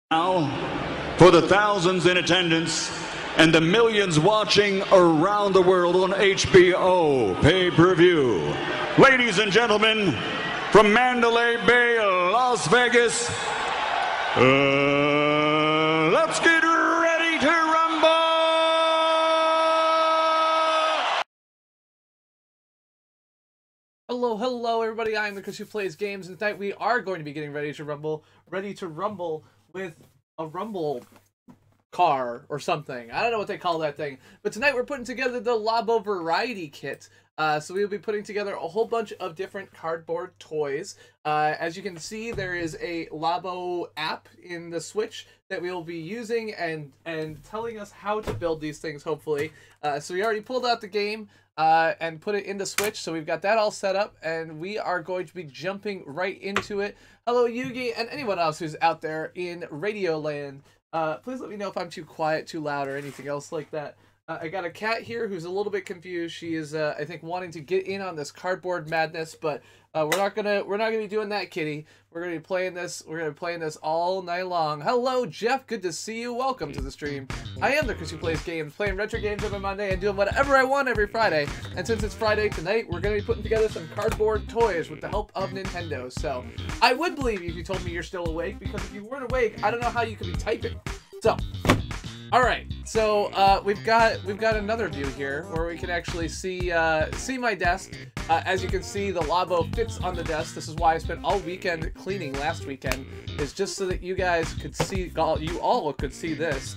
Now, for the thousands in attendance and the millions watching around the world on HBO pay-per-view. Ladies and gentlemen, from Mandalay Bay, Las Vegas, let's get ready to rumble! Hello, everybody. I'm the Chris who plays games, and tonight we are going to be getting ready to rumble with a rumble car or something. I don't know what they call that thing. But tonight we're putting together the Labo variety kit. So we'll be putting together a whole bunch of different cardboard toys. As you can see, there is a Labo app in the Switch that we will be using and telling us how to build these things, hopefully. So we already pulled out the game and put it into Switch, so we've got that all set up, and we are going to be jumping right into it. Hello, Yugi, and anyone else who's out there in Radio Land. Please let me know if I'm too quiet, too loud, or anything else like that. I got a cat here who's a little bit confused. She is, I think, wanting to get in on this cardboard madness, but we're not gonna be doing that, kitty. We're gonna be playing this. We're gonna be playing this all night long. Hello, Jeff. Good to see you. Welcome to the stream. I am the Chris who plays games, playing retro games every Monday and doing whatever I want every Friday. And since it's Friday tonight, we're gonna be putting together some cardboard toys with the help of Nintendo. So I would believe you if you told me you're still awake, because if you weren't awake, I don't know how you could be typing. So. All right, so we've got another view here where we can actually see my desk. As you can see, the Labo fits on the desk. This is why I spent all weekend cleaning last weekend, is just so that you guys could see, you all could see this.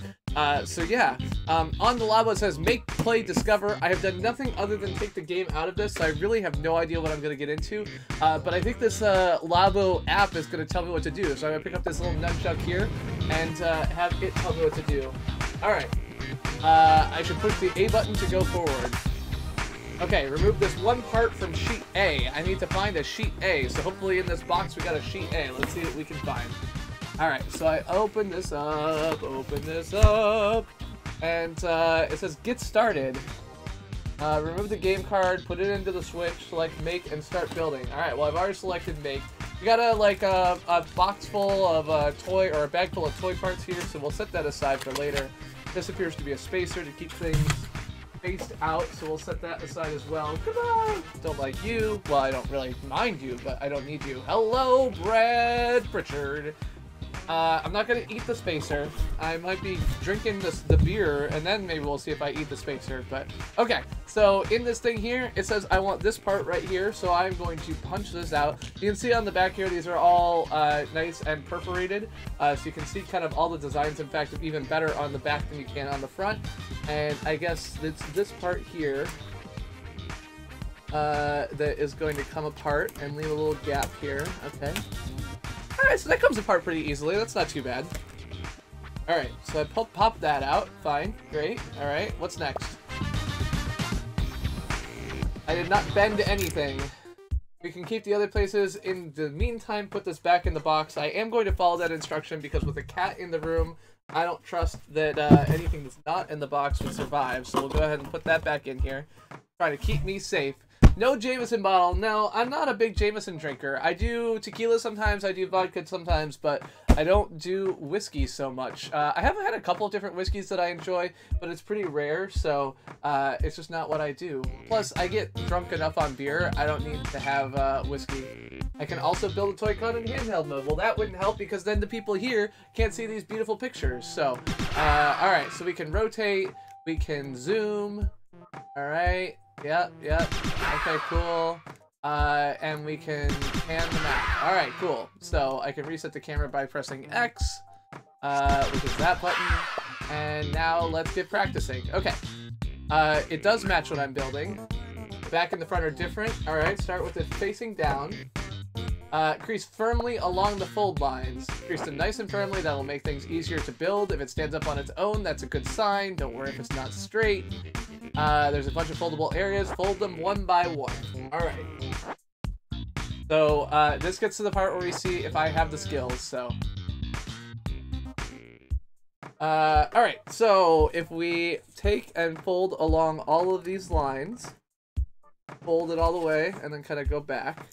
So yeah, on the Labo it says make, play, discover. I have done nothing other than take the game out of this, so I really have no idea what I'm going to get into. But I think this Labo app is going to tell me what to do. So I'm going to pick up this little nunchuck here and have it tell me what to do. Alright, I should push the A button to go forward. Okay, remove this one part from sheet A. I need to find a sheet A, so hopefully in this box we got a sheet A. Let's see what we can find. Alright, so I open this up, and it says get started. Remove the game card, put it into the Switch, select make, and start building. Alright, well I've already selected make. We got a box full of a bag full of toy parts here, so we'll set that aside for later. This appears to be a spacer to keep things spaced out, so we'll set that aside as well. Goodbye! Don't like you. Well, I don't really mind you, but I don't need you. Hello, Brad Pritchard. I'm not going to eat the spacer. I might be drinking the beer, and then maybe we'll see if I eat the spacer. But okay, so in this thing here, it says I want this part right here, so I'm going to punch this out. You can see on the back here, these are all nice and perforated, so you can see kind of all the designs. In fact, even better on the back than you can on the front. And I guess it's this part here that is going to come apart and leave a little gap here. Okay. Alright, so that comes apart pretty easily. That's not too bad. Alright, so I pop that out. Fine. Great. Alright, what's next? I did not bend anything. We can keep the other places. In the meantime, put this back in the box. I am going to follow that instruction because with a cat in the room, I don't trust that anything that's not in the box would survive. So we'll go ahead and put that back in here. Trying to keep me safe. No Jameson bottle. No, I'm not a big Jameson drinker. I do tequila sometimes, I do vodka sometimes, but I don't do whiskey so much. I have had a couple of different whiskeys that I enjoy, but it's pretty rare, so it's just not what I do. Plus, I get drunk enough on beer, I don't need to have whiskey. I can also build a Toycon in handheld mode. Well, that wouldn't help because then the people here can't see these beautiful pictures. So, alright, so we can rotate, we can zoom, alright. Yep. Okay, cool. And we can pan the map. Alright, cool. So I can reset the camera by pressing X, which is that button. And now let's get practicing. Okay. It does match what I'm building. The back and the front are different. Alright, start with it facing down. Crease firmly along the fold lines. Crease them nice and firmly. That will make things easier to build. If it stands up on its own, that's a good sign. Don't worry if it's not straight. There's a bunch of foldable areas. Fold them one by one. Alright. So, this gets to the part where we see if I have the skills, so. Alright, so if we take and fold along all of these lines, fold it all the way, and then kind of go back.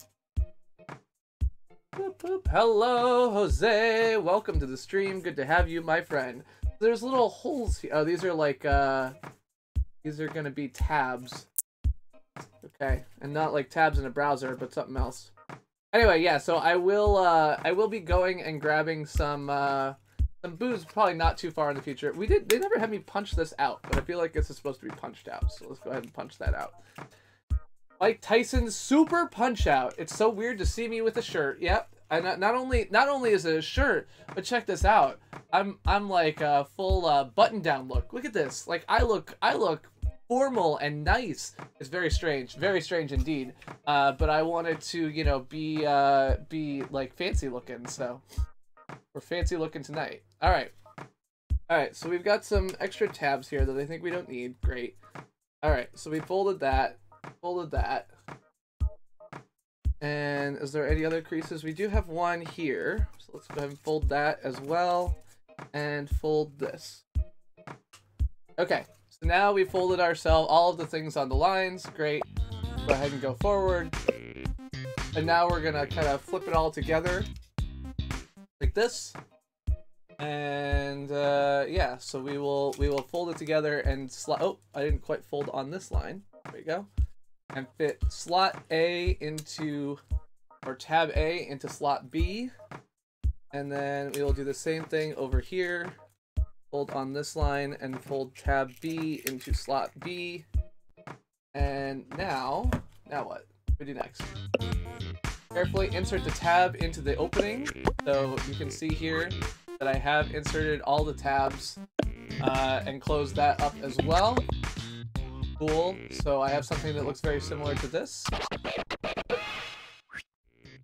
Hello, Jose. Welcome to the stream. Good to have you, my friend. There's little holes here. Oh, these are like, these are gonna be tabs. Okay, and not like tabs in a browser, but something else. Anyway, yeah, so I will be going and grabbing some booze, probably not too far in the future. They never had me punch this out, but I feel like this is supposed to be punched out, so let's go ahead and punch that out. Mike Tyson's Super Punch Out. It's so weird to see me with a shirt. Yep. And not only is it a shirt, but check this out. I'm like a full button down look. Look at this. Like I look formal and nice. It's very strange indeed. But I wanted to, you know, be like fancy looking. So we're fancy looking tonight. All right. So we've got some extra tabs here that I think we don't need. Great. All right. So we folded that. And is there any other creases? We do have one here, so let's go ahead and fold that as well, and fold this. Okay, so now we folded ourselves all of the things on the lines. Great. Go ahead and go forward, and now we're gonna kind of flip it all together like this. And yeah, so we will fold it together and slot. Oh, I didn't quite fold on this line. There we go. And fit slot A into, or tab A into slot B. And then we will do the same thing over here. Fold on this line and fold tab B into slot B. And now what? What do we do next? Carefully insert the tab into the opening. So you can see here that I have inserted all the tabs and closed that up as well. Cool. So I have something that looks very similar to this.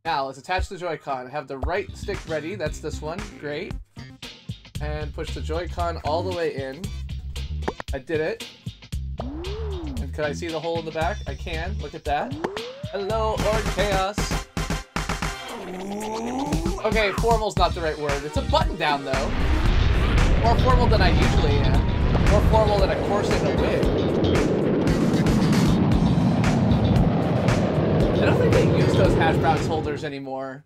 Now let's attach the Joy-Con. Have the right stick ready. That's this one. Great. And push the Joy-Con all the way in. I did it. And can I see the hole in the back? I can. Look at that. Hello, Org Chaos. Okay, formal's not the right word. It's a button down though. More formal than I usually am. More formal than a corset and a wig. I don't think they use those hash browns holders anymore.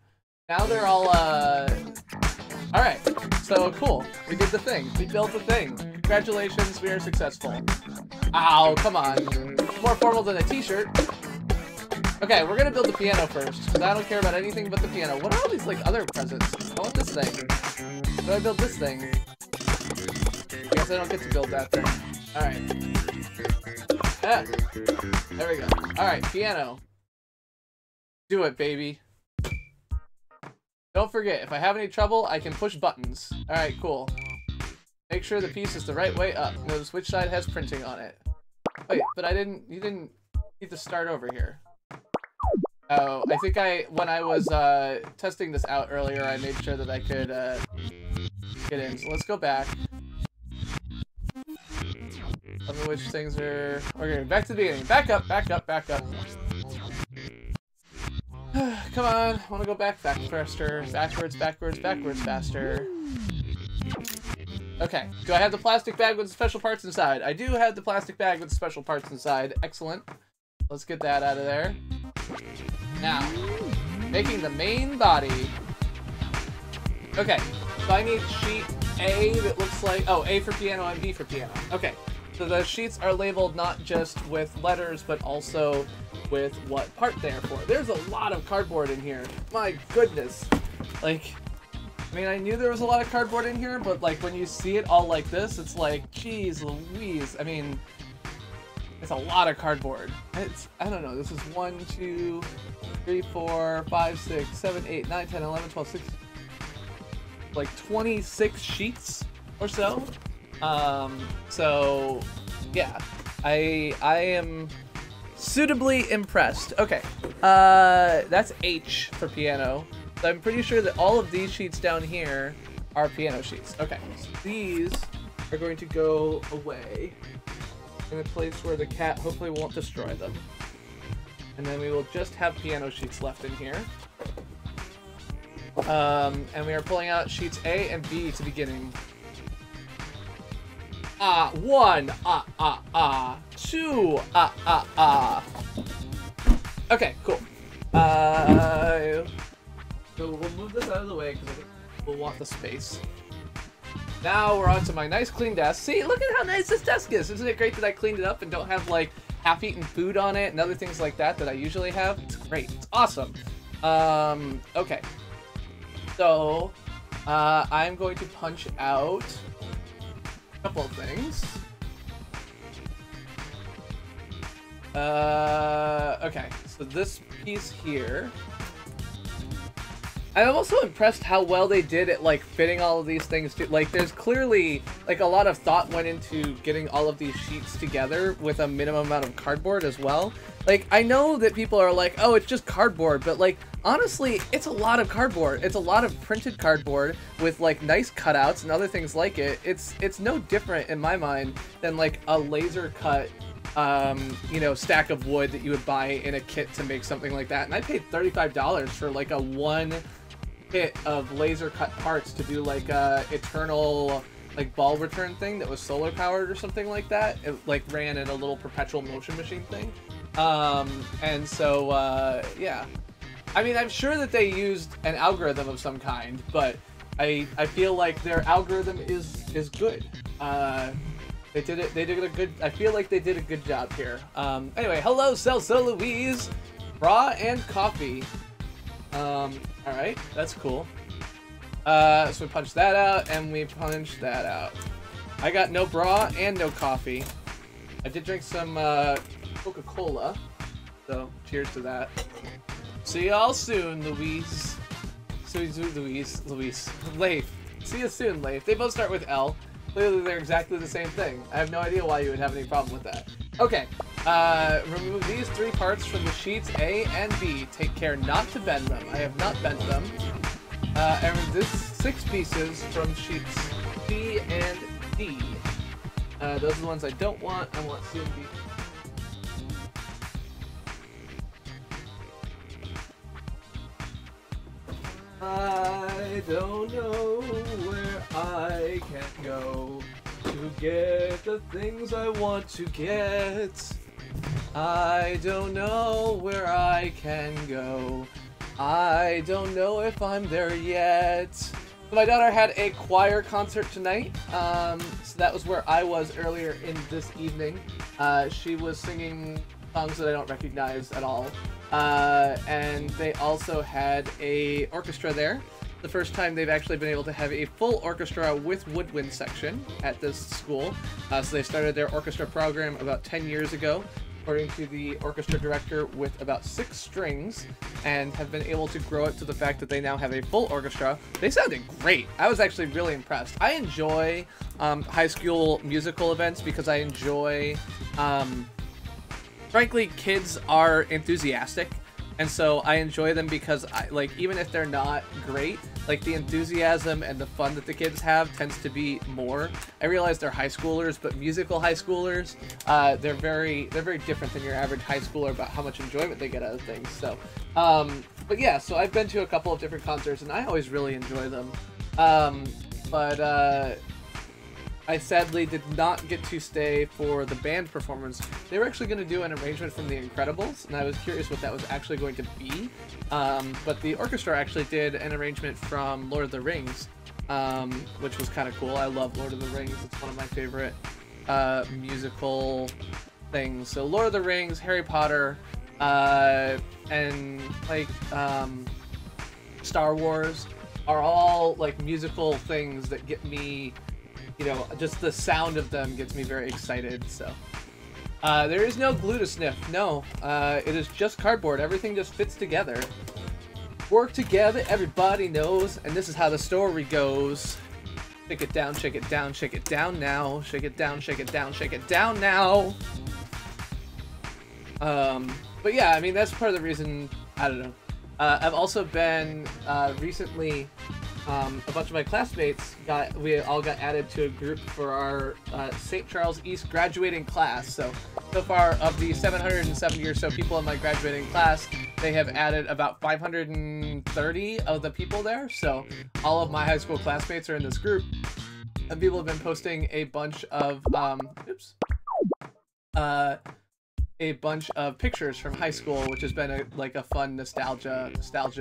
Now they're all, Alright, so cool. We did the thing. We built the thing. Congratulations, we are successful. Ow, come on. More formal than a t-shirt. Okay, we're gonna build the piano first, because I don't care about anything but the piano. What are all these, like, other presents? I want this thing. Do I build this thing? I guess I don't get to build that thing. Alright. Ah, there we go. Alright, piano. Do it, baby. Don't forget, if I have any trouble, I can push buttons. Alright, cool. Make sure the piece is the right way up. Notice which side has printing on it. Wait, but you didn't need to start over here. Oh, I think when I was testing this out earlier, I made sure that I could get in. So let's go back. Tell me which things are... Okay, back to the beginning. Back up. Come on, I want to go back faster. Backwards, faster. Okay, do I have the plastic bag with the special parts inside? I do have the plastic bag with the special parts inside. Excellent. Let's get that out of there. Now, making the main body. Okay, so I need sheet A that looks like... Oh, A for piano and B for piano. Okay, so the sheets are labeled not just with letters, but also with what part they're for. There's a lot of cardboard in here. My goodness. Like, I mean, I knew there was a lot of cardboard in here, but like when you see it all like this, it's like, geez Louise. I mean, it's a lot of cardboard. I don't know, this is 1, 2, 3, 4, 5, 6, 7, 8, 9, 10, 11, 12, 16, like 26 sheets or so. So yeah, I am suitably impressed. Okay, that's H for piano. So I'm pretty sure that all of these sheets down here are piano sheets. Okay, so these are going to go away in a place where the cat hopefully won't destroy them. And then we will just have piano sheets left in here. And we are pulling out sheets A and B to beginning. 1, 2, Okay, cool. So we'll move this out of the way because I think we'll want the space. Now we're onto my nice clean desk. See, look at how nice this desk is. Isn't it great that I cleaned it up and don't have like half-eaten food on it and other things like that that I usually have? It's great. It's awesome. Okay. So, I'm going to punch out a couple of things. Okay. So this piece here. I'm also impressed how well they did at like fitting all of these things too. Like there's clearly like a lot of thought went into getting all of these sheets together with a minimum amount of cardboard as well. Like I know that people are like, oh, it's just cardboard, but like honestly, it's a lot of cardboard. It's a lot of printed cardboard with like nice cutouts and other things like it. It's no different in my mind than like a laser cut you know, stack of wood that you would buy in a kit to make something like that. And I paid $35 for like a one kit of laser cut parts to do like a eternal like ball return thing that was solar powered or something like that. It like ran in a little perpetual motion machine thing. And so yeah, I mean, I'm sure that they used an algorithm of some kind, but I feel like their algorithm is good. They did a good, I feel like they did a good job here. Anyway, hello Celso Louise, bra and coffee. Alright, that's cool. So we punch that out, and we punch that out. I got no bra and no coffee. I did drink some Coca-Cola, so cheers to that. See y'all soon, Louise. Louise. Leif. See you soon, Leif. They both start with L. Clearly they're exactly the same thing. I have no idea why you would have any problem with that. Okay, remove these three parts from the sheets A and B. Take care not to bend them. I have not bent them. And remove this 6 pieces from sheets B and D. Those are the ones I don't want. I want C and B. I don't know where I can go to get the things I want to get. I don't know where I can go. I don't know if I'm there yet. So my daughter had a choir concert tonight, so that was where I was earlier in this evening. She was singing songs that I don't recognize at all. And they also had a orchestra there. The first time they've actually been able to have a full orchestra with woodwind section at this school. So they started their orchestra program about 10 years ago, according to the orchestra director, with about 6 strings, and have been able to grow it to the fact that they now have a full orchestra. They sounded great. I was actually really impressed. I enjoy high school musical events because I enjoy frankly, kids are enthusiastic, and so I enjoy them because, like, even if they're not great, like, the enthusiasm and the fun that the kids have tends to be more. I realize they're high schoolers, but musical high schoolers, they're very different than your average high schooler about how much enjoyment they get out of things. So, but yeah, so I've been to a couple of different concerts, and I always really enjoy them. I sadly did not get to stay for the band performance. They were actually going to do an arrangement from The Incredibles, and I was curious what that was actually going to be. But the orchestra actually did an arrangement from Lord of the Rings, which was kind of cool. I love Lord of the Rings. It's one of my favorite musical things. So Lord of the Rings, Harry Potter, and like Star Wars are all like musical things that get me, you know, just the sound of them gets me very excited. So there is no glue to sniff. No, it is just cardboard. Everything just fits together. Work together, everybody knows, and this is how the story goes. Shake it down, shake it down, shake it down now. Shake it down, shake it down, shake it down now. But yeah, I mean, that's part of the reason, I don't know. I've also been recently, a bunch of my classmates we all got added to a group for our St. Charles East graduating class. So far of the 770 or so people in my graduating class, they have added about 530 of the people there. So all of my high school classmates are in this group, and people have been posting a bunch of a bunch of pictures from high school, which has been a fun nostalgia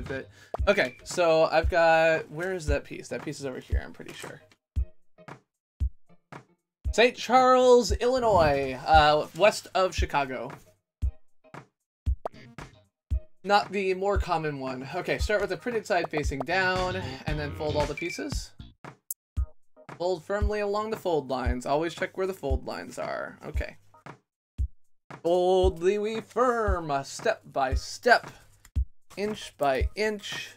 bit. Okay, so I've got, where is that piece? That piece is over here, I'm pretty sure. St. Charles, Illinois, west of Chicago. Not the more common one. Okay, start with the printed side facing down, and then fold all the pieces. Fold firmly along the fold lines. Always check where the fold lines are. Okay. Fold the firm, step by step, inch by inch.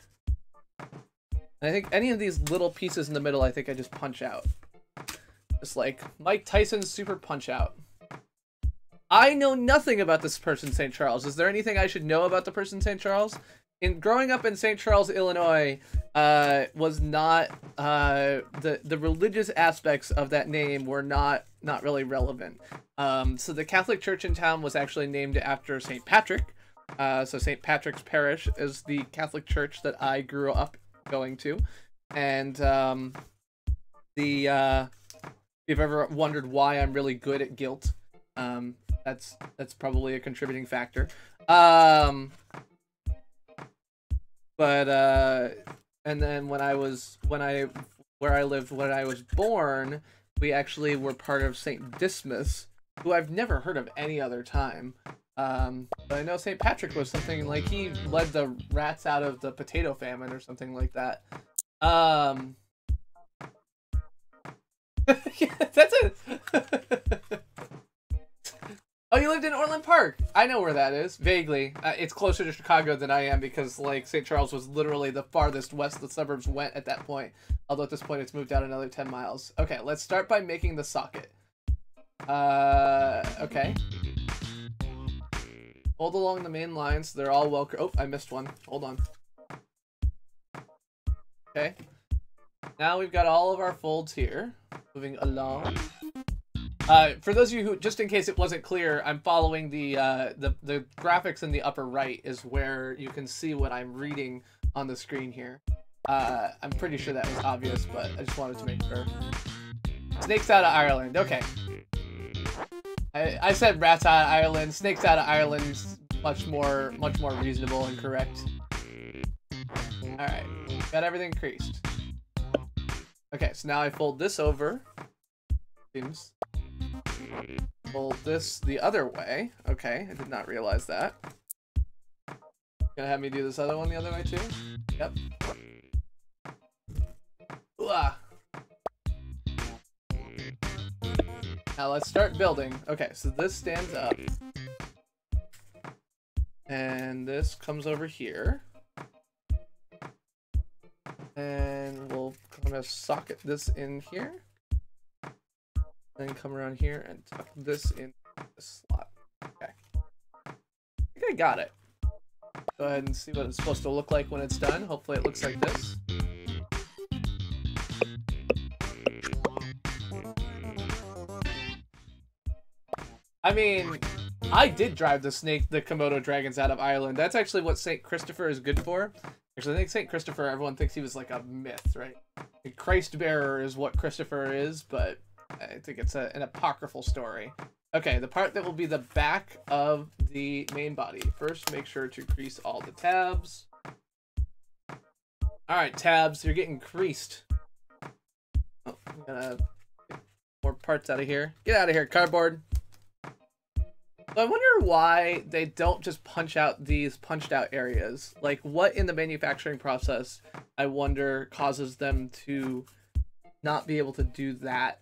And I think any of these little pieces in the middle, I think I just punch out. Just like Mike Tyson's super punch out. I know nothing about this person, St. Charles. Is there anything I should know about the person, St. Charles? Growing up in St. Charles, Illinois, was not the religious aspects of that name were not really relevant. So the Catholic Church in town was actually named after St. Patrick. So St. Patrick's Parish is the Catholic church that I grew up going to, and if you've ever wondered why I'm really good at guilt, that's probably a contributing factor. And then where I lived when I was born, we actually were part of St. Dismas, who I've never heard of any other time. But I know St. Patrick was something like he led the rats out of the potato famine or something like that. Yeah, that's it. Oh, you lived in Orland Park. I know where that is, vaguely. It's closer to Chicago than I am because, like, St. Charles was literally the farthest west the suburbs went at that point. Although at this point it's moved out another 10 miles. Okay, let's start by making the socket. Okay. Hold along the main lines. So they're all well... Oh, I missed one. Hold on. Okay. Now we've got all of our folds here. Moving along. For those of you who, just in case it wasn't clear, I'm following the graphics in the upper right is where you can see what I'm reading on the screen here. I'm pretty sure that was obvious, but I just wanted to make sure. Snakes out of Ireland. Okay. I said rats out of Ireland. Snakes out of Ireland's much more reasonable and correct. All right, got everything creased. Okay, so now I fold this over. Seems. Fold this the other way. Okay, I did not realize that. Gonna have me do this other one the other way too? Yep. Ooh-ah. Now let's start building. Okay, so this stands up. And this comes over here. And we'll kind of socket this in here. Then come around here and tuck this in this slot. Okay. I think I got it. Go ahead and see what it's supposed to look like when it's done. Hopefully it looks like this. I mean, I did drive the Komodo dragons out of Ireland. That's actually what St. Christopher is good for. Actually, I think St. Christopher, everyone thinks he was like a myth, right? The Christ bearer is what Christopher is, but I think it's an apocryphal story. Okay, the part that will be the back of the main body. First, make sure to crease all the tabs. Alright, tabs, you're getting creased. Oh, I'm gonna get more parts out of here. Get out of here, cardboard. So I wonder why they don't just punch out these punched out areas. Like, what in the manufacturing process, I wonder, causes them to not be able to do that?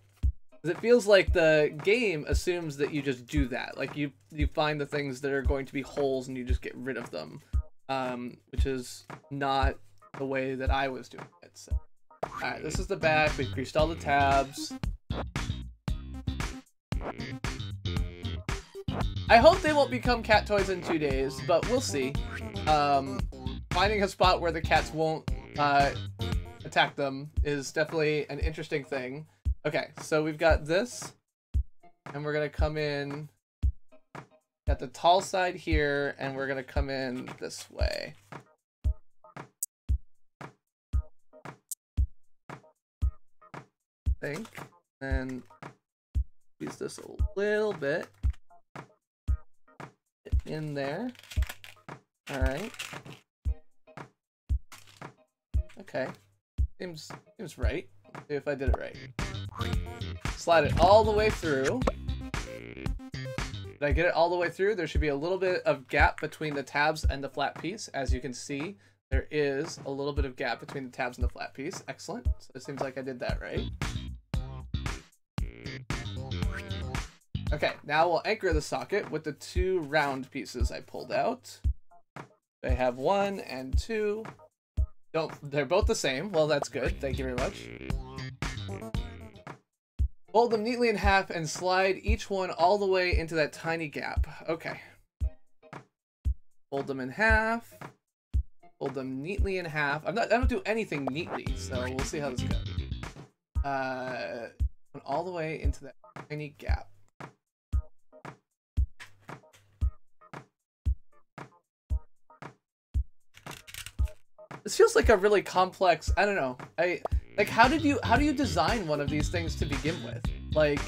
Because it feels like the game assumes that you just do that. Like, you find the things that are going to be holes and you just get rid of them. Which is not the way that I was doing it. So. Alright, this is the back. We've creased all the tabs. I hope they won't become cat toys in 2 days, but we'll see. Finding a spot where the cats won't attack them is definitely an interesting thing. Okay, so we've got this, and we're gonna come in at the tall side here, and we're gonna come in this way. I think, and use this a little bit. in there. All right. Okay. Seems right. Let's see if I did it right. Slide it all the way through. Did I get it all the way through? There should be a little bit of gap between the tabs and the flat piece. As you can see, there is a little bit of gap between the tabs and the flat piece. Excellent. So it seems like I did that right. Okay, now we'll anchor the socket with the 2 round pieces I pulled out. They have 1 and 2. They're both the same. Well, that's good. Thank you very much. Fold them neatly in half and slide each one all the way into that tiny gap. Okay. Fold them in half. Fold them neatly in half. I don't do anything neatly, so we'll see how this goes. All the way into that tiny gap. This feels like a really complex, I don't know. Like how do you design one of these things to begin with? Like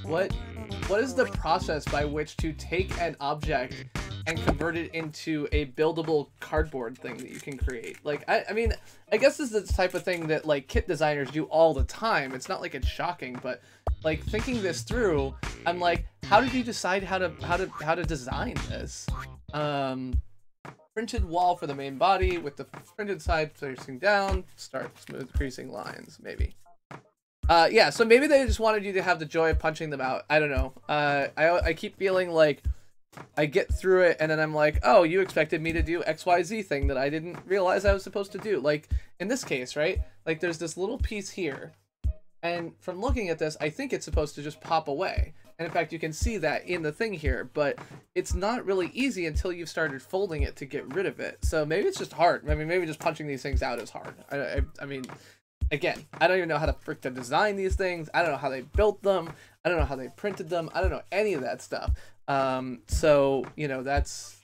what is the process by which to take an object and convert it into a buildable cardboard thing that you can create? Like I mean, I guess this is the type of thing that like kit designers do all the time. It's not like it's shocking, but like thinking this through, I'm like, how did you decide how to design this? Printed wall for the main body with the printed side facing down. Start smooth creasing lines, maybe. Yeah, so maybe they just wanted you to have the joy of punching them out. I don't know. I keep feeling like I get through it and then I'm like, oh, you expected me to do XYZ thing that I didn't realize I was supposed to do. Like in this case, right? Like there's this little piece here. And from looking at this, I think it's supposed to just pop away. And in fact, you can see that in the thing here, but it's not really easy until you've started folding it to get rid of it. So maybe it's just hard. I mean, maybe just punching these things out is hard. I mean, again, I don't even know how to frick to design these things. I don't know how they built them. I don't know how they printed them. I don't know any of that stuff. So, you know, that's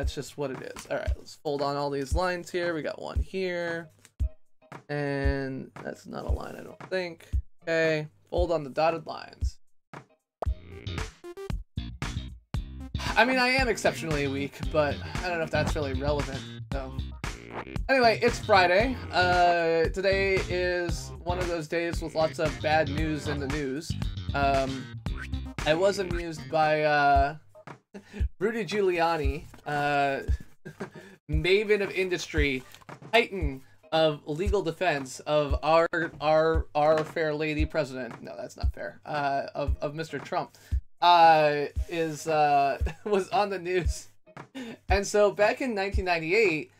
just what it is. All right, let's fold on all these lines here. We got one here. And that's not a line, I don't think. Okay, fold on the dotted lines. I mean, I am exceptionally weak, but I don't know if that's really relevant. So, anyway, it's Friday. Today is one of those days with lots of bad news in the news. I was amused by Rudy Giuliani, maven of industry, titan of legal defense of our fair lady president. No, that's not fair. Of Mr. Trump. Was on the news, and so back in 1998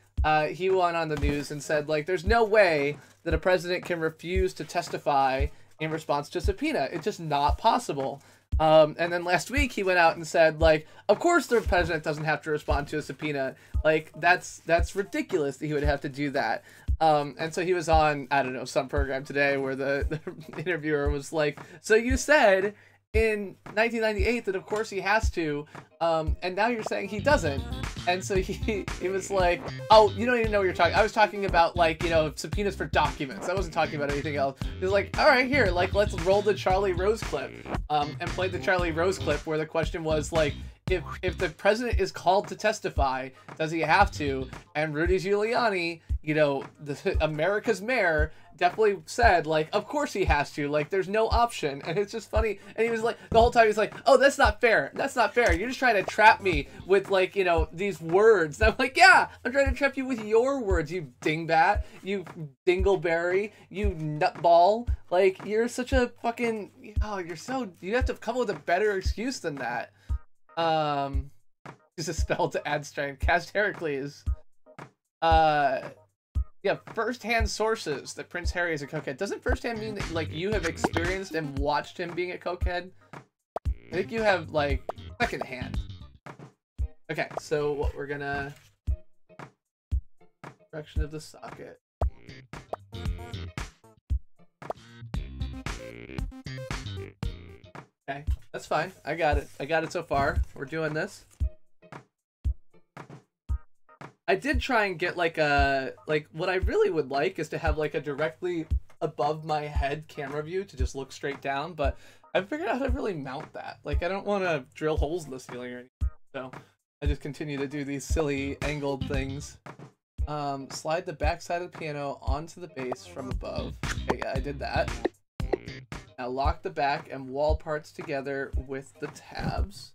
he went on the news and said, like, there's no way that a president can refuse to testify in response to a subpoena. It's just not possible. And then last week he went out and said, like, of course the president doesn't have to respond to a subpoena. Like, that's ridiculous that he would have to do that. And so he was on, I don't know, some program today where the interviewer was like, so you said in 1998 that of course he has to, and now you're saying he doesn't. And so he was like, oh, you don't even know what you're talking. I was talking about, like, you know, subpoenas for documents. I wasn't talking about anything else. He was like, all right, here, like, let's roll the Charlie Rose clip, and play the Charlie Rose clip where the question was, like, if the president is called to testify, does he have to? And Rudy Giuliani, you know, America's mayor, definitely said, like, of course he has to. Like, there's no option. And it's just funny. And he was like, the whole time he was like, oh, that's not fair. That's not fair. You're just trying to trap me with, like, you know, these words. And I'm like, yeah, I'm trying to trap you with your words, you dingbat, you dingleberry, you nutball. Like, you're such a fucking, oh, you have to come up with a better excuse than that. Use a spell to add strength. Cast Heracles. Yeah, first-hand sources that Prince Harry is a cokehead. Doesn't first-hand mean that, like, you have experienced and watched him being a cokehead? I think you have, like, second-hand. Okay, so what we're gonna... Direction of the socket. Okay, that's fine. I got it. I got it so far. We're doing this. I did try and get like a, what I really would like is to have like a directly above my head camera view to just look straight down, but I figured out how to really mount that. Like, I don't want to drill holes in the ceiling or anything. So I just continue to do these silly angled things. Slide the back side of the piano onto the bass from above. Okay, yeah, I did that. Now lock the back and wall parts together with the tabs.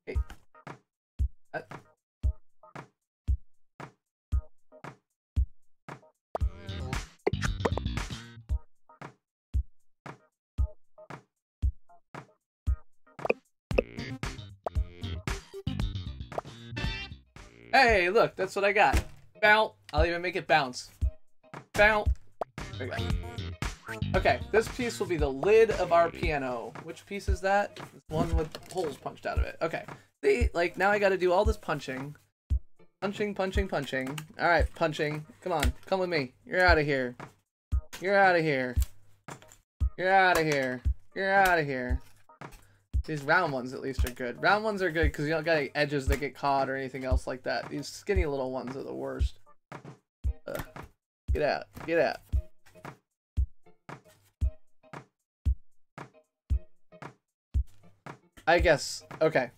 Okay. Hey, look, that's what I got. Bounce. I'll even make it bounce. Bounce. There we go. Okay, this piece will be the lid of our piano. Which piece is that? This one with holes punched out of it. Okay. See, like, now I gotta do all this punching. Punching, punching, punching. Alright, punching. Come on, come with me. You're out of here. You're out of here. You're out of here. You're out of here. These round ones at least are good. Round ones are good because you don't got any edges that get caught or anything else like that. These skinny little ones are the worst. Get out. Get out. I guess. Okay.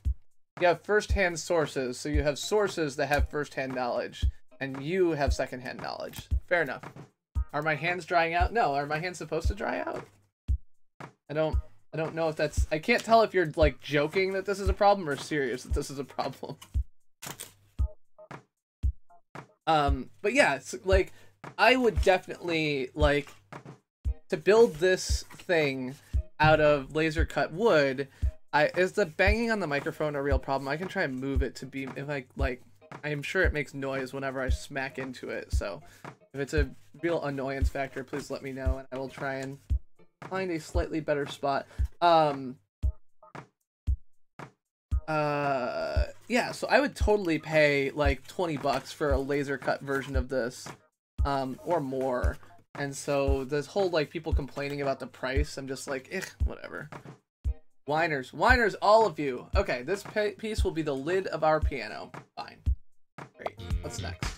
You have first-hand sources, so you have sources that have first-hand knowledge, and you have second-hand knowledge. Fair enough. Are my hands drying out? No. Are my hands supposed to dry out? I don't know if that's... I can't tell if you're, like, joking that this is a problem or serious that this is a problem. But yeah, it's, like, I would definitely, like, to build this thing out of laser cut wood, is the banging on the microphone a real problem? I can try and move it to be, if I, like, I am sure it makes noise whenever I smack into it, so if it's a real annoyance factor, please let me know, and I will try and find a slightly better spot. Yeah, so I would totally pay like $20 for a laser cut version of this, or more. And so this whole like people complaining about the price, I'm just like, whatever. Whiners, whiners, all of you. Okay, this piece will be the lid of our piano. Fine. Great. What's next?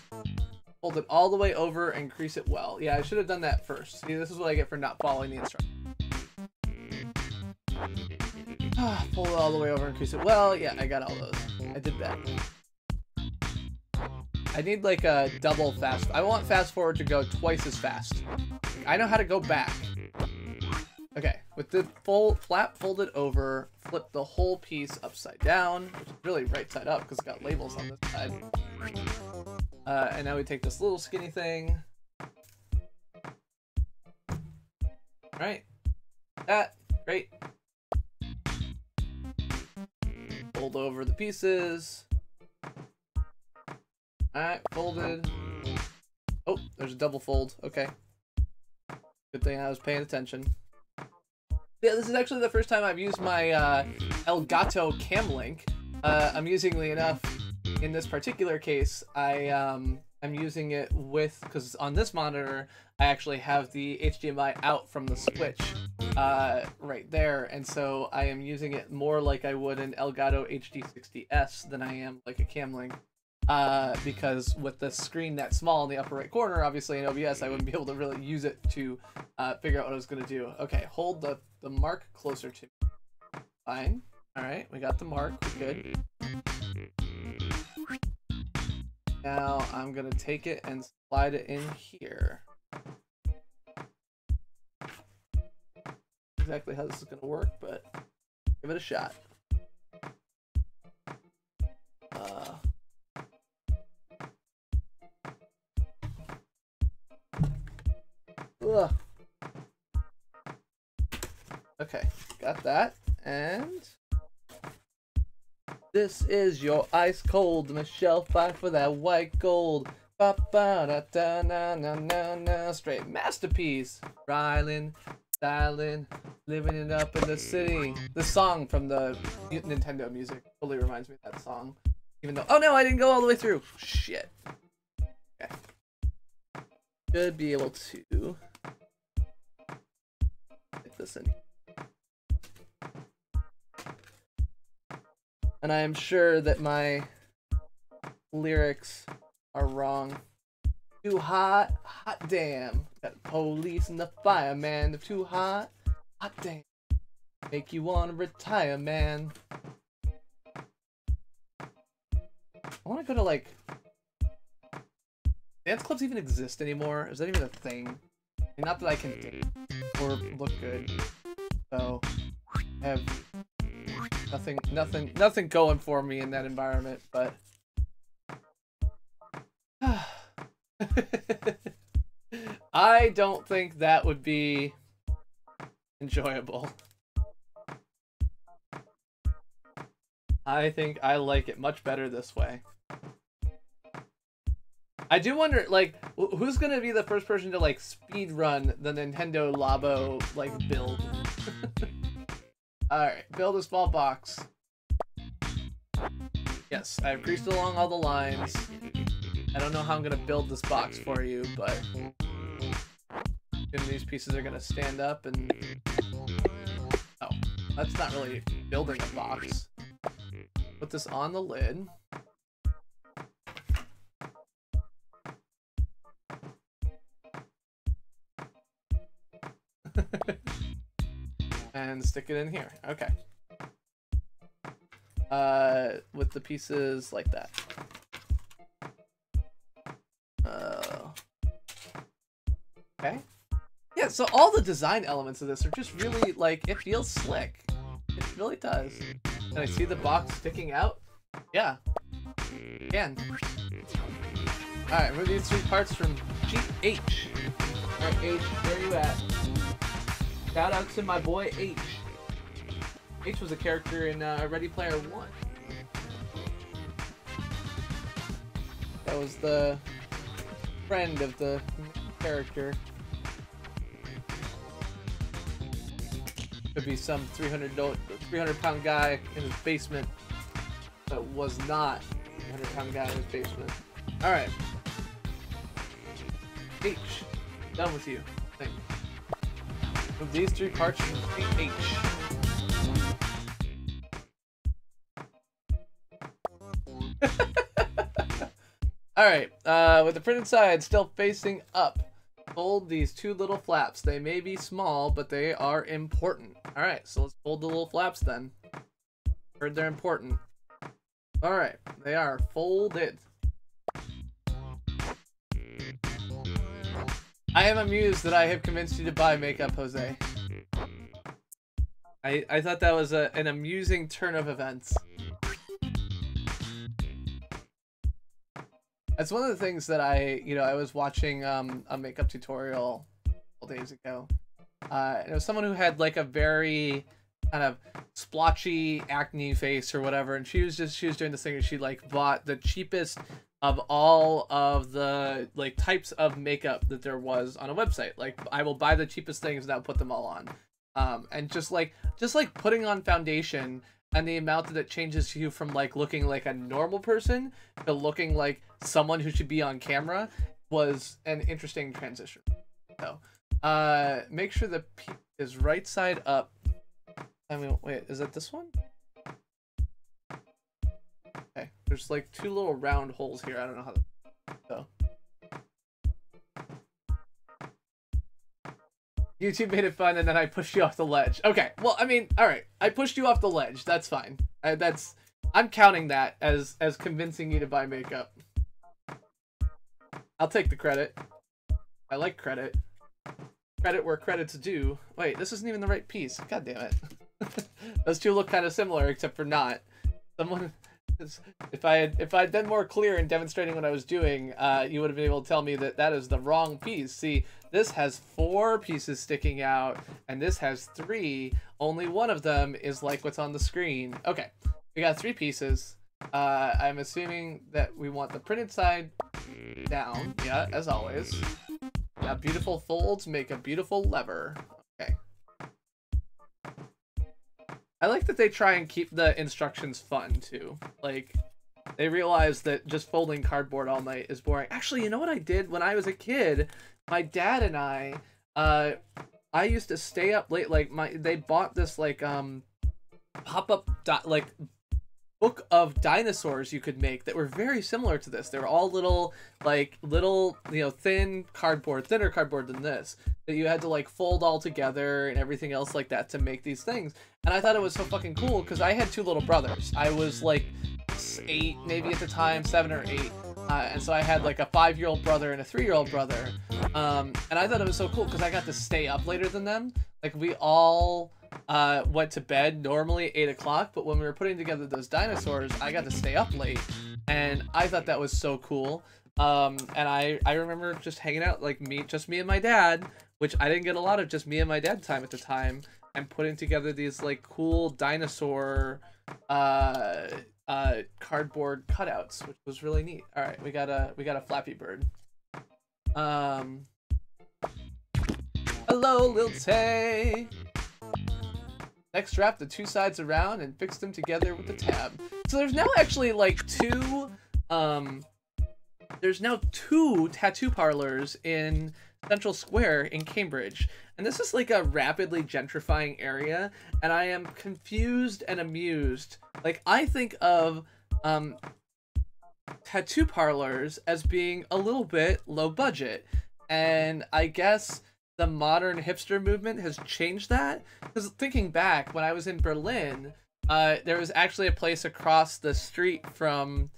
Hold it all the way over and crease it well. Yeah, I should have done that first. See, this is what I get for not following the instructions. Pull it all the way over and crease it well. Yeah, I got all those. I did that. I need like a double fast. I want fast forward to go twice as fast. I know how to go back. Okay, with the full flap folded over, flip the whole piece upside down, which is really right side up because it's got labels on this side. And now we take this little skinny thing. Alright. That. Great. Fold over the pieces. Alright, folded. Oh, there's a double fold. Okay. Good thing I was paying attention. Yeah, this is actually the first time I've used my Elgato Cam Link. Amusingly enough, in this particular case, I'm using it with, because on this monitor, I actually have the HDMI out from the switch right there, and so I am using it more like I would an Elgato HD60S than I am like a Cam Link. Because with the screen that small in the upper right corner, obviously in OBS, I wouldn't be able to really use it to figure out what I was going to do. Okay, hold the mark closer to me. Fine. Alright, we got the mark. We're good. Now I'm going to take it and slide it in here. Exactly how this is going to work, but give it a shot. Ugh. Okay, got that, and this is your ice cold Michelle fight for that white gold. Ba ba da da na na na na. Straight masterpiece. Rylan, styling, living it up in the city. The song from the Nintendo music totally reminds me of that song. Even though, oh no, I didn't go all the way through. Shit. Okay. Should be able to get this in. And I am sure that my lyrics are wrong. Too hot, hot damn. Got police and the fireman, they're too hot. Hot damn. Make you wanna retire, man. I wanna go to like... Dance clubs even exist anymore? Is that even a thing? Not that I can date or look good. So I have nothing going for me in that environment, but I don't think that would be enjoyable. I think I like it much better this way. I do wonder, like, who's gonna be the first person to, like, speed run the Nintendo Labo, like, build? Alright, build a small box. Yes, I've creased along all the lines. I don't know how I'm gonna build this box for you, but these pieces are gonna stand up and... Oh, that's not really building a box. Put this on the lid. And stick it in here. Okay. With the pieces like that. Okay. Yeah, so all the design elements of this are just really, like, it feels slick. It really does. Can I see the box sticking out? Yeah. Again. Alright, remove these 3 parts from H. Alright, H, where are you at? Shout out to my boy H. H was a character in Ready Player One. That was the friend of the character. Could be some 300-pound guy in his basement that was not a 300-pound guy in his basement. Alright. H. Done with you. Thank you. Move these 3 parts from H. Alright, with the printed side still facing up, fold these 2 little flaps. They may be small, but they are important. Alright, so let's fold the little flaps then. Heard they're important. Alright, they are folded. I am amused that I have convinced you to buy makeup, Jose. I thought that was an amusing turn of events. That's one of the things that I was watching a makeup tutorial a couple days ago. It was someone who had like a very kind of splotchy acne face or whatever, and she was doing this thing and she like bought the cheapest of all of the like types of makeup that there was on a website. Like, I will buy the cheapest things and I'll put them all on. And just like putting on foundation and the amount that it changes you from like looking like a normal person to looking like someone who should be on camera was an interesting transition. So, make sure the piece is right side up. I mean, wait, is that this one? Okay, there's like 2 little round holes here. I don't know how to... So. YouTube made it fun and then I pushed you off the ledge. Okay, well, I mean, alright. I pushed you off the ledge. That's fine. I'm counting that as convincing you to buy makeup. I'll take the credit. I like credit. Credit where credit's due. Wait, this isn't even the right piece. God damn it. Those 2 look kind of similar, except for not. Someone... If I had been more clear in demonstrating what I was doing, you would have been able to tell me that that is the wrong piece. See, this has 4 pieces sticking out, and this has 3. Only one of them is like what's on the screen. Okay, we got 3 pieces. I'm assuming that we want the printed side down. Yeah, as always. Now, beautiful folds make a beautiful lever. Okay. I like that they try and keep the instructions fun, too. Like, they realize that just folding cardboard all night is boring. Actually, you know what I did when I was a kid? My dad and I used to stay up late. Like, they bought this, like, pop-up, like, book of dinosaurs you could make that were very similar to this. They were all little, you know, thinner cardboard than this, that you had to like fold all together and everything else like that to make these things. And I thought it was so fucking cool because I had two little brothers. I was like 8 maybe at the time, 7 or 8. And so I had like a 5-year-old brother and a 3-year-old brother. And I thought it was so cool because I got to stay up later than them. Like we all went to bed normally 8 o'clock, but when we were putting together those dinosaurs, I got to stay up late, and I thought that was so cool. And I remember just hanging out, like just me and my dad, which I didn't get a lot of just me and my dad time at the time, and putting together these like cool dinosaur cardboard cutouts, which was really neat. All right, we got a Flappy Bird. Hello, Lil Tay. Next, wrap the two sides around and fix them together with the tab. So there's now actually like two tattoo parlors in Central Square in Cambridge. And this is like a rapidly gentrifying area, and I am confused and amused. Like, I think of tattoo parlors as being a little bit low budget, and I guess the modern hipster movement has changed that. Because thinking back, when I was in Berlin, there was actually a place across the street from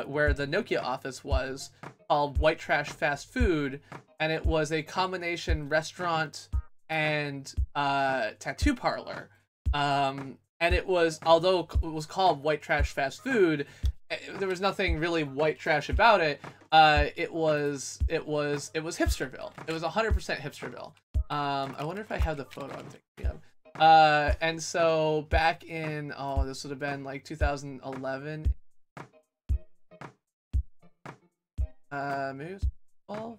where the Nokia office was, called White Trash Fast Food, and it was a combination restaurant and tattoo parlor. And it was, although it was called White Trash Fast Food, there was nothing really white trash about it. It was hipsterville. It was 100% hipsterville. I wonder if I have the photo I'm thinking of. And so back in, this would have been like 2011. Maybe it was 12.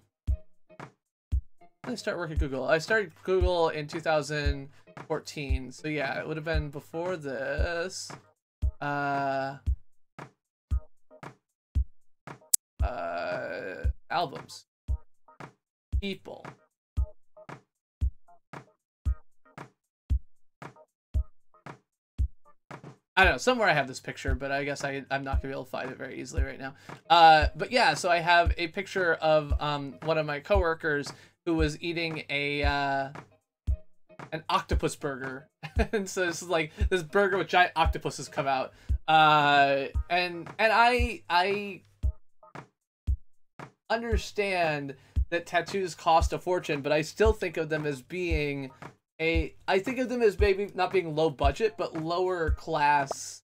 When did I start working at Google? I started Google in 2014. So yeah, it would have been before this. Albums. People. I don't know, somewhere I have this picture, but I guess I'm not gonna be able to find it very easily right now. But yeah, so I have a picture of one of my coworkers who was eating an octopus burger. And so this is like this burger with giant octopuses come out. And I understand that tattoos cost a fortune, but I still think of them as being I think of them as maybe not being low budget, but a lower class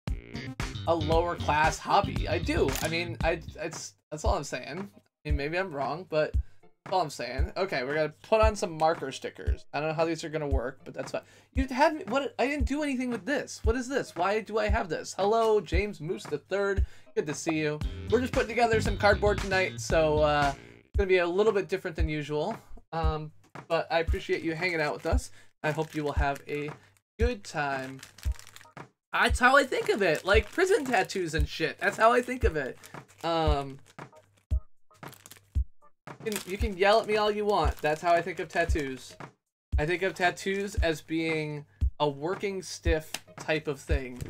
hobby. I do. I mean, that's all I'm saying. I mean, maybe I'm wrong, but that's all I'm saying. Okay, we're gonna put on some marker stickers. I don't know how these are gonna work, but that's fine. You had me, what? I didn't do anything with this. What is this? Why do I have this? Hello, James Moose the Third. Good to see you. We're just putting together some cardboard tonight, so it's gonna be a little bit different than usual. But I appreciate you hanging out with us. I hope you will have a good time. That's how I think of it, like prison tattoos and shit. That's how I think of it. You can yell at me all you want. That's how I think of tattoos. I think of tattoos as being a working stiff type of thing.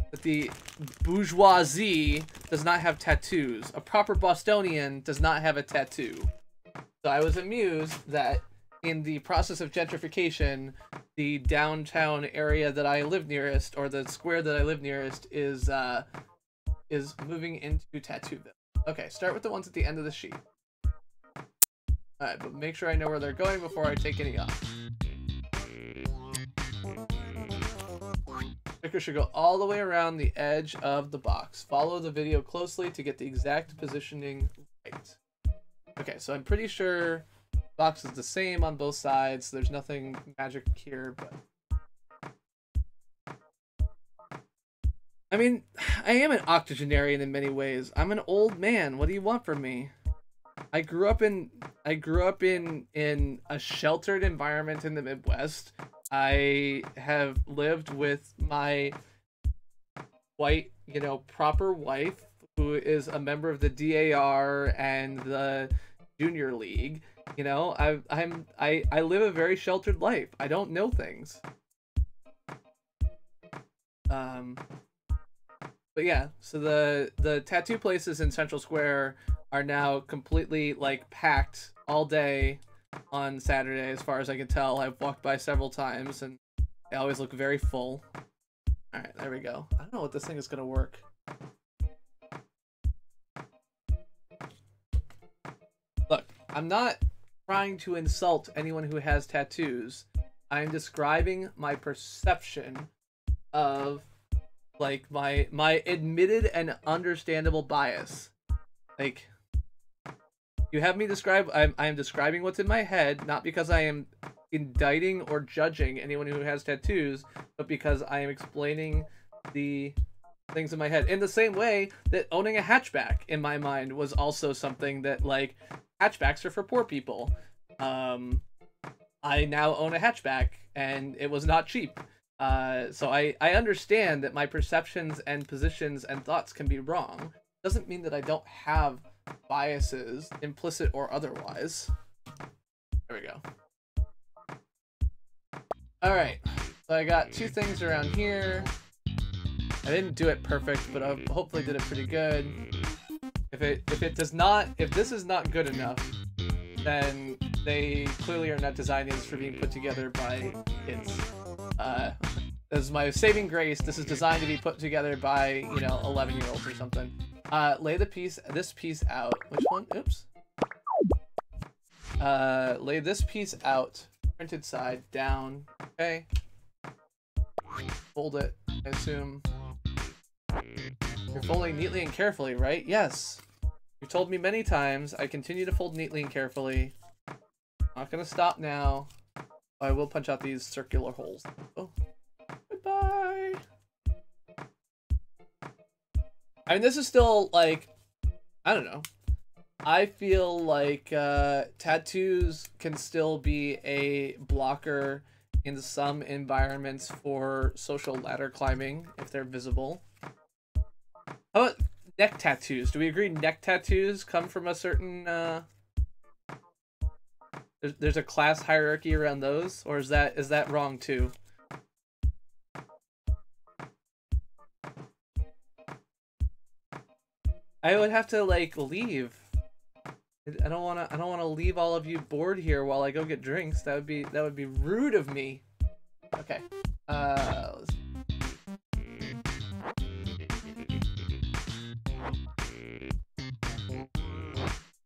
But the bourgeoisie does not have tattoos. A proper Bostonian does not have a tattoo. So I was amused that in the process of gentrification, the downtown area that I live nearest, or the square that I live nearest, is moving into Tattooville. Okay, start with the ones at the end of the sheet. Alright, but make sure I know where they're going before I take any off. Sticker should go all the way around the edge of the box. Follow the video closely to get the exact positioning right. Okay, so I'm pretty sure box is the same on both sides. There's nothing magic here, but I mean, I am an octogenarian in many ways. I'm an old man. What do you want from me? I grew up in a sheltered environment in the Midwest. I have lived with my white, proper wife, who is a member of the DAR and the Junior League. I live a very sheltered life. I don't know things. But yeah, so the tattoo places in Central Square are now completely like packed all day on Saturday, as far as I can tell. I've walked by several times and they always look very full. All right, there we go. I don't know what this thing is gonna work. Look, I'm not trying to insult anyone who has tattoos. I'm describing my perception of like my admitted and understandable bias. Like, you have me describe, I am describing what's in my head, not because I am indicting or judging anyone who has tattoos, but because I am explaining the things in my head. In the same way that owning a hatchback in my mind was also something that, like, hatchbacks are for poor people. I now own a hatchback and it was not cheap. So I understand that my perceptions and positions and thoughts can be wrong. Doesn't mean that I don't have biases, implicit or otherwise. There we go. Alright, so I got two things around here. I didn't do it perfect, but I hopefully did it pretty good. If this is not good enough, then they clearly are not designed for being put together by kids. This is my saving grace. This is designed to be put together by, you know, 11-year-olds or something. Lay this piece out. Which one? Oops. Lay this piece out. Printed side down. Okay. Fold it, I assume. You're folding neatly and carefully, right? Yes. You've told me many times. I continue to fold neatly and carefully. Not gonna stop now. I will punch out these circular holes. Oh. Goodbye. I mean, this is still, like, I don't know. I feel like tattoos can still be a blocker in some environments for social ladder climbing if they're visible. How about neck tattoos? Do we agree neck tattoos come from a certain there's a class hierarchy around those, or is that wrong too? I would have to, like, leave. I don't want to leave all of you bored here while I go get drinks. That would be rude of me. Okay. Let's...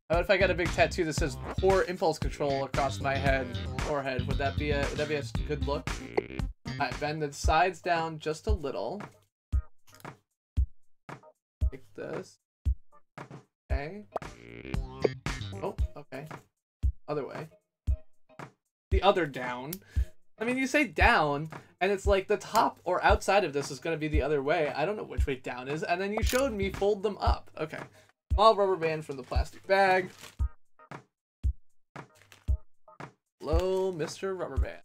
How about if I got a big tattoo that says "poor impulse control" across my forehead? Would that be a good look? Alright, bend the sides down just a little. Like this. Okay. Oh, okay. Other way. The other down. I mean, you say down, and it's like the top or outside of this is going to be the other way. I don't know which way down is. And then you showed me fold them up. Okay. Small rubber band from the plastic bag. Hello, Mr. Rubber Band.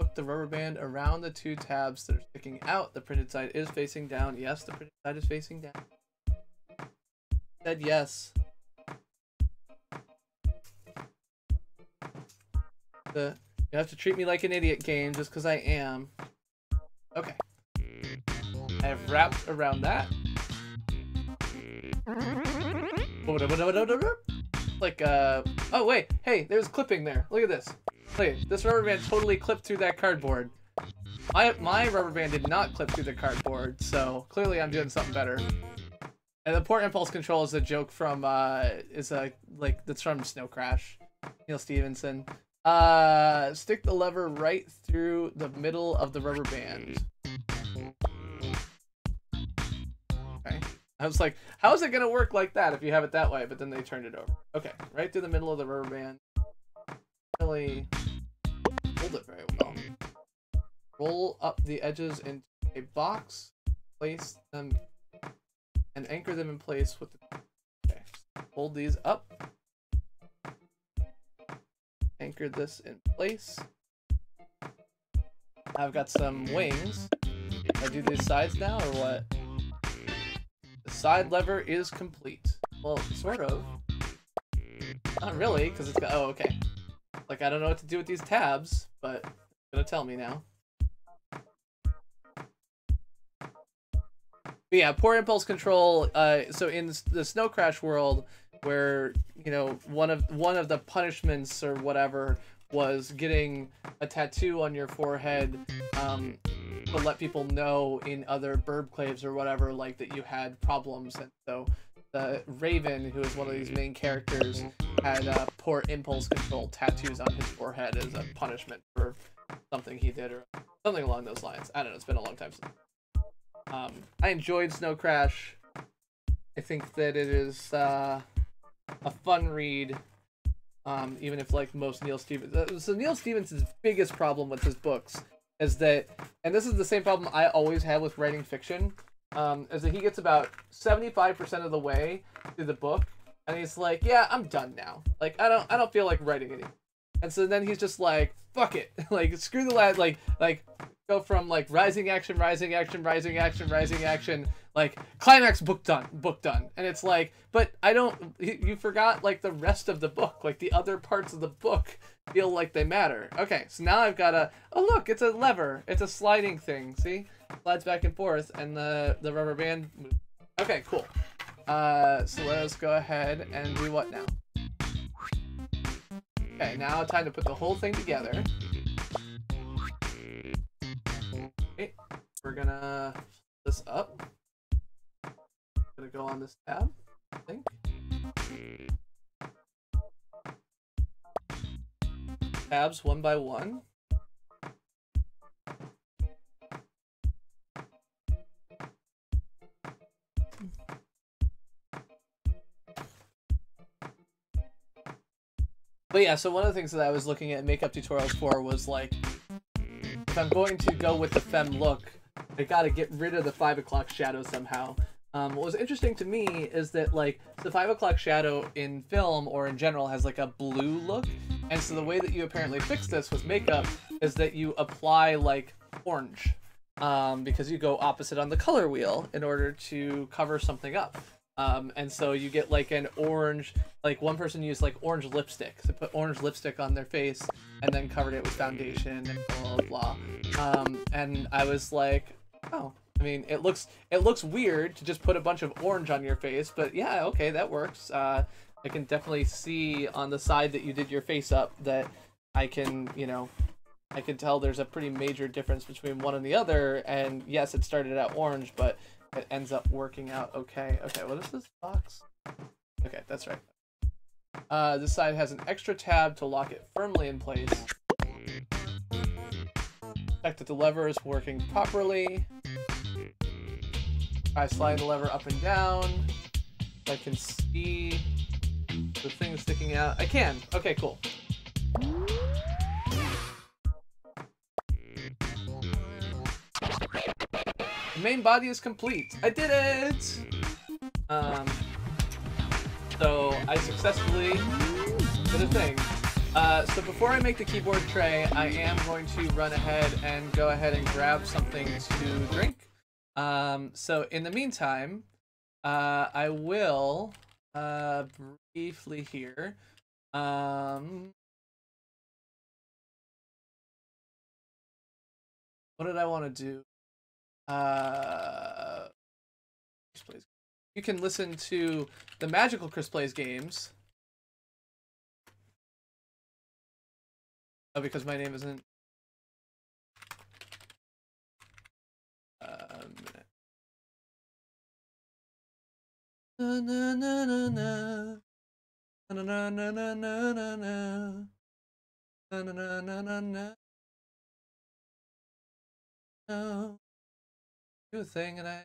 Hook the rubber band around the two tabs that are sticking out. The printed side is facing down. Yes, the printed side is facing down. Said yes. You have to treat me like an idiot, game, just because I am. Okay. I have wrapped around that. Like, oh wait, hey, there's clipping there. Look at this. Look, this rubber band totally clipped through that cardboard. My rubber band did not clip through the cardboard, so clearly I'm doing something better. And the poor impulse control is a joke from, that's from Snow Crash. Neil Stevenson. Stick the lever right through the middle of the rubber band. Okay. I was like, how is it gonna work like that if you have it that way? But then they turned it over. Okay, right through the middle of the rubber band. Really hold it very well. Roll up the edges into a box. Place them and anchor them in place with the... Okay. Hold these up. Anchor this in place. I've got some wings. I do these sides now or what? Side lever is complete. Well, sort of. Not really, because it's got... Oh, okay. Like, I don't know what to do with these tabs, but it's gonna tell me now. But yeah, poor impulse control. So in the Snow Crash world, where, you know, one of the punishments or whatever was getting a tattoo on your forehead, to let people know in other burbclaves or whatever, like, that you had problems. And so the Raven, who is one of these main characters, had poor impulse control tattoos on his forehead as a punishment for something he did or something along those lines. I don't know. It's been a long time since. I enjoyed Snow Crash. I think that it is a fun read, even if, like, most Neil Stevens... So Neil Stevens' biggest problem with his books is that, and this is the same problem I always have with writing fiction, is that he gets about 75% of the way through the book, and he's like, yeah, I'm done now. Like, I don't feel like writing anymore. And so then he's just like, fuck it. Like, screw the lad, like, go from, like, rising action, like, climax, book done. And it's like, but you forgot, like, the rest of the book. Like, the other parts of the book feel like they matter. Okay, so now I've got oh look, it's a lever. It's a sliding thing, see? Slides back and forth, and the rubber band moves. Okay, cool. So let us go ahead and do what now? Okay, now time to put the whole thing together. Okay, we're gonna flip this up. Gonna go on this tab, I think. Tabs one by one. But yeah, so one of the things that I was looking at makeup tutorials for was, like, if I'm going to go with the femme look, I gotta get rid of the 5 o'clock shadow somehow. What was interesting to me is that, like, the 5 o'clock shadow in film or in general has, like, a blue look, and so the way that you apparently fix this with makeup is that you apply, like, orange, because you go opposite on the color wheel in order to cover something up. And so you get, like, an orange, like, one person used, like, orange lipstick. So put orange lipstick on their face and then covered it with foundation and blah, blah, blah. And I was like, oh, I mean, it looks weird to just put a bunch of orange on your face, but yeah, okay, that works. I can definitely see on the side that you did your face up that I can, you know, I can tell there's a pretty major difference between one and the other, and yes, it started out orange, but it ends up working out okay. Okay, what is this box? Okay, that's right. This side has an extra tab to lock it firmly in place. Check that the lever is working properly. I slide the lever up and down. I can see the thing sticking out. I can. Okay, cool. The main body is complete. I did it! So I successfully did a thing. So before I make the keyboard tray, I am going to run ahead and go ahead and grab something to drink. So in the meantime, I will briefly here. What did I want to do? You can listen to the Magical Chris Plays games. Oh, because my name isn't. Na na na na na na na na na na na na na na na na. No, do a thing and I.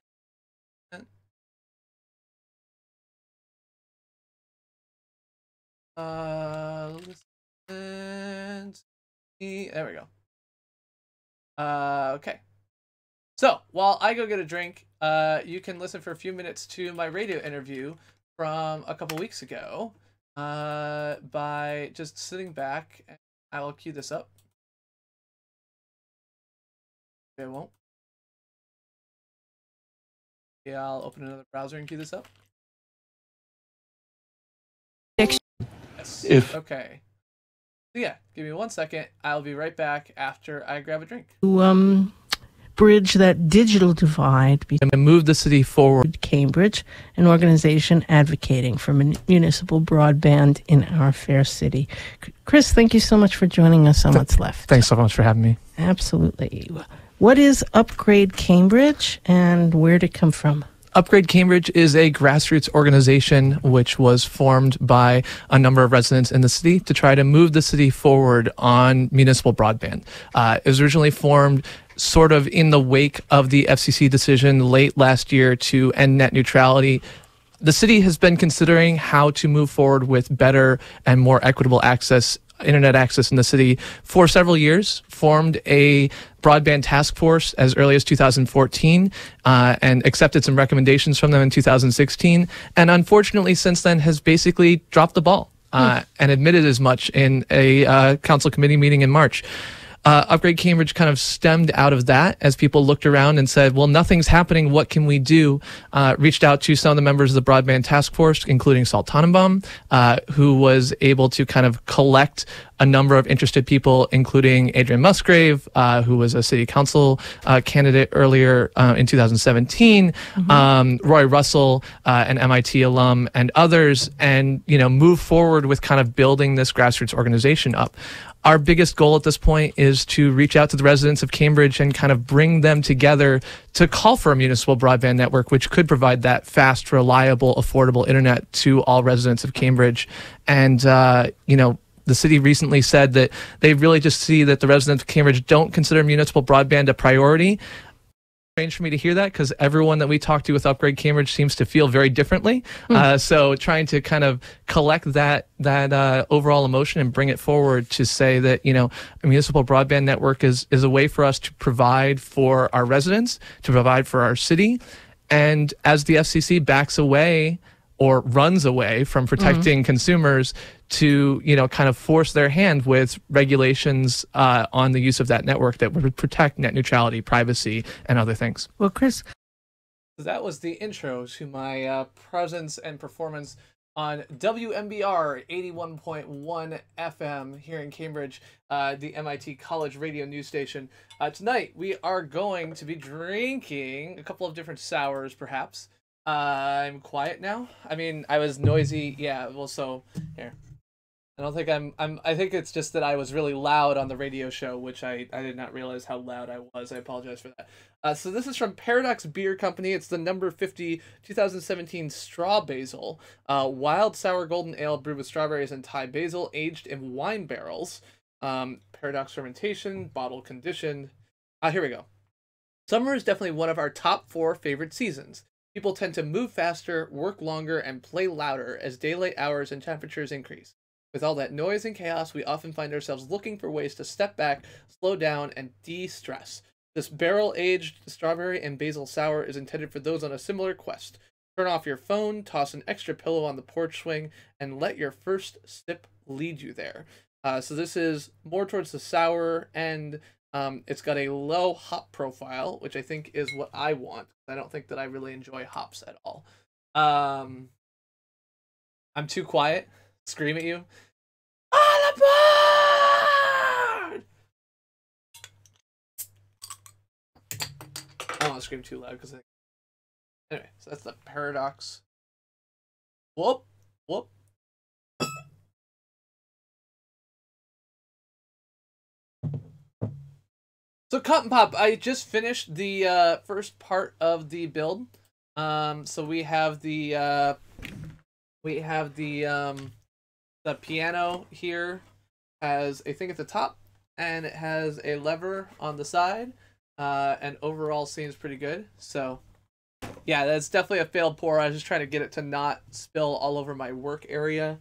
Listen to me. There we go. Okay. So while I go get a drink, you can listen for a few minutes to my radio interview from a couple weeks ago, by just sitting back. And I will cue this up. It won't. Yeah, I'll open another browser and queue this up. Yes. Okay. So yeah, give me 1 second. I'll be right back after I grab a drink. Bridge that digital divide And move the city forward. Cambridge, an organization advocating for municipal broadband in our fair city. Chris, thank you so much for joining us on What's Left. Thanks so much for having me. Absolutely. What is Upgrade Cambridge and where did it come from? Upgrade Cambridge is a grassroots organization which was formed by a number of residents in the city to try to move the city forward on municipal broadband. It was originally formed sort of in the wake of the FCC decision late last year to end net neutrality. The city has been considering how to move forward with better and more equitable internet access in the city for several years, formed a broadband task force as early as 2014 and accepted some recommendations from them in 2016. And unfortunately, since then has basically dropped the ball and admitted as much in a council committee meeting in March. Upgrade Cambridge kind of stemmed out of that as people looked around and said, well, nothing's happening. What can we do? Reached out to some of the members of the broadband task force, including Saul Tannenbaum, who was able to kind of collect a number of interested people, including Adrian Musgrave, who was a city council candidate earlier in 2017, Roy Russell, an MIT alum, and others, and move forward with kind of building this grassroots organization up. Our biggest goal at this point is to reach out to the residents of Cambridge and kind of bring them together to call for a municipal broadband network, which could provide that fast, reliable, affordable internet to all residents of Cambridge. And, the city recently said that they really just see that the residents of Cambridge don't consider municipal broadband a priority. Strange for me to hear that because everyone that we talk to with Upgrade Cambridge seems to feel very differently. So trying to kind of collect that overall emotion and bring it forward to say that, a municipal broadband network is a way for us to provide for our residents, to provide for our city. And as the FCC backs away or runs away from protecting consumers to, kind of force their hand with regulations on the use of that network that would protect net neutrality, privacy, and other things. Well, Chris, that was the intro to my presence and performance on WMBR 81.1 FM here in Cambridge, the MIT College radio news station. Tonight, we are going to be drinking a couple of different sours, perhaps. I'm quiet now. I mean, I was noisy. Yeah, well, so here. I don't think I think it's just that I was really loud on the radio show, which I did not realize how loud I was. I apologize for that. So this is from Paradox Beer Company. It's the number 50 2017 Straw Basil. Wild sour golden ale brewed with strawberries and Thai basil, aged in wine barrels. Paradox fermentation, bottle conditioned. Here we go. Summer is definitely one of our top 4 favorite seasons. People tend to move faster, work longer, and play louder as daylight hours and temperatures increase. With all that noise and chaos, we often find ourselves looking for ways to step back, slow down, and de-stress. This barrel-aged strawberry and basil sour is intended for those on a similar quest. Turn off your phone, toss an extra pillow on the porch swing, and let your first sip lead you there. So this is more towards the sour end. It's got a low hop profile, which I think is what I want. I don't think that I really enjoy hops at all. I'm too quiet. Scream at you. All aboard! I don't want to scream too loud because anyway, so that's the Paradox. Whoop. So Cotton Pop, I just finished the first part of the build. So we have the piano here has a thing at the top, and it has a lever on the side, and overall seems pretty good. So yeah, that's definitely a failed pour. I was just trying to get it to not spill all over my work area,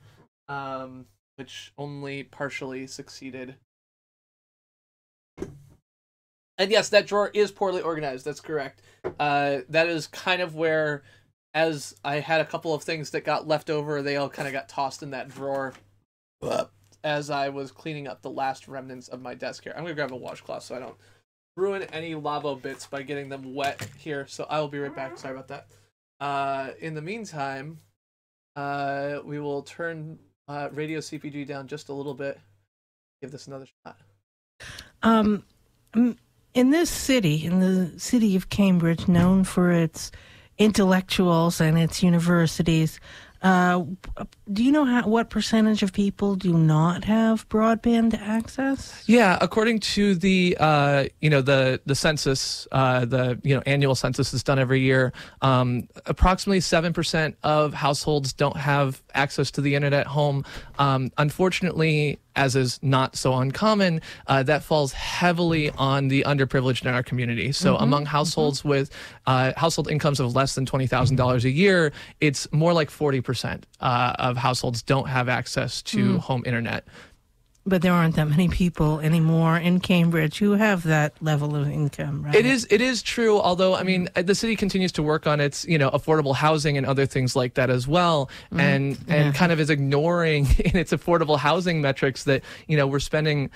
which only partially succeeded. And yes, that drawer is poorly organized. That's correct. That is kind of where, as I had a couple of things that got left over, they all kind of got tossed in that drawer as I was cleaning up the last remnants of my desk here. I'm going to grab a washcloth so I don't ruin any Labo bits by getting them wet here, so I will be right back. Sorry about that. In the meantime, we will turn radio CPG down just a little bit. Give this another shot. In this city, in the city of Cambridge, known for its intellectuals and its universities, do you know what percentage of people do not have broadband access? Yeah, according to the the census, the annual census is done every year. Approximately 7% of households don't have access to the internet at home. Unfortunately, as is not so uncommon, that falls heavily on the underprivileged in our community. So among households with household incomes of less than $20,000 a year, it's more like 40% of households don't have access to home internet. But there aren't that many people anymore in Cambridge who have that level of income, right? It is true, although, I mean, the city continues to work on its, affordable housing and other things like that as well, and kind of is ignoring in its affordable housing metrics that, we're spending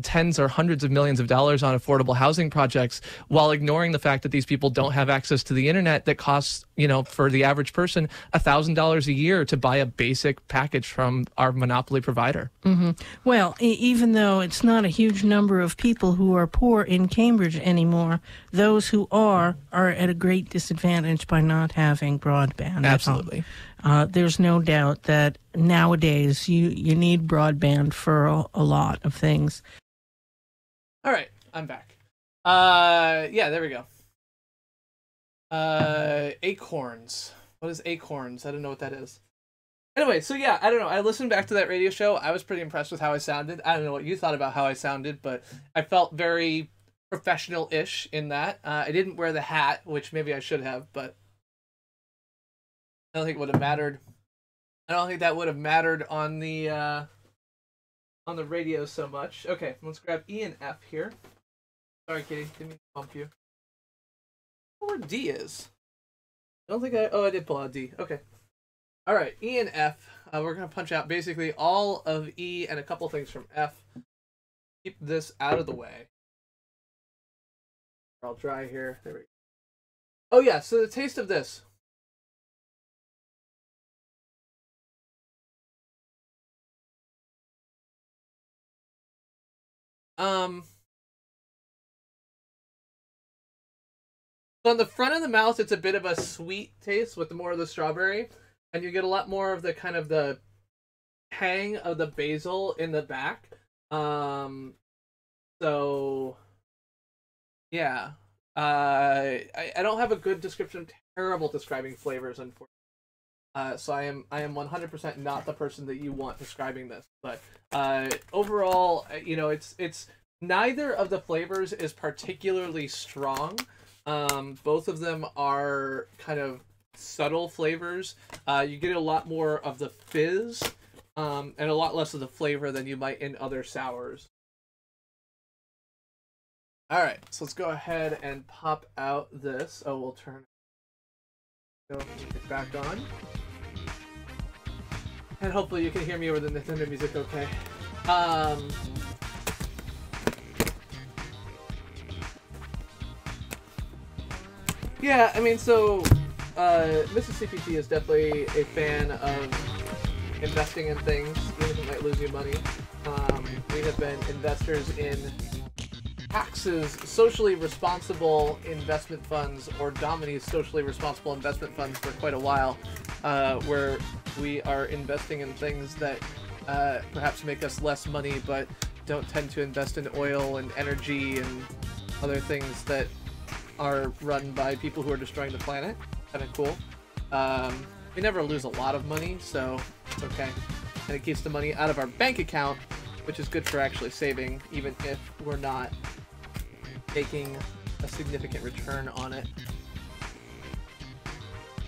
tens or hundreds of millions of dollars on affordable housing projects while ignoring the fact that these people don't have access to the internet that costs, for the average person, $1,000 a year to buy a basic package from our monopoly provider. Well, even though it's not a huge number of people who are poor in Cambridge anymore, those who are at a great disadvantage by not having broadband. Absolutely. There's no doubt that nowadays you need broadband for a lot of things. All right, I'm back. Yeah, there we go. Acorns. What is Acorns? I don't know what that is. Anyway, so yeah, I don't know. I listened back to that radio show. I was pretty impressed with how I sounded. I don't know what you thought about how I sounded, but I felt very professional-ish in that. I didn't wear the hat, which maybe I should have, but I don't think it would have mattered. I don't think that would have mattered on the radio so much. Okay, let's grab E and F here. Sorry, Kitty, didn't mean to bump you. I don't know where D is. I don't think I did pull out D. Okay. All right, E and F. We're going to punch out basically all of E and a couple things from F. Keep this out of the way. I'll dry here. There we go. Oh, yeah, so the taste of this. So on the front of the mouth, it's a bit of a sweet taste with more of the strawberry. And you get a lot more of the kind of the hang of the basil in the back. So yeah. I don't have a good description. I'm terrible describing flavors, unfortunately. So I am 100% not the person that you want describing this. But overall, it's neither of the flavors is particularly strong. Both of them are kind of subtle flavors. You get a lot more of the fizz and a lot less of the flavor than you might in other sours. Alright, so let's go ahead and pop out this. Oh, we'll turn it back on. And hopefully you can hear me over the Nintendo music okay. Yeah, I mean, so Mississippi T is definitely a fan of investing in things, even if it might lose you money. We have been investors in Tax's socially responsible investment funds, or Domini's socially responsible investment funds, for quite a while, where we are investing in things that perhaps make us less money, but don't tend to invest in oil and energy and other things that are run by people who are destroying the planet. Kind of cool. We never lose a lot of money, so it's okay. And it keeps the money out of our bank account, which is good for actually saving, even if we're not taking a significant return on it.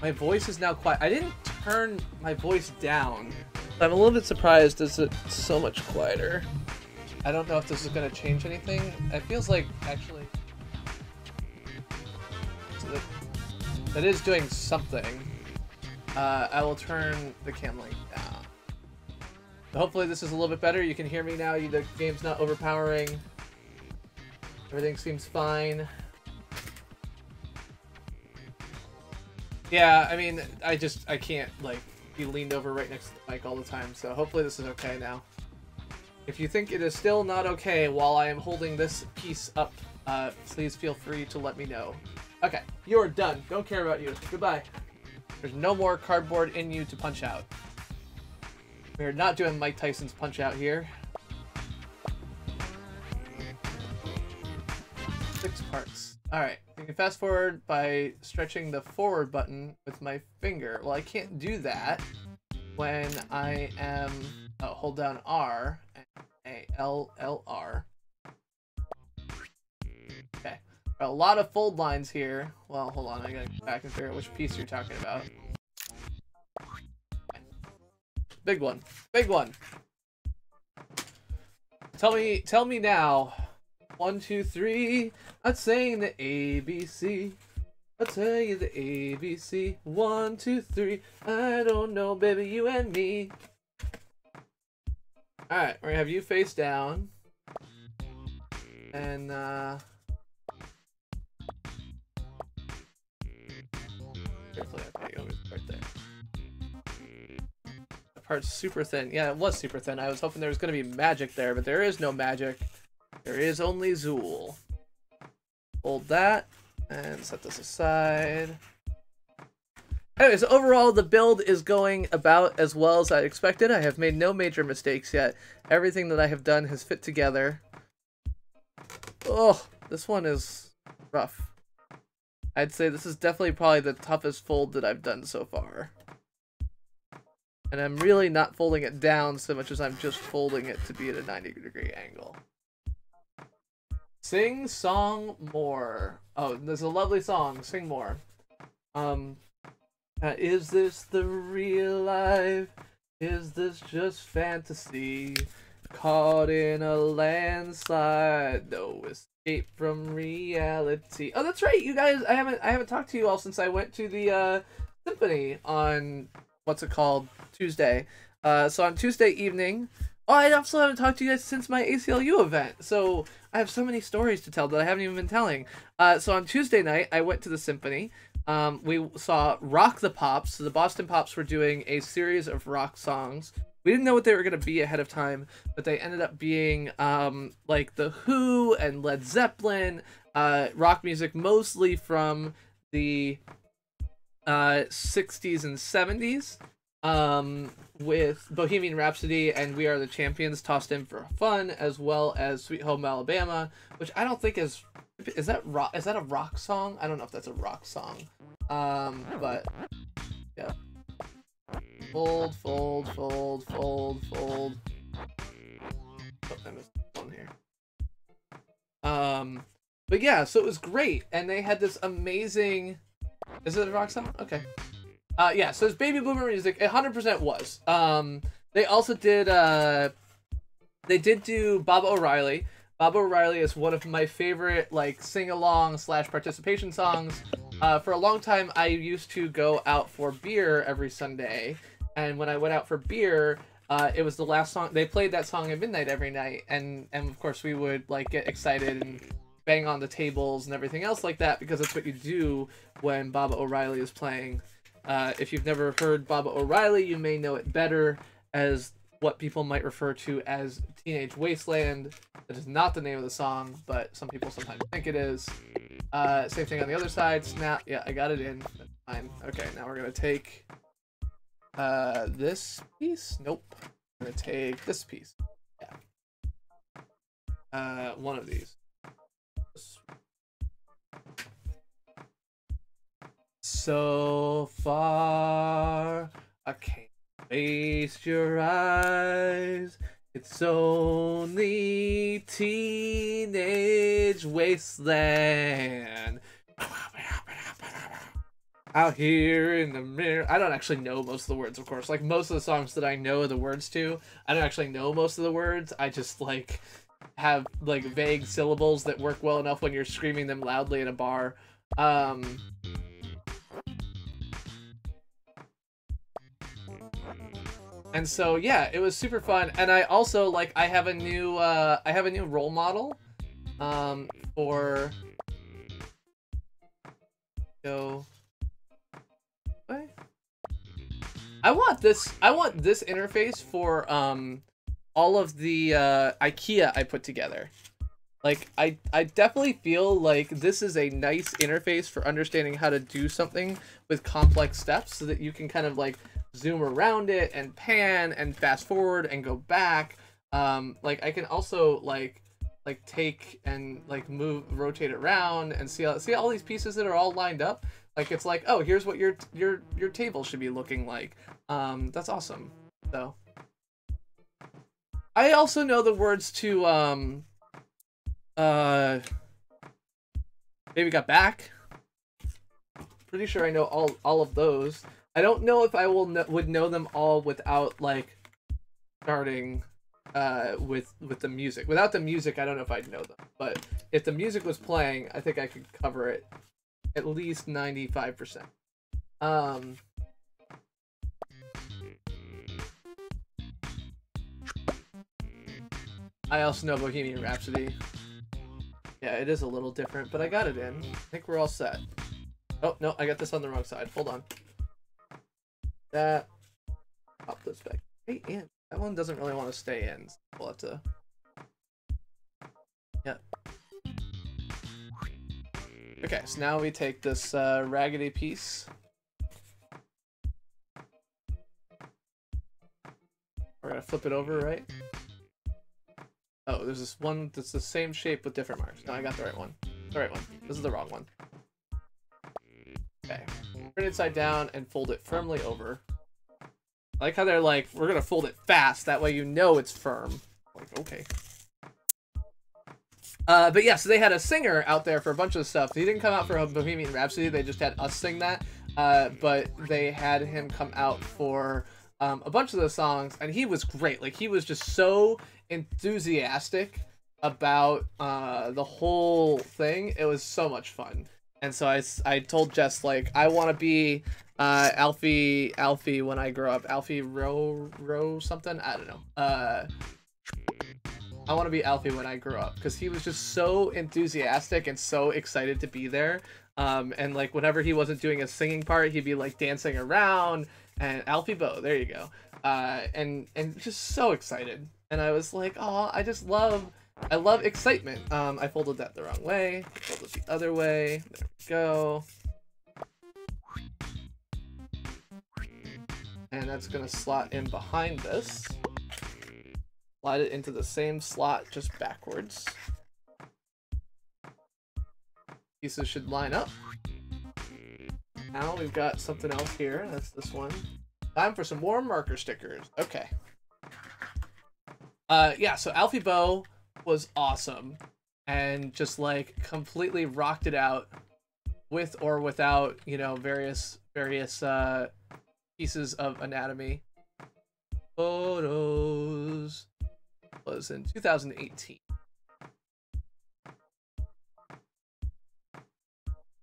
My voice is now quiet. I didn't turn my voice down. I'm a little bit surprised as it's so much quieter. I don't know if this is going to change anything. It feels like, actually, that is doing something. I will turn the cam link down. Hopefully this is a little bit better. You can hear me now. The game's not overpowering. Everything seems fine. Yeah, I mean, I can't, like, be leaned over right next to the mic all the time, so hopefully this is okay now. If you think it is still not okay while I am holding this piece up, please feel free to let me know. Okay, you are done. Don't care about you. Goodbye. There's no more cardboard in you to punch out. We're not doing Mike Tyson's punch out here. 6 parts. Alright, you can fast forward by stretching the forward button with my finger. Well, I can't do that when I am... hold down R and A-L-L-R. Okay. A lot of fold lines here. Well, hold on, I gotta go back and figure out which piece you're talking about. Okay. Big one. Big one. Tell me now. 1, 2, 3. I'm saying the ABC. I'll tell you the ABC. 1, 2, 3. I don't know, baby, you and me. Alright, we're gonna have you face down. And, carefully, okay, over right there. The part's super thin. Yeah, it was super thin. I was hoping there was gonna be magic there, but there is no magic. There is only Zool. Hold that, and set this aside. Anyways, overall, the build is going about as well as I expected. I have made no major mistakes yet. Everything that I have done has fit together. Oh, this one is rough. I'd say this is definitely probably the toughest fold that I've done so far. And I'm really not folding it down so much as I'm just folding it to be at a 90-degree angle. Sing Song More. Oh, there's a lovely song. Sing More. Is this the real life? Is this just fantasy? Caught in a landslide, no escape from reality. Oh, that's right, you guys. I haven't talked to you all since I went to the symphony on what's it called, Tuesday. So on Tuesday evening. Oh, I also haven't talked to you guys since my ACLU event. So I have so many stories to tell that I haven't even been telling. So on Tuesday night, I went to the symphony. We saw Rock the Pops. So the Boston Pops were doing a series of rock songs. We didn't know what they were going to be ahead of time, but they ended up being like The Who and Led Zeppelin, rock music mostly from the 60s and 70s, with Bohemian Rhapsody and We Are the Champions tossed in for fun, as well as Sweet Home Alabama, which I don't think is that rock? Is that a rock song? I don't know if that's a rock song. But yeah. Fold, fold, fold, fold, fold. Oh, I missed one here. But yeah, so it was great, and they had this amazing. Is it a rock song? Okay. Yeah, so it's baby boomer music. It 100% was. They also did. They did do Bob O'Reilly. Bob O'Reilly is one of my favorite like sing-along / participation songs. For a long time, I used to go out for beer every Sunday, and when I went out for beer, it was the last song. They played that song at midnight every night, and of course we would like get excited and bang on the tables and everything else like that, because that's what you do when Baba O'Reilly is playing. If you've never heard Baba O'Reilly, you may know it better as what people might refer to as Teenage Wasteland. That is not the name of the song, but some people sometimes think it is. Same thing on the other side. Snap. Yeah, I got it in. That's fine. Okay, now we're going to take this piece. Nope. I'm going to take this piece. Yeah. One of these. So far, I can't waste your eyes. It's only Teenage Wasteland. Out here in the mirror. I don't actually know most of the words, of course. Like, most of the songs that I know the words to, I don't actually know most of the words. I just, like, have, like, vague syllables that work well enough when you're screaming them loudly in a bar. And so yeah, it was super fun, and I also like I have a new role model for go way. I want this interface for all of the IKEA I put together. Like I definitely feel like this is a nice interface for understanding how to do something with complex steps, so that you can kind of like zoom around it and pan and fast forward and go back. Like I can also like take and like rotate around and see all these pieces that are all lined up. Like it's like, oh, here's what your table should be looking like. That's awesome. So I also know the words to Baby Got Back. Pretty sure I know all of those. I don't know if I would know them all without like starting with the music. Without the music, I don't know if I'd know them. But if the music was playing, I think I could cover it at least 95%. I also know Bohemian Rhapsody. Yeah, it is a little different, but I got it in. I think we're all set. Oh, no, I got this on the wrong side. Hold on. That. Pop this back. Stay in. That one doesn't really want to stay in. So we'll have to. Yeah. Okay, so now we take this raggedy piece. We're gonna flip it over, right? Oh, there's this one that's the same shape with different marks. No, I got the right one. The right one. This is the wrong one. Okay. Turn it side down and fold it firmly over. I like how they're like, we're gonna fold it fast, that way you know it's firm. Like, okay. But yeah, so they had a singer out there for a bunch of stuff. He didn't come out for a Bohemian Rhapsody, they just had us sing that. But they had him come out for a bunch of the songs, and he was great. Like, he was just so enthusiastic about the whole thing. It was so much fun. And so I told Jess, like, I want to be Alfie when I grow up. Alfie Row something? I don't know. I want to be Alfie when I grow up, because he was just so enthusiastic and so excited to be there. And like whenever he wasn't doing a singing part, he'd be like dancing around, and Alfie Bo, there you go. And just so excited. And I was like, oh, I love excitement. I folded that the wrong way. Fold it the other way. There we go. And that's gonna slot in behind this. Slide it into the same slot, just backwards. Pieces should line up. Now we've got something else here. That's this one. Time for some more marker stickers. Okay. Yeah, so Alfie Bo was awesome. And just like completely rocked it out with or without, you know, various pieces of anatomy. Photos was in 2018.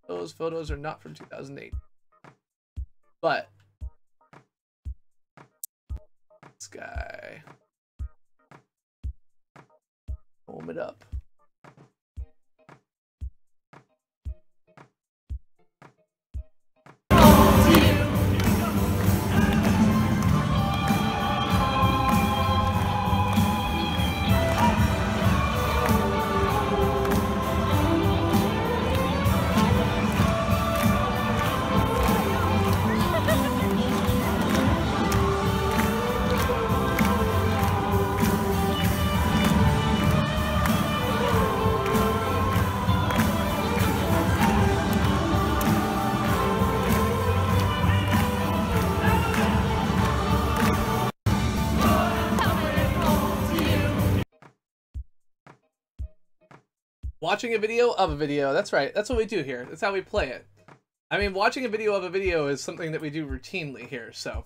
Those photos are not from 2008. But this guy, warm it up. Watching a video of a video. That's right. That's what we do here. That's how we play it. I mean, watching a video of a video is something that we do routinely here, so.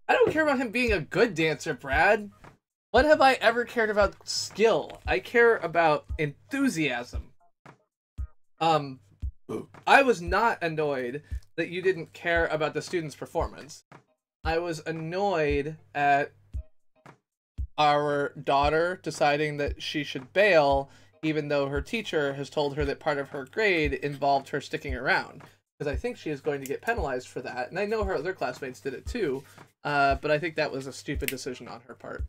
I don't care about him being a good dancer, Brad. When have I ever cared about skill? I care about enthusiasm. I was not annoyed that you didn't care about the student's performance. I was annoyed at our daughter deciding that she should bail, even though her teacher has told her that part of her grade involved her sticking around. Because I think she is going to get penalized for that. And I know her other classmates did it too. But I think that was a stupid decision on her part.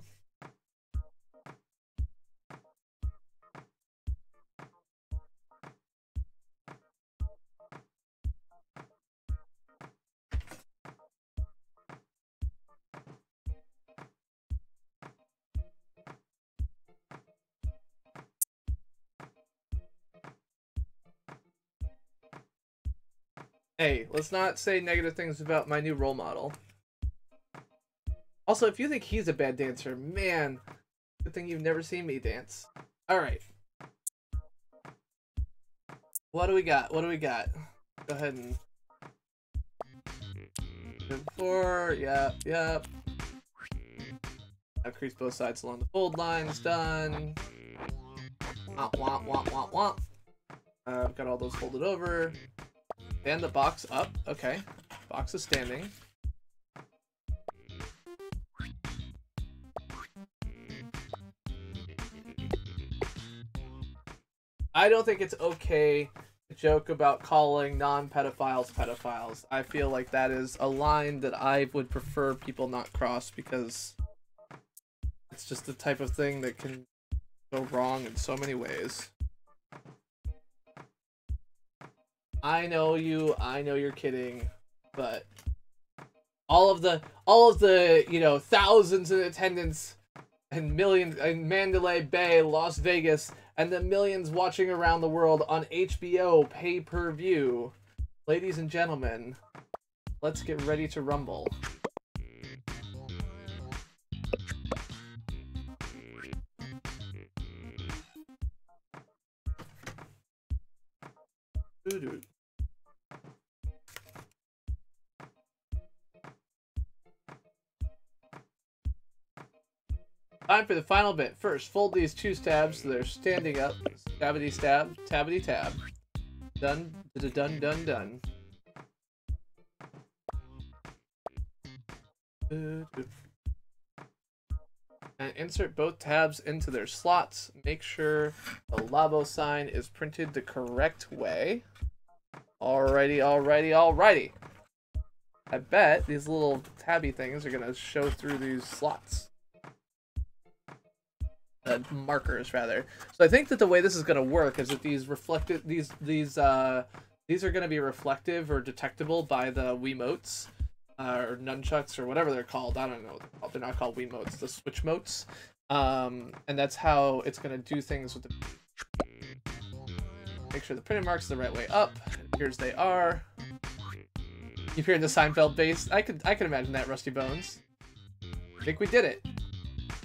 Hey, let's not say negative things about my new role model. Also, if you think he's a bad dancer, man, good thing you've never seen me dance. Alright. What do we got? What do we got? Go ahead and... 4, yep. I've creased both sides along the fold lines, done. Womp, womp, womp, womp, womp. I've got all those folded over. Stand the box up. Okay. Box is standing. I don't think it's okay to joke about calling non-pedophiles pedophiles. I feel like that is a line that I would prefer people not cross, because it's just the type of thing that can go wrong in so many ways. I know you're kidding, but all of the, you know, thousands in attendance and millions in Mandalay Bay, Las Vegas, and the millions watching around the world on HBO pay-per-view. Ladies and gentlemen, let's get ready to rumble. Doo-doo. Time for the final bit. First, fold these 2 stabs so they're standing up. Stabity stab, tabbity tab. Done, done, done, done. And insert both tabs into their slots. Make sure the Labo sign is printed the correct way. Alrighty. I bet these little tabby things are gonna show through these slots. Markers rather. So I think that the way this is going to work is that these are going to be reflective or detectable by the Wiimotes or nunchucks or whatever they're called. I don't know what they're called. They're not called Wiimotes, the Switch motes. And that's how it's going to do things with the... Make sure the printed marks are the right way up. Here's they are. You've heard the Seinfeld bass. I could imagine that, Rusty Bones. I think we did it.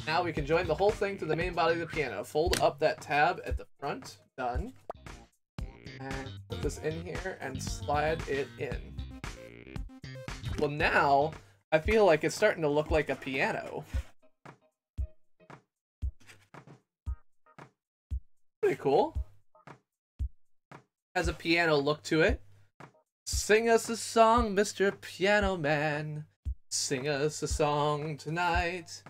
Now we can join the whole thing to the main body of the piano. Fold up that tab at the front. Done. And put this in here and slide it in. Well, now I feel like it's starting to look like a piano. Pretty cool. Has a piano look to it. Sing us a song, Mr. Piano Man. Sing us a song tonight.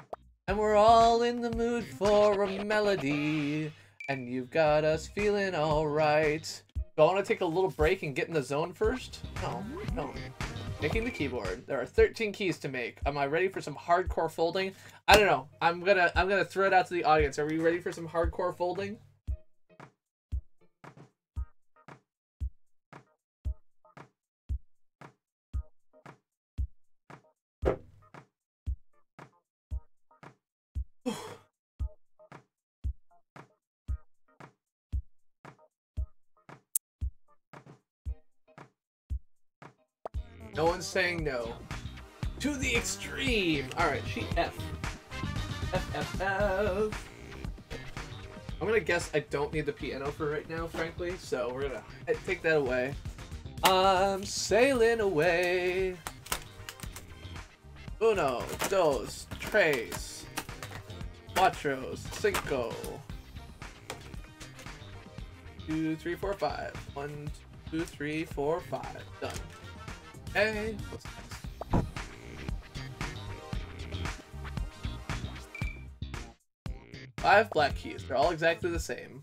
And we're all in the mood for a melody. And you've got us feeling alright. Do I want to take a little break and get in the zone first? No. Making the keyboard. There are 13 keys to make. Am I ready for some hardcore folding? I don't know. I'm gonna throw it out to the audience. Are we ready for some hardcore folding? No one's saying no. To the extreme! Alright, sheet F. F. I'm gonna guess I don't need the piano for right now, frankly, so we're gonna take that away. I'm sailing away. Uno, dos, tres, cuatro, cinco. 2, 3, 4, 5. 1, 2, 3, 4, 5. Done. Hey, what's next? 5 black keys. They're all exactly the same.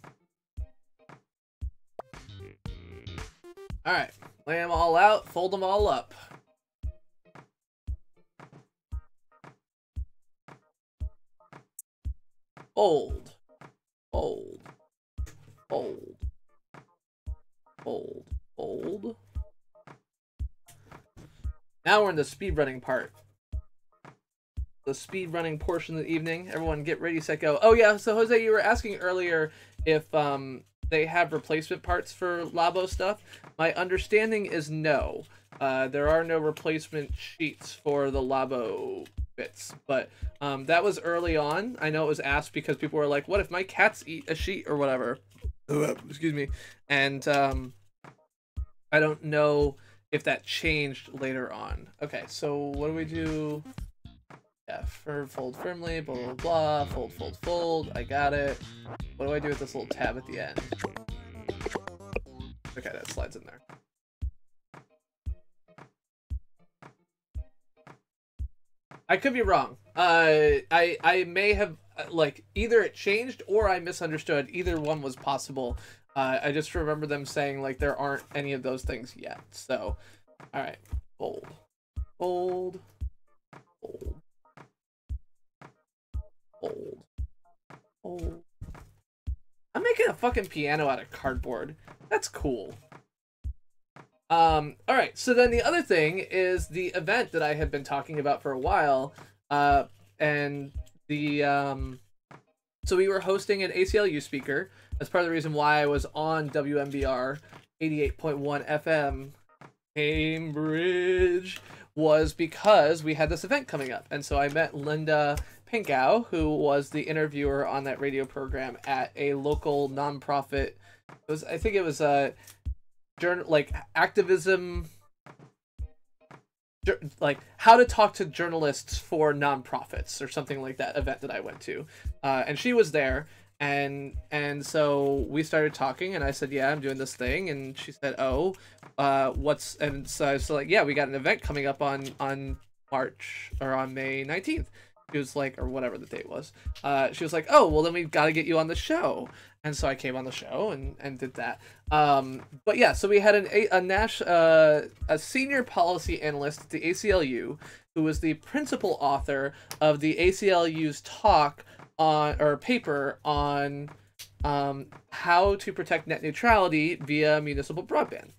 Alright. Lay them all out. Fold them all up. Fold. Fold. Fold. Fold. Fold. Now we're in the speedrunning part. The speedrunning portion of the evening. Everyone get ready, set, go. Oh yeah, so Jose, you were asking earlier if they have replacement parts for Labo stuff. My understanding is no. There are no replacement sheets for the Labo bits, but that was early on. I know it was asked because people were like, what if my cats eat a sheet or whatever? Excuse me. And I don't know if that changed later on. Okay, so what do we do? Yeah, fold firmly, blah, blah, blah, fold, fold, fold. I got it. What do I do with this little tab at the end? Okay, that slides in there. I could be wrong. I may have, like, either it changed or I misunderstood. Either one was possible. I just remember them saying, like, there aren't any of those things yet. So, alright. Fold. Fold. Fold. Fold. Fold. I'm making a fucking piano out of cardboard. That's cool. Alright, so then the other thing is the event that I had been talking about for a while, and the, so we were hosting an ACLU speaker. That's part of the reason why I was on WMBR 88.1 FM Cambridge, was because we had this event coming up, and so I met Linda Pinkow, who was the interviewer on that radio program at a local nonprofit. I think it was a like activism, like how to talk to journalists for nonprofits or something like that event that I went to, and she was there, and so we started talking, and I said, yeah, I'm doing this thing, and she said, oh, what's, and so I was like, yeah, we got an event coming up on March, or on May 19th. She was like, or whatever the date was, she was like, oh, well then we've got to get you on the show. And so I came on the show and did that. But yeah, so we had a senior policy analyst at the ACLU who was the principal author of the ACLU's talk on, or paper on, how to protect net neutrality via municipal broadband.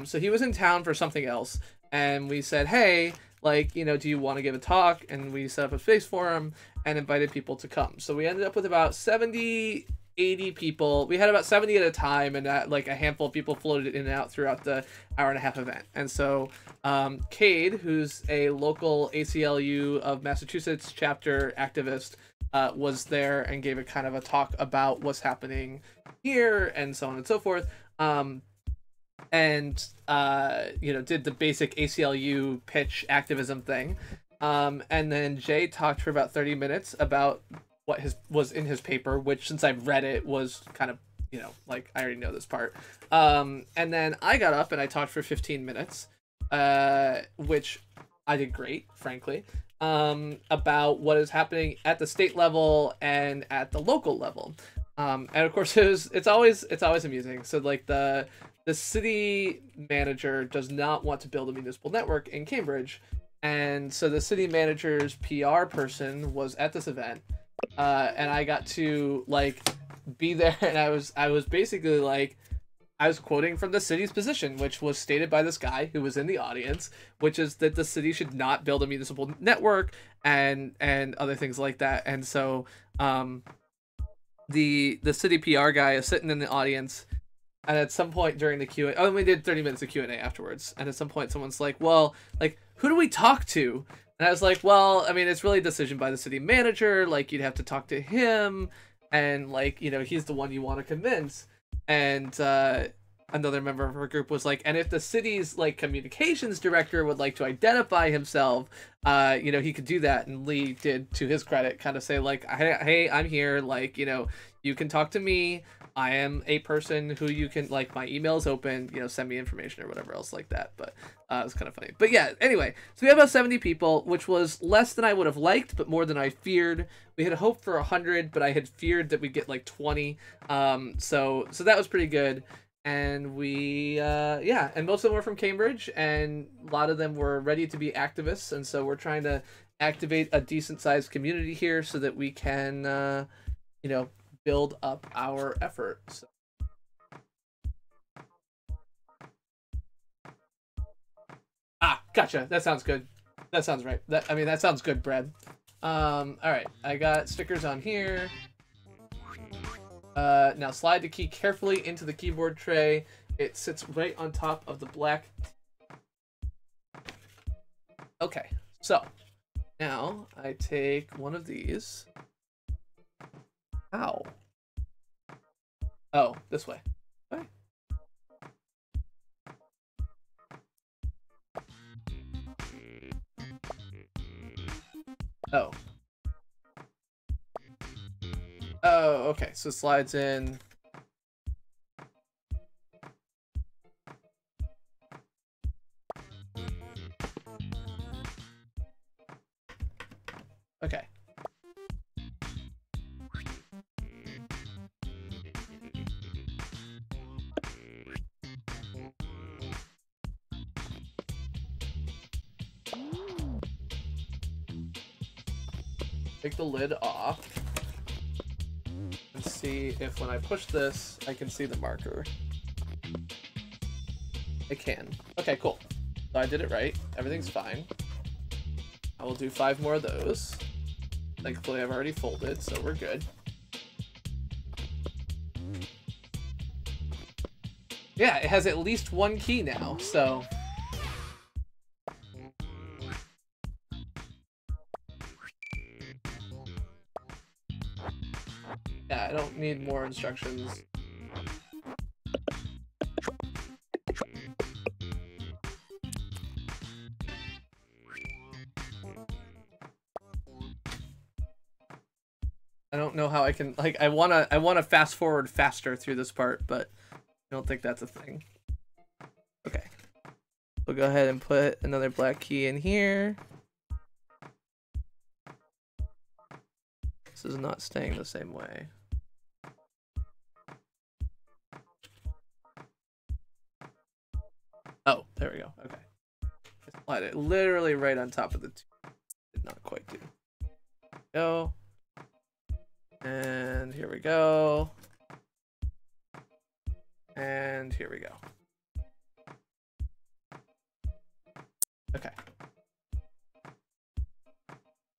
So he was in town for something else, and we said, hey, like, you know, do you want to give a talk? And we set up a space for him and invited people to come. So we ended up with about 70, 80 people. We had about 70 at a time, and like a handful of people floated in and out throughout the hour-and-a-half event. And so Cade, who's a local ACLU of Massachusetts chapter activist, was there and gave a kind of a talk about what's happening here and so on and so forth. And you know, did the basic ACLU pitch activism thing. And then Jay talked for about 30 minutes about what was in his paper, which, since I've read it, was kind of, you know, like, I already know this part. And then I got up and I talked for 15 minutes, which I did great, frankly, about what is happening at the state level and at the local level. And of course, it's always amusing. So like the city manager does not want to build a municipal network in Cambridge, and so the city manager's PR person was at this event, and I got to like be there, and I was basically like, I was quoting from the city's position, which was stated by this guy who was in the audience, which is that the city should not build a municipal network and other things like that. And so the city PR guy is sitting in the audience, and at some point during the Q&A, oh, we did 30 minutes of Q&A afterwards, and at some point someone's like, well, like, who do we talk to? And I was like, well, I mean, it's really a decision by the city manager, like, you'd have to talk to him, and, like, you know, he's the one you want to convince. And another member of her group was like, and if the city's, like, communications director would like to identify himself, you know, he could do that. And Lee did, to his credit, kind of say, like, hey, I'm here, like, you know, you can talk to me. I am a person who you can, like, my email's open, you know, send me information or whatever else like that. But it was kind of funny. But yeah, anyway, so we have about 70 people, which was less than I would have liked, but more than I feared. We had hoped for 100, but I had feared that we'd get like 20. So that was pretty good. And we, yeah, and most of them were from Cambridge, and a lot of them were ready to be activists. And so we're trying to activate a decent sized community here so that we can, you know, build up our efforts. Ah, gotcha. That sounds good. That sounds right. I mean, that sounds good, Brad. All right. I got stickers on here. Now slide the key carefully into the keyboard tray. It sits right on top of the black. Okay. So now I take one of these. Ow. Oh, this way. Okay. Oh. Oh, okay. So it slides in. Okay. Take the lid off and see if when I push this, I can see the marker. I can. Okay, cool. So I did it right. Everything's fine. I will do 5 more of those. Thankfully, I've already folded, so we're good. Yeah, it has at least 1 key now, so... yeah, I don't need more instructions. I don't know how I can, like, I wanna fast forward faster through this part, but I don't think that's a thing. Okay. We'll go ahead and put another black key in here. This is not staying the same way. Oh, there we go. Okay. Just slide it literally right on top of the two. Did not quite do. Go. And here we go. And here we go. Okay.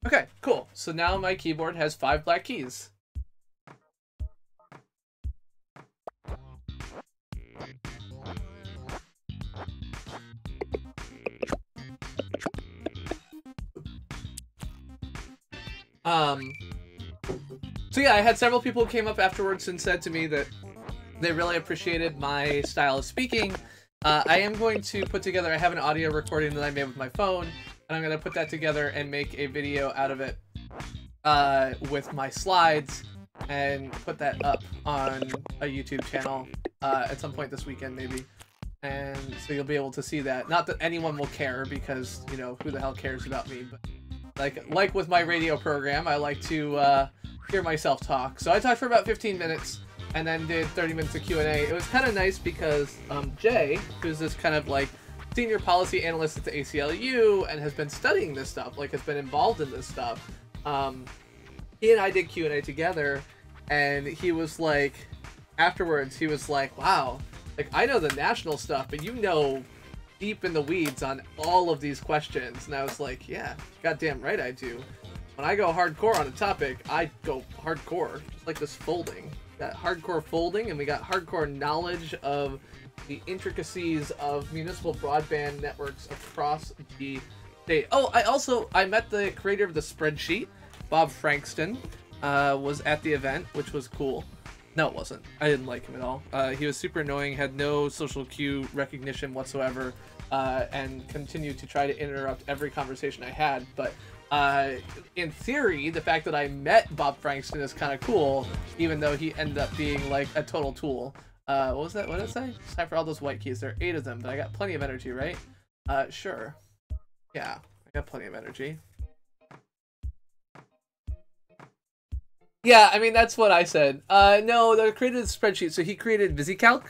Okay, cool. So now my keyboard has 5 black keys. So yeah, I had several people who came up afterwards and said to me that they really appreciated my style of speaking. I am going to put together, I have an audio recording that I made with my phone, and I'm going to put that together and make a video out of it with my slides and put that up on a YouTube channel at some point this weekend maybe. And so you'll be able to see that. Not that anyone will care because, you know, who the hell cares about me, but like with my radio program, I like to hear myself talk. So I talked for about 15 minutes and then did 30 minutes of Q&A. It was kind of nice because Jay, who's this kind of like senior policy analyst at the ACLU and has been studying this stuff, like has been involved in this stuff, he and I did Q&A together, and he was like, afterwards, he was like, wow, like I know the national stuff, but you know deep in the weeds on all of these questions. And I was like, yeah, goddamn right I do. When I go hardcore on a topic, I go hardcore, just like this folding. Got hardcore folding, and we got hardcore knowledge of the intricacies of municipal broadband networks across the state. Oh, I met the creator of the spreadsheet, Bob Frankston, was at the event, which was cool. No, it wasn't. I didn't like him at all. He was super annoying, had no social cue recognition whatsoever, and continued to try to interrupt every conversation I had. But In theory, the fact that I met Bob Frankston is kind of cool, even though he ended up being like a total tool. What was that? What did it say? It's time for all those white keys. There are 8 of them, but I got plenty of energy, right? Sure. Yeah, I got plenty of energy. Yeah, I mean, that's what I said. No, they created a spreadsheet. So he created VisiCalc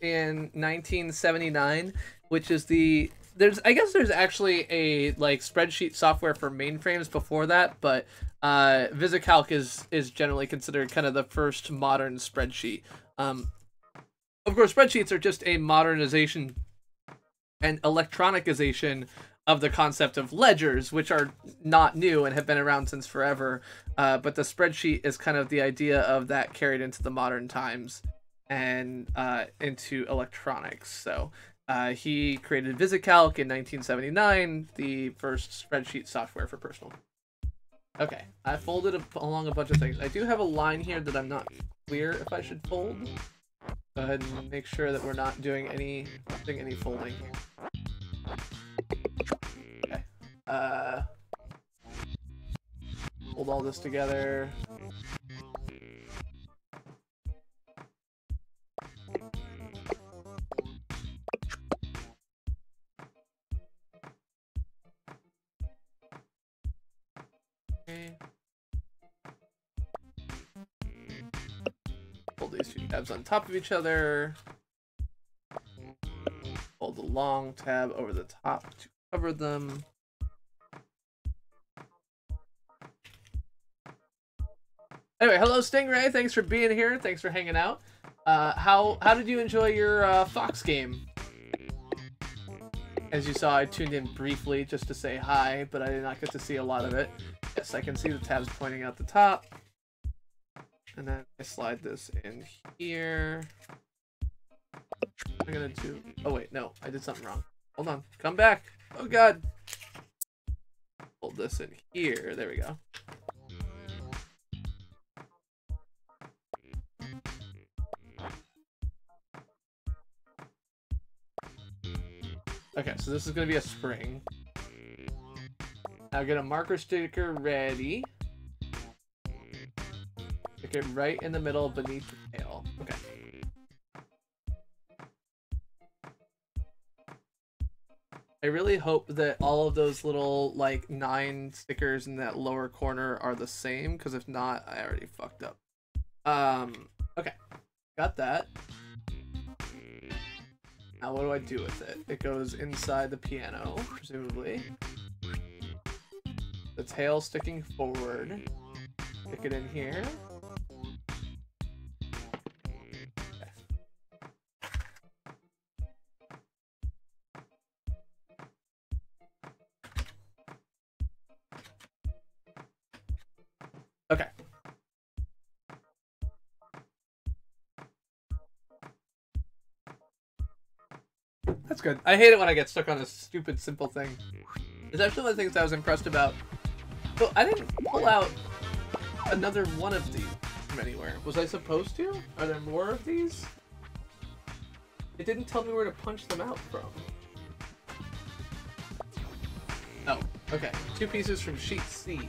in 1979, which is the... I guess there's actually a like spreadsheet software for mainframes before that, but VisiCalc is generally considered kind of the first modern spreadsheet. Of course, spreadsheets are just a modernization and electronicization of the concept of ledgers, which are not new and have been around since forever. But the spreadsheet is kind of the idea of that carried into the modern times and into electronics. So he created VisiCalc in 1979, the first spreadsheet software for personal. Okay, I folded along a bunch of things. I do have a line here that I'm not clear if I should fold. Go ahead and make sure that we're not doing any folding. Okay. Hold all this together. Okay. Hold these 2 tabs on top of each other. Hold the long tab over the top to cover them. Anyway, hello Stingray, thanks for being here, thanks for hanging out. How did you enjoy your Fox game? As you saw, I tuned in briefly just to say hi, but I did not get to see a lot of it. Yes, I can see the tabs pointing out the top. And then I slide this in here. I'm gonna do... Oh wait, no, I did something wrong. Hold on, come back. Oh god. Hold this in here, there we go. Okay, so this is gonna be a spring. Now get a marker sticker ready. Stick it right in the middle beneath the tail. Okay. I really hope that all of those little, like, 9 stickers in that lower corner are the same, because if not, I already fucked up. Okay. Got that. Now what do I do with it? It goes inside the piano, presumably. The tail sticking forward. Stick it in here. Okay. That's good. I hate it when I get stuck on a stupid, simple thing. It's actually one of the things I was impressed about. So I didn't pull out another one of these from anywhere. Was I supposed to? Are there more of these? It didn't tell me where to punch them out from. Oh, okay. 2 pieces from sheet C.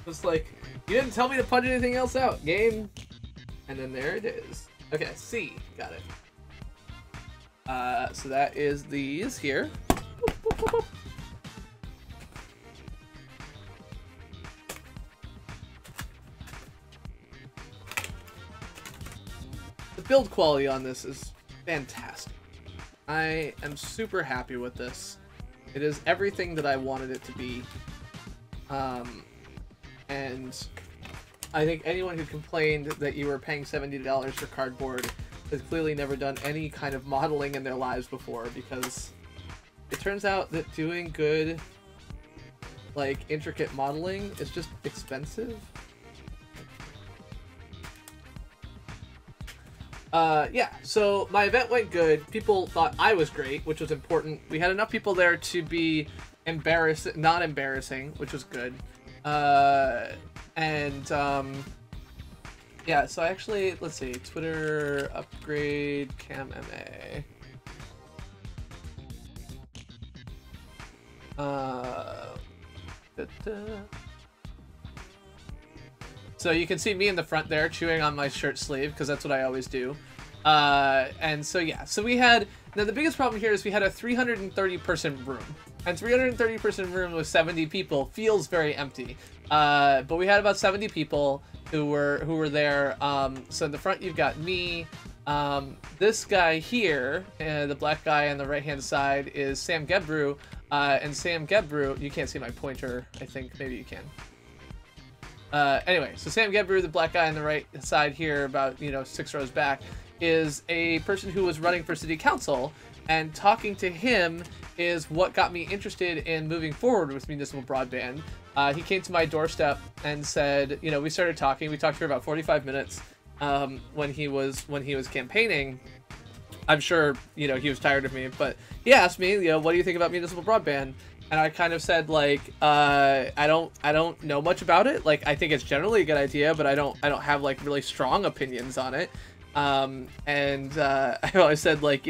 It's like, you didn't tell me to punch anything else out, game. And then there it is. Okay, C. Got it. So that is these here. Boop, boop, boop, boop. The build quality on this is fantastic. I am super happy with this. It is everything that I wanted it to be. And I think anyone who complained that you were paying $70 for cardboard has clearly never done any kind of modeling in their lives before, because it turns out that doing good, like, intricate modeling is just expensive. Yeah, so my event went good. People thought I was great, which was important. We had enough people there to be not embarrassing, which was good. Yeah, so I actually, let's see, Twitter upgrade cam MA. So you can see me in the front there chewing on my shirt sleeve because that's what I always do. And so yeah, so we had, now the biggest problem here is we had a 330 person room, and 330 person room with 70 people feels very empty. But we had about 70 people who were there. So in the front you've got me, this guy here, the black guy on the right hand side is Sam Gebru, and Sam Gebru, you can't see my pointer, I think, maybe you can. Anyway, so Sam Gebru, the black guy on the right side here, about 6 rows back, is a person who was running for city council, and talking to him is what got me interested in moving forward with municipal broadband. He came to my doorstep and said, we started talking. We talked for about 45 minutes when he was campaigning. I'm sure he was tired of me, but he asked me, what do you think about municipal broadband? And I kind of said, like, I don't know much about it. Like, I think it's generally a good idea, but I don't have like really strong opinions on it. I always said, like,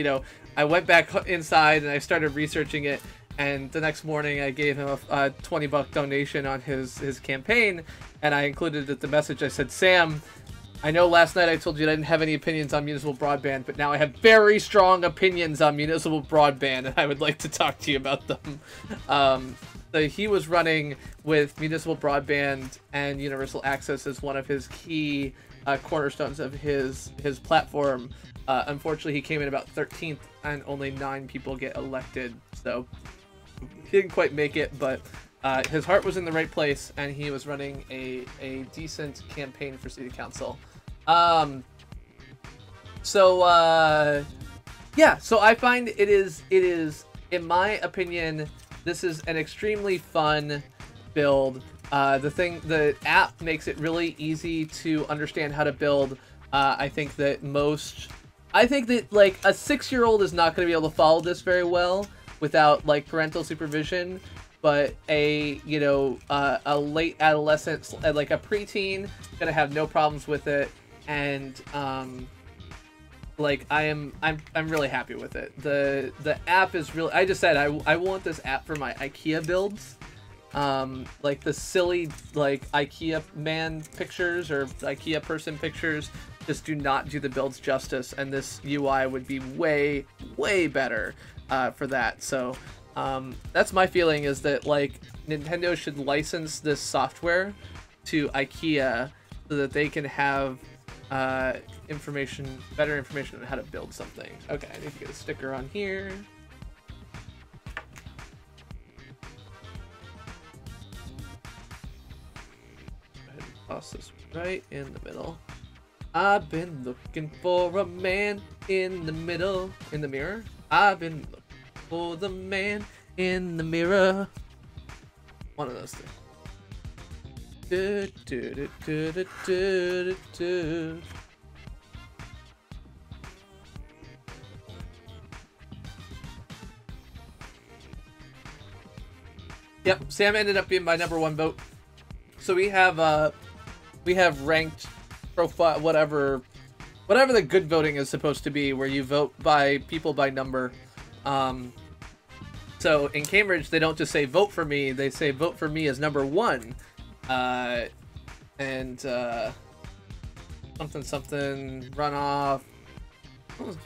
I went back inside and I started researching it. And the next morning I gave him a $20 donation on his campaign. And I included at the message, I said, Sam, I know last night I told you I didn't have any opinions on municipal broadband, but now I have very strong opinions on municipal broadband, and I would like to talk to you about them. So he was running with municipal broadband and universal access as one of his key cornerstones of his platform. Unfortunately, he came in about 13th, and only 9 people get elected, so he didn't quite make it, but his heart was in the right place, and he was running a decent campaign for city council. Yeah, so I find it is, in my opinion, this is an extremely fun build. The app makes it really easy to understand how to build. I think that like a 6-year-old is not going to be able to follow this very well without like parental supervision. But a late adolescent, like a preteen, gonna have no problems with it, and like I'm really happy with it. The app is really, I just said I want this app for my IKEA builds, like the silly like IKEA man pictures or IKEA person pictures just do not do the builds justice, and this UI would be way better for that. So. That's my feeling, is that like Nintendo should license this software to IKEA so that they can have better information on how to build something. Okay, I need to get a sticker on here. Go ahead and toss this right in the middle. I've been looking for a man in the middle, in the mirror. I've been looking for the man in the mirror. One of those things. Yep, Sam ended up being my #1 vote. So we have ranked profile, whatever the good voting is supposed to be, where you vote by people by number. So in Cambridge, they don't just say vote for me, they say vote for me as #1. Something runoff.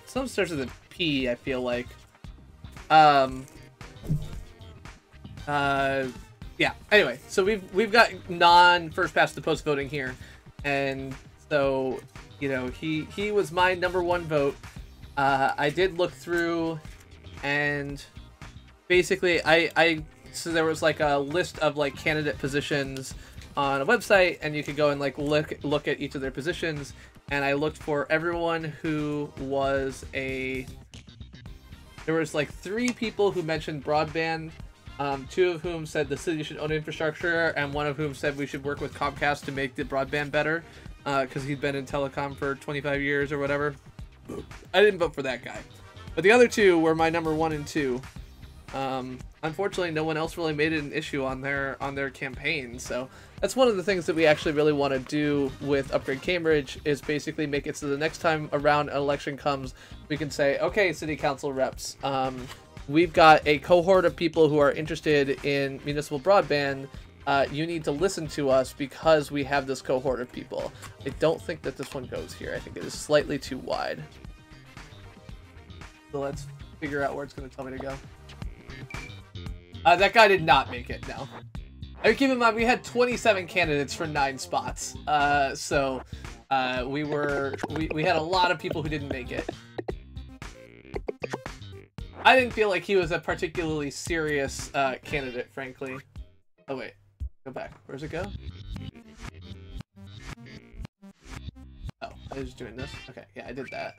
Some starts with a P, I feel like. Yeah, anyway, so we've got non-first past the post voting here. And so, he was my #1 vote. I did look through, and basically so there was like a list of like candidate positions on a website, and you could go and like look at each of their positions, and I looked for everyone who was there was like 3 people who mentioned broadband, 2 of whom said the city should own infrastructure, and 1 of whom said we should work with Comcast to make the broadband better, because he'd been in telecom for 25 years or whatever. I didn't vote for that guy, but the other 2 were my #1 and 2. Unfortunately, no one else really made it an issue on their campaign, so that's one of the things that we actually really want to do with Upgrade Cambridge, is basically make it so the next time around an election comes, we can say, okay, city council reps, we've got a cohort of people who are interested in municipal broadband. You need to listen to us because we have this cohort of people. I don't think that this one goes here. I think it is slightly too wide. So let's figure out where it's going to tell me to go. That guy did not make it, no. I mean, keep in mind, we had 27 candidates for 9 spots. So we had a lot of people who didn't make it. I didn't feel like he was a particularly serious candidate, frankly. Oh, wait. Go back. Where's it go? Oh, I was doing this? Okay, yeah, I did that.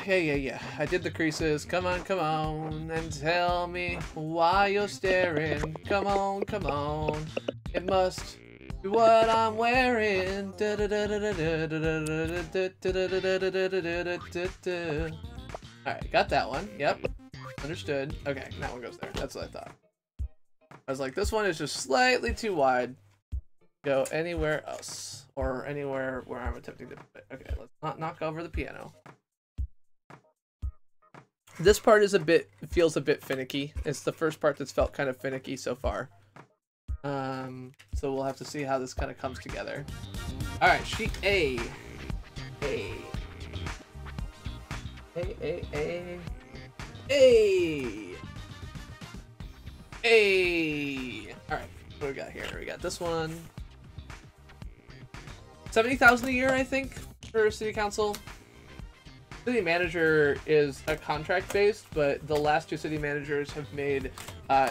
Yeah. I did the creases. Come on, and tell me why you're staring. Come on. It must be what I'm wearing. Alright, got that one. Yep. Understood. Okay, that one goes there. That's what I thought. I was like, this one is just slightly too wide. Go anywhere else. Or anywhere where I'm attempting to... Okay, let's not knock over the piano. This part is feels a bit finicky. It's the first part that's felt kind of finicky so far. So we'll have to see how this kind of comes together. Alright, sheet A. A. Alright, what do we got here? We got this one. 70,000 a year, I think, for city council. City manager is a contract based, but the last 2 city managers have made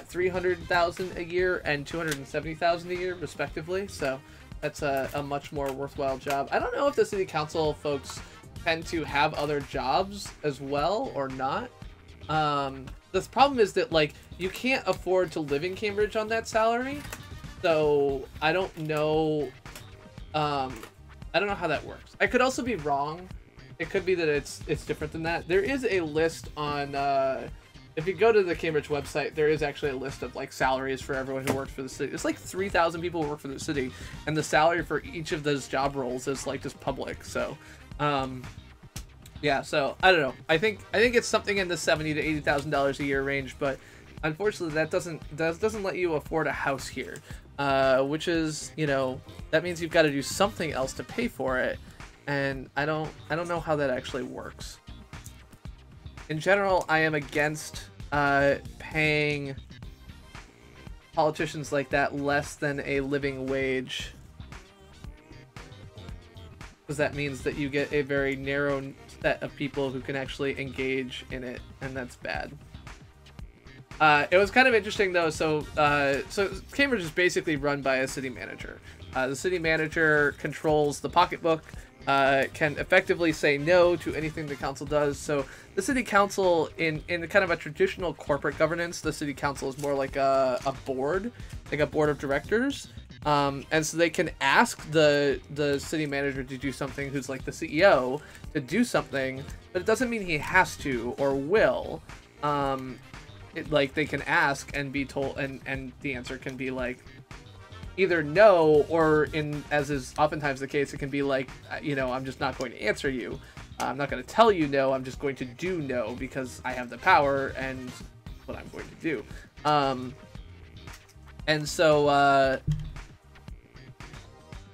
300,000 a year and 270,000 a year respectively, so that's a much more worthwhile job. I don't know if the city council folks tend to have other jobs as well or not. The problem is that, like, you can't afford to live in Cambridge on that salary, so I don't know how that works. I could also be wrong. It could be that it's different than that. There is a list on, if you go to the Cambridge website, there is actually a list of, like, salaries for everyone who works for the city. It's like 3,000 people who work for the city, and the salary for each of those job roles is, like, just public. So, yeah. So I don't know. I think it's something in the $70,000 to $80,000 a year range, but unfortunately, that doesn't let you afford a house here, which is, you know, that means you've got to do something else to pay for it. And I don't know how that actually works. In general, I am against paying politicians like that less than a living wage, because that means that you get a very narrow set of people who can actually engage in it, and that's bad. It was kind of interesting though. So Cambridge is basically run by a city manager. The city manager controls the pocketbook. Can effectively say no to anything the council does. So the city council, in kind of a traditional corporate governance, the city council is more like a board, like a board of directors. And so they can ask the city manager to do something, who's like the CEO, to do something, but it doesn't mean he has to or will. Like, they can ask and be told, and the answer can be like either no, or, as is oftentimes the case, it can be like, you know, I'm just not going to answer you. I'm not going to tell you no, I'm just going to do no because I have the power and what I'm going to do. And so,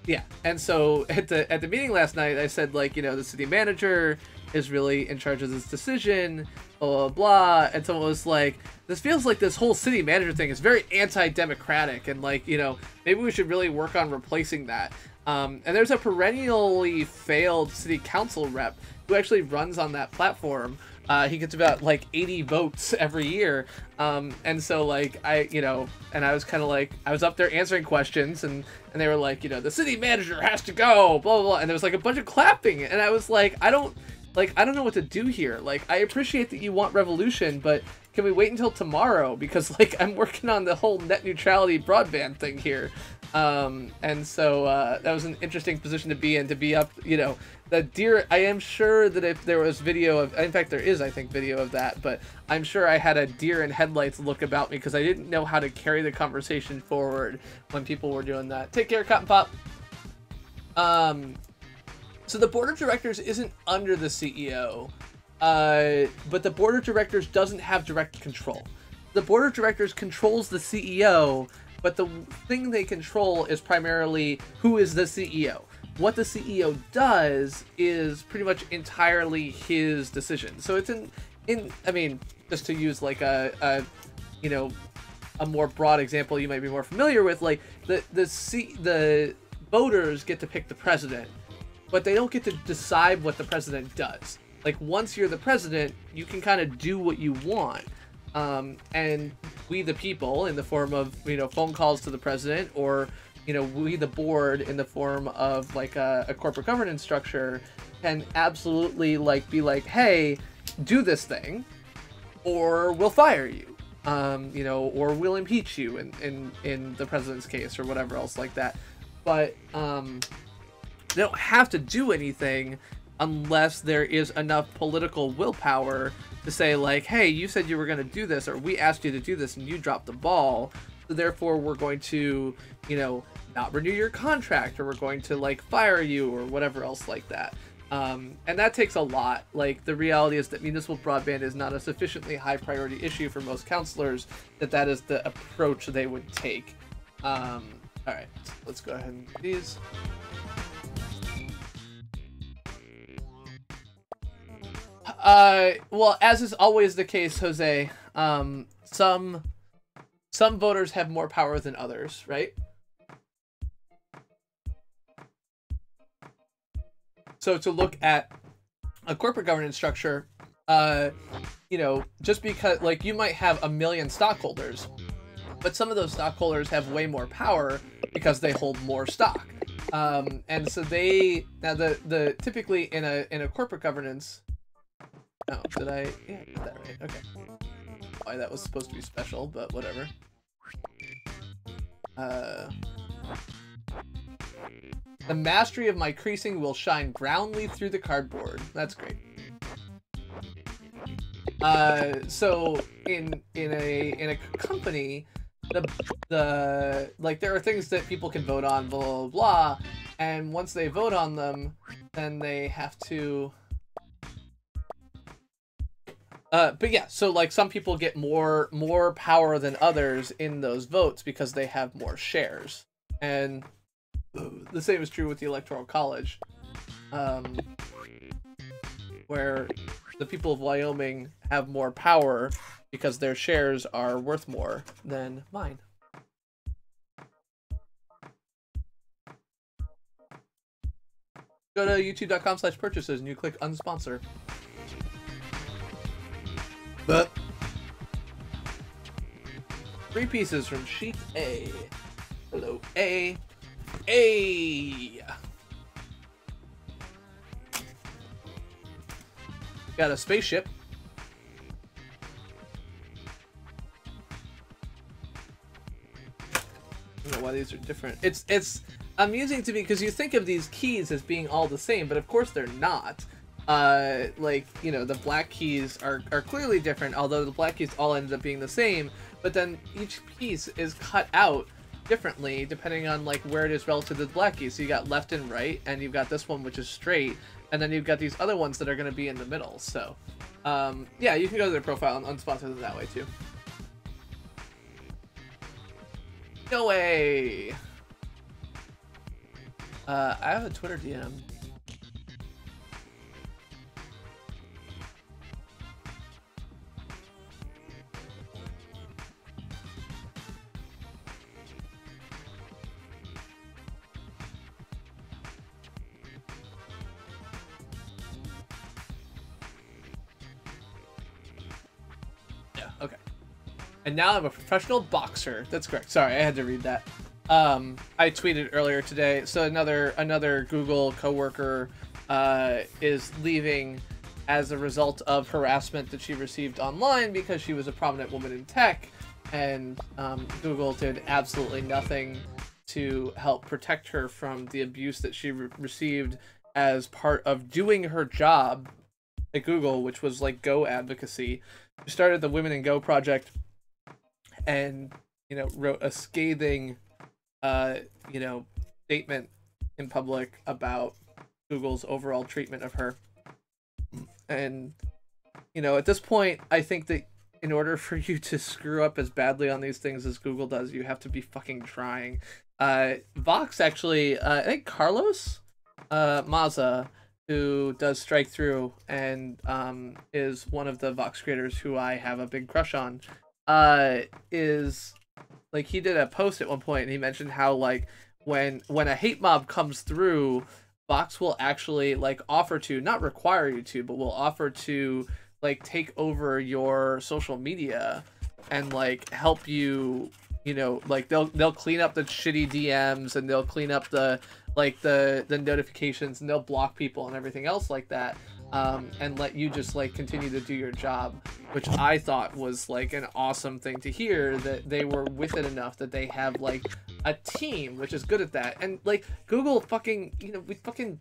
yeah. And so at the meeting last night, I said, like, you know, the city manager is really in charge of this decision, blah, blah, blah. And someone was like, this feels like this whole city manager thing is very anti-democratic, and, like, you know, maybe we should really work on replacing that. And there's a perennially failed city council rep who actually runs on that platform. He gets about, like, 80 votes every year. And so, like, I was kind of like, I was up there answering questions, and they were like, you know, the city manager has to go, blah, blah, blah. And there was, like, a bunch of clapping. And I was like, I don't know what to do here. Like, I appreciate that you want revolution, but can we wait until tomorrow? Because, like, I'm working on the whole net neutrality broadband thing here. And so that was an interesting position to be in, to be up, you know, the deer. I am sure that if there was video of, in fact, there is, I think, video of that, but I'm sure I had a deer in headlights look about me because I didn't know how to carry the conversation forward when people were doing that. Take care, Cotton Pop. So the board of directors isn't under the CEO. But the board of directors doesn't have direct control. The board of directors controls the CEO, but the thing they control is primarily who is the CEO. What the CEO does is pretty much entirely his decision. So it's I mean, just to use like a you know, a more broad example you might be more familiar with, like the voters get to pick the president, but they don't get to decide what the president does. Like, once you're the president, you can kind of do what you want. And we, the people, in the form of, you know, phone calls to the president, or, you know, we, the board, in the form of, like, a corporate governance structure, can absolutely, like, be like, hey, do this thing, or we'll fire you. You know, or we'll impeach you in the president's case, or whatever else like that. But, they don't have to do anything unless there is enough political willpower to say, like, hey, you said you were going to do this, or we asked you to do this and you dropped the ball, so therefore we're going to, you know, not renew your contract, or we're going to, like, fire you, or whatever else like that. And that takes a lot. Like, the reality is that municipal broadband is not a sufficiently high priority issue for most councilors that is the approach they would take. All right, let's go ahead and do these. Well, as is always the case, Jose, some voters have more power than others, right? So to look at a corporate governance structure, you know, just because, like, you might have 1 million stockholders, but some of those stockholders have way more power because they hold more stock. And so the typically in a corporate governance. Oh, did I? Yeah, I did that right. Okay. Why that was supposed to be special, but whatever. The mastery of my creasing will shine brownly through the cardboard. That's great. So in a company, the like, there are things that people can vote on, blah blah blah, and once they vote on them, then they have to. But yeah, so, like, some people get more power than others in those votes because they have more shares. And the same is true with the Electoral College, where the people of Wyoming have more power because their shares are worth more than mine. Go to youtube.com/purchases and you click unsponsor. But 3 pieces from sheet A. Hello, A. Got a spaceship. I don't know why these are different. It's amusing to me because you think of these keys as being all the same, but of course they're not. Like, you know, the black keys are clearly different, although the black keys all ended up being the same, but then each piece is cut out differently depending on, like, where it is relative to the black keys. So you got left and right, and you've got this one which is straight, and then you've got these other ones that are going to be in the middle. So yeah, you can go to their profile and unsponsor them that way too. No way. I have a Twitter DM. Okay. And now I'm a professional boxer. That's correct. Sorry, I had to read that. I tweeted earlier today. So another Google coworker is leaving as a result of harassment that she received online because she was a prominent woman in tech, and Google did absolutely nothing to help protect her from the abuse that she received as part of doing her job at Google, which was like Go advocacy. She started the Women in Go project and, you know, wrote a scathing, you know, statement in public about Google's overall treatment of her. And you know, at this point, I think that in order for you to screw up as badly on these things as Google does, you have to be fucking trying. Vox actually, I think Carlos Maza, who does Strike Through and is one of the Vox creators who I have a big crush on, is like, he did a post at one point and he mentioned how like when a hate mob comes through, Vox will actually like offer to, not require you to, but will offer to like take over your social media and like help you, you know, like they'll clean up the shitty DMs and they'll clean up the like the notifications and they'll block people and everything else like that, and let you just like continue to do your job, which I thought was like an awesome thing to hear, that they were with it enough that they have like a team which is good at that. And like Google fucking, you know, we fucking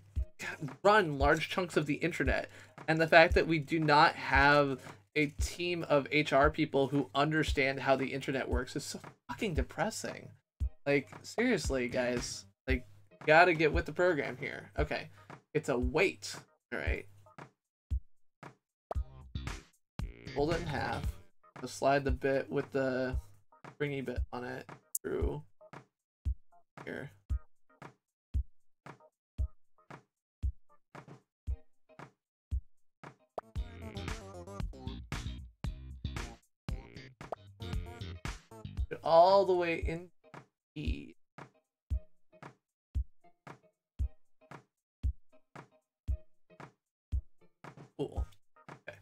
run large chunks of the internet, and the fact that we do not have a team of HR people who understand how the internet works is so fucking depressing. Like, seriously, guys, like, gotta get with the program here. Okay, it's a weight. All right, fold it in half. Just slide the bit with the springy bit on it through here. All the way in E. Cool. Okay.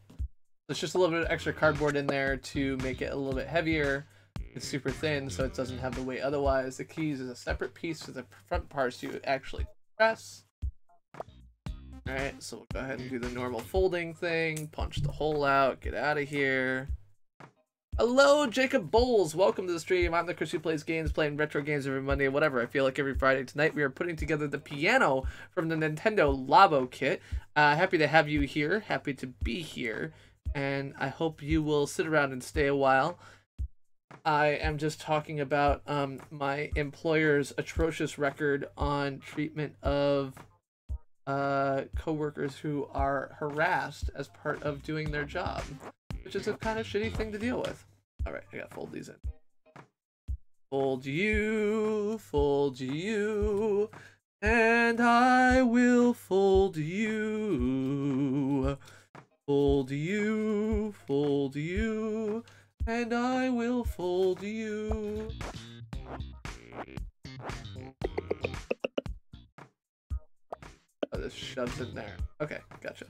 There's just a little bit of extra cardboard in there to make it a little bit heavier. It's super thin, so it doesn't have the weight otherwise. The keys is a separate piece for the front parts you actually press. Alright, so we'll go ahead and do the normal folding thing. Punch the hole out, get out of here. Hello, Jacob Bowles. Welcome to the stream. I'm the Chris who plays games, playing retro games every Monday, whatever. I feel like every Friday. Tonight we are putting together the piano from the Nintendo Labo kit. Happy to have you here. Happy to be here. And I hope you will sit around and stay a while. I am just talking about my employer's atrocious record on treatment of co-workers who are harassed as part of doing their job, which is a kind of shitty thing to deal with. All right, I gotta fold these in. Fold you, and I will fold you. Fold you, and I will fold you. Oh, this shoves in there. Okay, gotcha.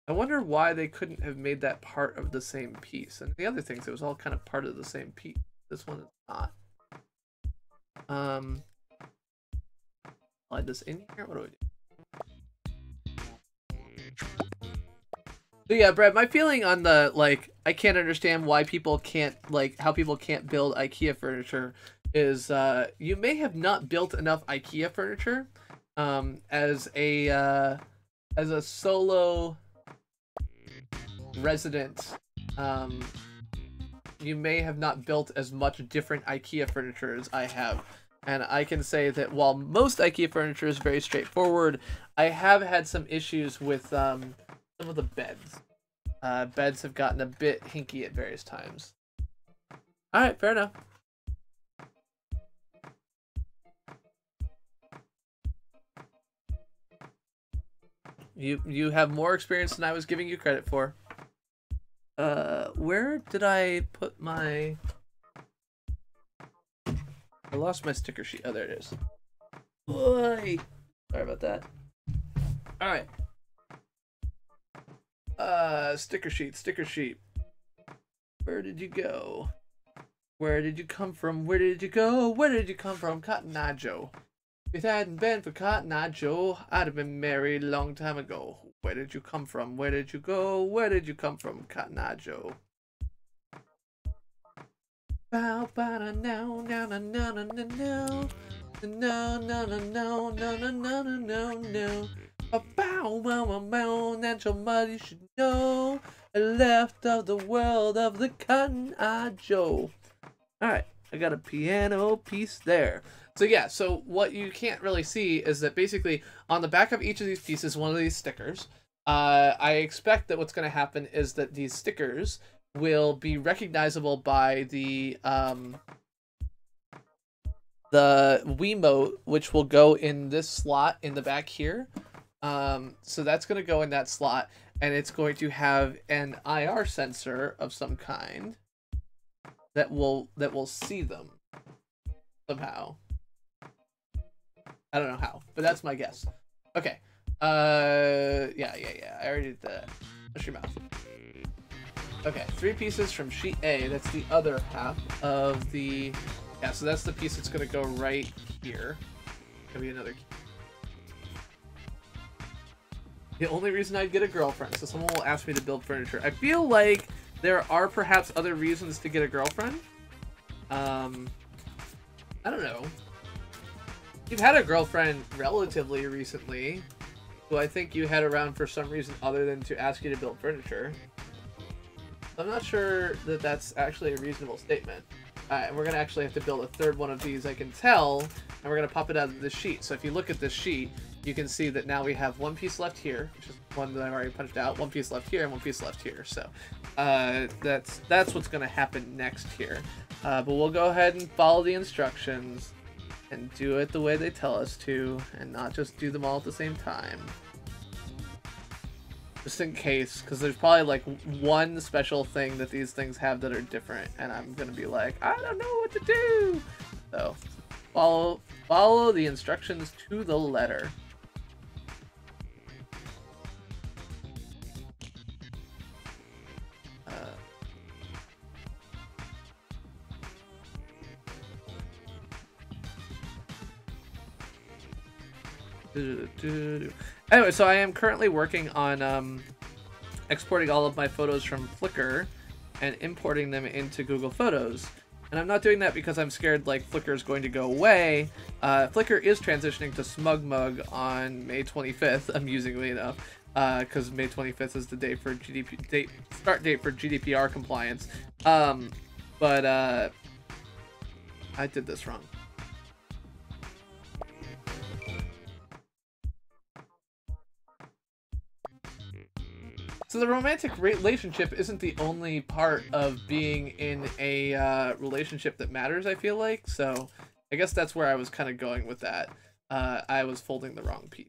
I wonder why they couldn't have made that part of the same piece. And the other things, it was all kind of part of the same piece. This one is not. Slide this in here. What do I do? So yeah, Brett, my feeling on the, like, I can't understand why people can't, like, how people can't build IKEA furniture is, you may have not built enough IKEA furniture, as a solo resident. You may have not built as much different IKEA furniture as I have. And I can say that while most IKEA furniture is very straightforward, I have had some issues with, some of the beds. Beds have gotten a bit hinky at various times. Alright, fair enough. You have more experience than I was giving you credit for. Where did I put my... I lost my sticker sheet. Oh, there it is. Boy. Sorry about that. Alright. Sticker sheet. Where did you go? Where did you come from? Where did you go? Where did you come from? Cotton Eye Joe. If it hadn't been for Cotton Eye Joe, I'd have been married a long time ago. Where did you come from? Where did you go? Where did you come from, Cotton Eye Joe? Bow, bow, no, no, no, no, no, no, no, no, no, no, no, no, no, no, no. A bow, wow, wow, wow, natural mud, you should know. Left of the world of the Cotton Eye Joe. Alright, I got a piano piece there. So yeah, so what you can't really see is that basically on the back of each of these pieces, one of these stickers, I expect that what's going to happen is that these stickers will be recognizable by the Wiimote, which will go in this slot in the back here. So that's going to go in that slot, and it's going to have an IR sensor of some kind that will see them somehow. I don't know how, but that's my guess. Okay. Yeah. I already did that. Push your mouth. Okay, 3 pieces from sheet A. That's the other half of the... Yeah, so that's the piece that's going to go right here. Gonna be another... The only reason I'd get a girlfriend, so someone will ask me to build furniture. I feel like there are perhaps other reasons to get a girlfriend. I don't know. You've had a girlfriend relatively recently, who I think you had around for some reason other than to ask you to build furniture. I'm not sure that that's actually a reasonable statement. Alright, we're going to actually have to build a third one of these, I can tell, and we're going to pop it out of this sheet. So if you look at this sheet, you can see that now we have one piece left here, which is one that I've already punched out, one piece left here, and one piece left here. So that's what's going to happen next here. But we'll go ahead and follow the instructions and do it the way they tell us to, and not just do them all at the same time. Just in case, because there's probably like one special thing that these things have that are different, and I'm gonna be like, I don't know what to do. So follow the instructions to the letter. Anyway, so I am currently working on exporting all of my photos from Flickr and importing them into Google Photos. And I'm not doing that because I'm scared like Flickr is going to go away. Flickr is transitioning to SmugMug on May 25th, amusingly enough, because May 25th is the day for start date for GDPR compliance. But I did this wrong. So the romantic relationship isn't the only part of being in a relationship that matters, I feel like. So I guess that's where I was kind of going with that. I was folding the wrong piece.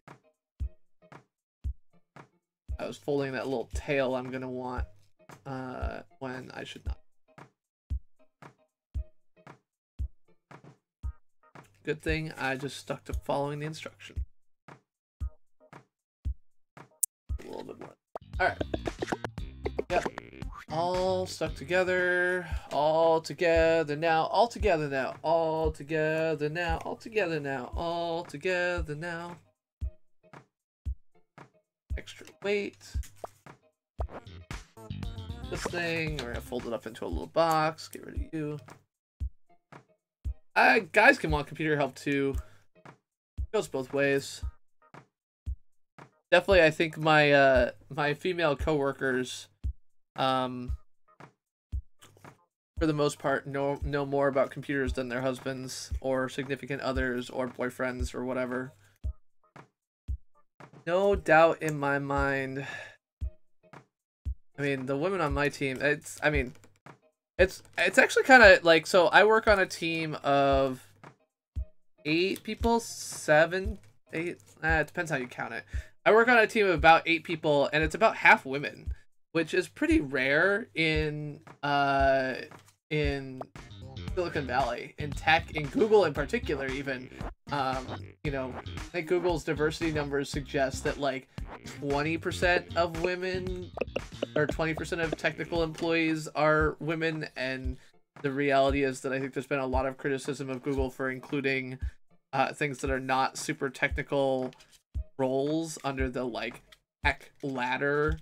I was folding that little tail I'm going to want when I should not. Good thing I just stuck to following the instruction. A little bit more. Alright. Yep. All stuck together. All together now. All together now. All together now. All together now. All together now. Extra weight. This thing. We're gonna fold it up into a little box. Get rid of you. Guys can want computer help too. It goes both ways. Definitely, I think my my female coworkers, for the most part, know more about computers than their husbands or significant others or boyfriends or whatever. No doubt in my mind. I mean, the women on my team, it's actually kind of like, so I work on a team of 8 people, 7, 8. It depends how you count it. I work on a team of about 8 people, and it's about half women, which is pretty rare in Silicon Valley, in tech, in Google in particular, even. You know, I think Google's diversity numbers suggest that like 20% of women, or 20% of technical employees are women, and the reality is that I think there's been a lot of criticism of Google for including things that are not super technical roles under the like tech ladder,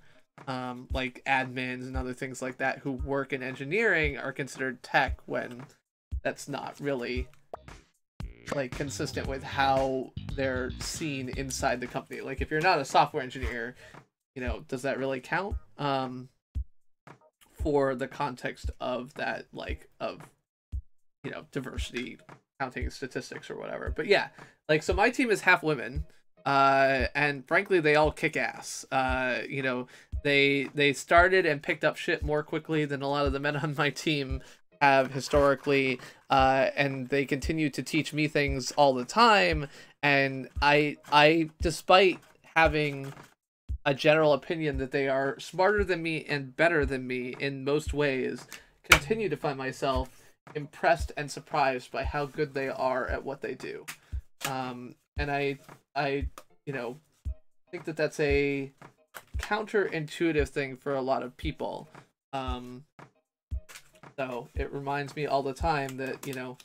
like admins and other things like that who work in engineering are considered tech when that's not really like consistent with how they're seen inside the company. Like if you're not a software engineer, you know, does that really count for the context of that, like, of, you know, diversity, counting statistics or whatever? But yeah, like, so my team is half women. and frankly, they all kick ass. You know, they started and picked up shit more quickly than a lot of the men on my team have historically, and they continue to teach me things all the time. And I, despite having a general opinion that they are smarter than me and better than me in most ways, continue to find myself impressed and surprised by how good they are at what they do. And I you know, think that that's a counterintuitive thing for a lot of people. So it reminds me all the time that, you know,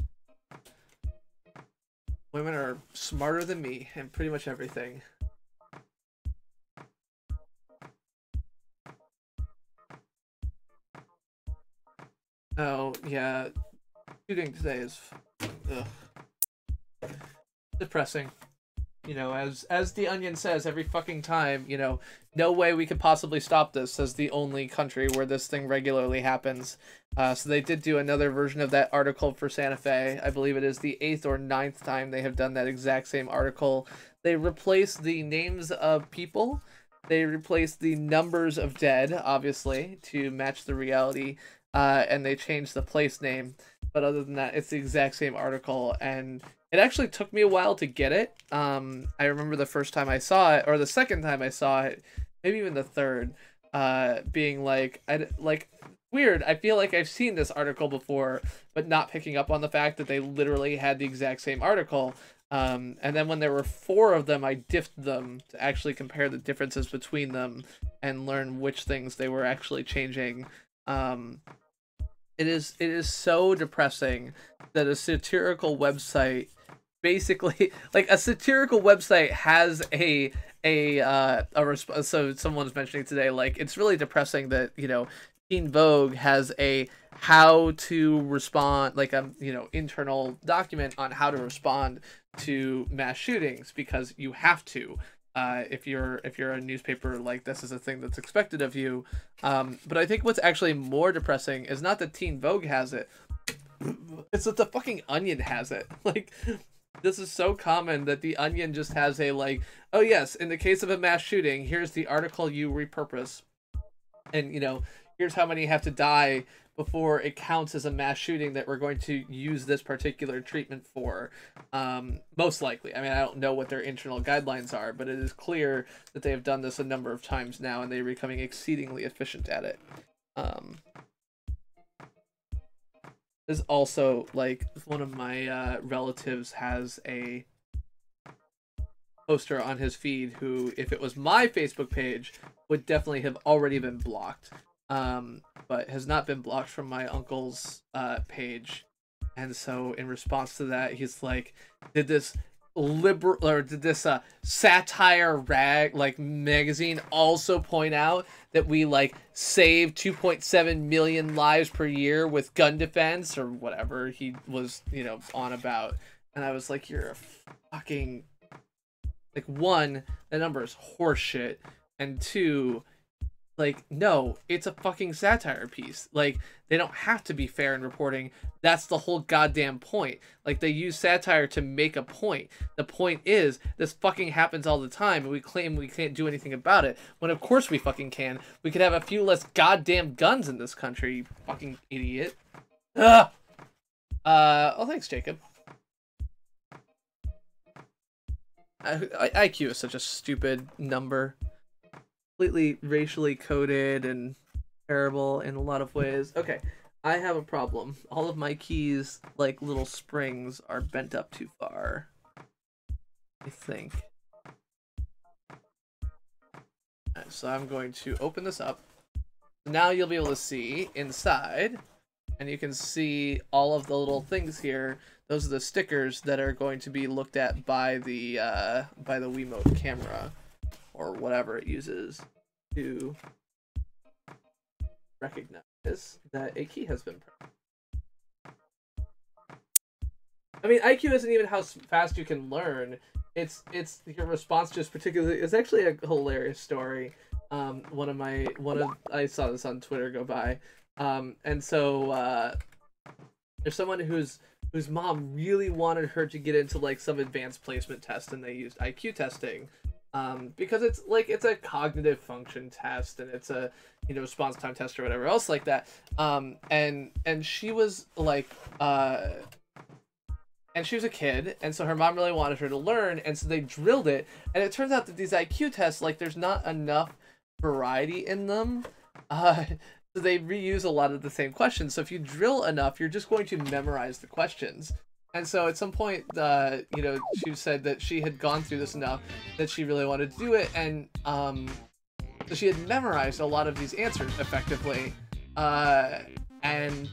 women are smarter than me in pretty much everything. Oh, yeah. Shooting today is depressing. You know, as the Onion says every fucking time, you know, no way we could possibly stop this as the only country where this thing regularly happens. So they did do another version of that article for Santa Fe. I believe it is the 8th or 9th time they have done that exact same article. They replaced the names of people. They replaced the numbers of dead, obviously, to match the reality. And they changed the place name. But other than that, it's the exact same article, and it actually took me a while to get it. I remember the first time I saw it, or the second time I saw it, maybe even the third, being like, weird. I feel like I've seen this article before, but not picking up on the fact that they literally had the exact same article. And then when there were 4 of them, I diffed them to actually compare the differences between them and learn which things they were actually changing. It is so depressing that a satirical website, basically, like, a satirical website has a response. So someone was mentioning today, like, it's really depressing that, you know, Teen Vogue has a how to respond, like, a, you know, internal document on how to respond to mass shootings, because you have to. If you're a newspaper, like, this is a thing that's expected of you. But I think what's actually more depressing is not that Teen Vogue has it, it's that the fucking Onion has it. Like, this is so common that the Onion just has a, like, oh yes, in the case of a mass shooting, here's the article you repurpose, and, you know, here's how many have to die before it counts as a mass shooting that we're going to use this particular treatment for. Most likely. I mean, I don't know what their internal guidelines are, but it is clear that they have done this a number of times now, and they're becoming exceedingly efficient at it. There's also, like, one of my relatives has a poster on his feed who, if it was my Facebook page, would definitely have already been blocked. But has not been blocked from my uncle's page. And so in response to that, he's like, did this satire rag, like, magazine also point out that we, like, save 2.7 million lives per year with gun defense, or whatever he was, you know, on about. And I was like, you're a fucking, like, 1, the number is horseshit, and 2, like, no, it's a fucking satire piece. Like, they don't have to be fair in reporting. That's the whole goddamn point. Like, they use satire to make a point. The point is, this fucking happens all the time, and we claim we can't do anything about it, when of course we fucking can. We could have a few less goddamn guns in this country, you fucking idiot. Ugh! Oh, thanks, Jacob. IQ is such a stupid number. Completely racially coded and terrible in a lot of ways. Okay, I have a problem. All of my keys, like little springs, are bent up too far, I think. Right, so I'm going to open this up. Now you'll be able to see inside, and you can see all of the little things here. Those are the stickers that are going to be looked at by the Wiimote camera, or whatever it uses to recognize that a key has been pressed. I mean, IQ isn't even how fast you can learn. It's your response just particularly. It's actually a hilarious story. I saw this on Twitter go by, and so there's someone who's whose mom really wanted her to get into like some advanced placement test, and they used IQ testing. Because it's a cognitive function test, and it's a response time test or whatever else like that. And she was like and she was a kid, and so her mom really wanted her to learn, and so they drilled it. And it turns out that these IQ tests, like, there's not enough variety in them. So they reuse a lot of the same questions. So if you drill enough, you're just going to memorize the questions. And so at some point, she said that she had gone through this enough that she really wanted to do it, and so she had memorized a lot of these answers effectively, and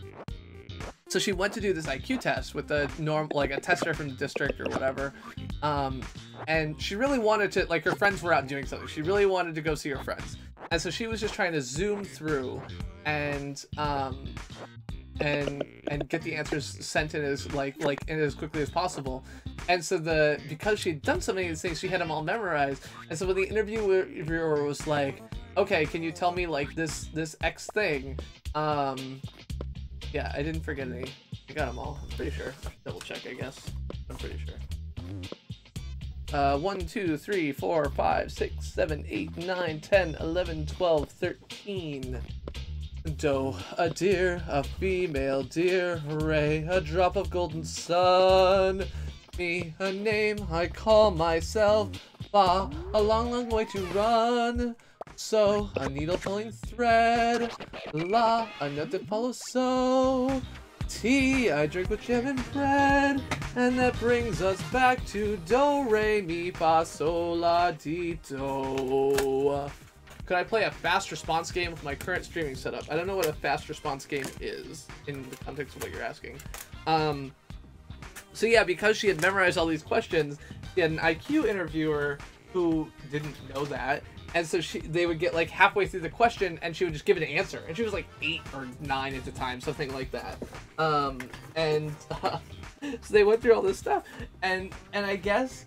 so she went to do this IQ test with a a tester from the district or whatever, and she really wanted to, like, her friends were out doing something. She really wanted to go see her friends, and so she was just trying to zoom through and get the answers sent in as in as quickly as possible. And so because she'd done so many of these things, she had them all memorized. And so when the interviewer was like, okay, can you tell me like this X thing? Yeah, I didn't forget any. I got them all. I'm pretty sure. I should double check, I guess. I'm pretty sure. 1, 2, 3, 4, 5, 6, 7, 8, 9, 10, 11, 12, 13. Doe, a deer, a female deer, hooray, a drop of golden sun. Me, a name I call myself, Ba, a long, long way to run. So, a needle pulling thread, La, a note that follows so. Tea, I drink with jam and bread, and that brings us back to Do, Re, Mi, Fa, Sol, La, Ti, Do. Could I play a fast response game with my current streaming setup? I don't know what a fast response game is in the context of what you're asking. So yeah, because she had memorized all these questions, she had an IQ interviewer who didn't know that, and so they would get like halfway through the question and she would just give an answer, and she was like 8 or 9 at the time, something like that. So they went through all this stuff, and I guess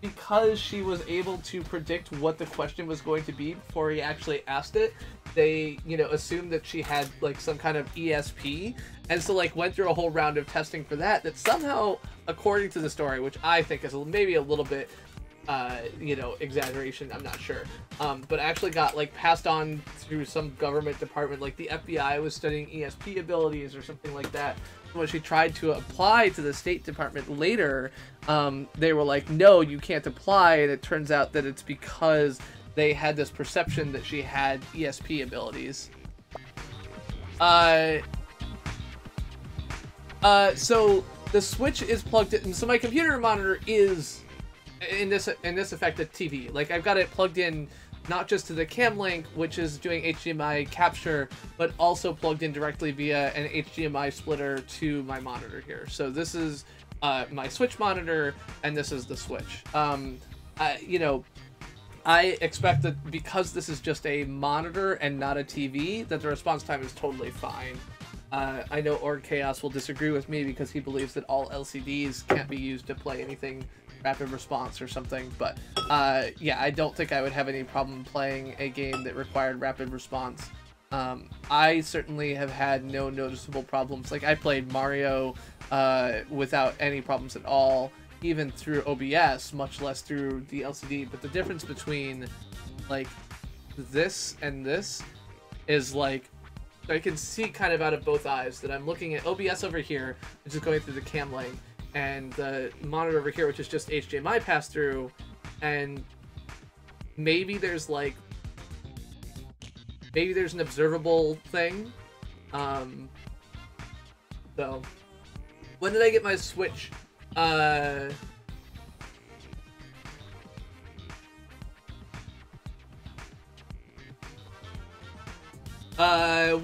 because she was able to predict what the question was going to be before he actually asked it, they, assumed that she had like some kind of ESP, and so like went through a whole round of testing for that somehow, according to the story, which I think is maybe a little bit exaggeration, I'm not sure, but actually got like passed on through some government department, like the FBI was studying ESP abilities or something like that. When she tried to apply to the State Department later, they were like, no, you can't apply, and it turns out that it's because they had this perception that she had ESP abilities. So the Switch is plugged in, so my computer monitor is in this effect a TV. Like, I've got it plugged in not just to the cam link, which is doing HDMI capture, but also plugged in directly via an HDMI splitter to my monitor here. So this is my Switch monitor, and this is the Switch. I expect that because this is just a monitor and not a TV, that the response time is totally fine. I know Org Chaos will disagree with me because he believes that all LCDs can't be used to play anything rapid response or something, but yeah, I don't think I would have any problem playing a game that required rapid response. I certainly have had no noticeable problems. Like, I played Mario without any problems at all, even through OBS, much less through the LCD. But the difference between like this and this is like, I can see kind of out of both eyes that I'm looking at OBS over here, which is going through the cam link, and the monitor over here, which is just HDMI pass-through, and maybe there's an observable thing. So when did I get my Switch?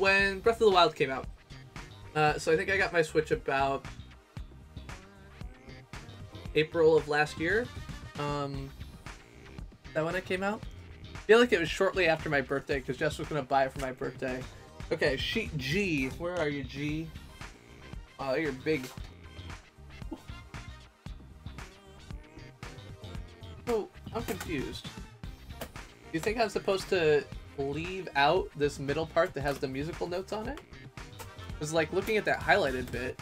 When Breath of the Wild came out. So I think I got my Switch about April of last year. Is that when it came out? I feel like it was shortly after my birthday, because Jess was going to buy it for my birthday. Okay, G. Where are you, G? Oh, you're big. Oh, I'm confused. Do you think I'm supposed to leave out this middle part that has the musical notes on it? Because, like, looking at that highlighted bit,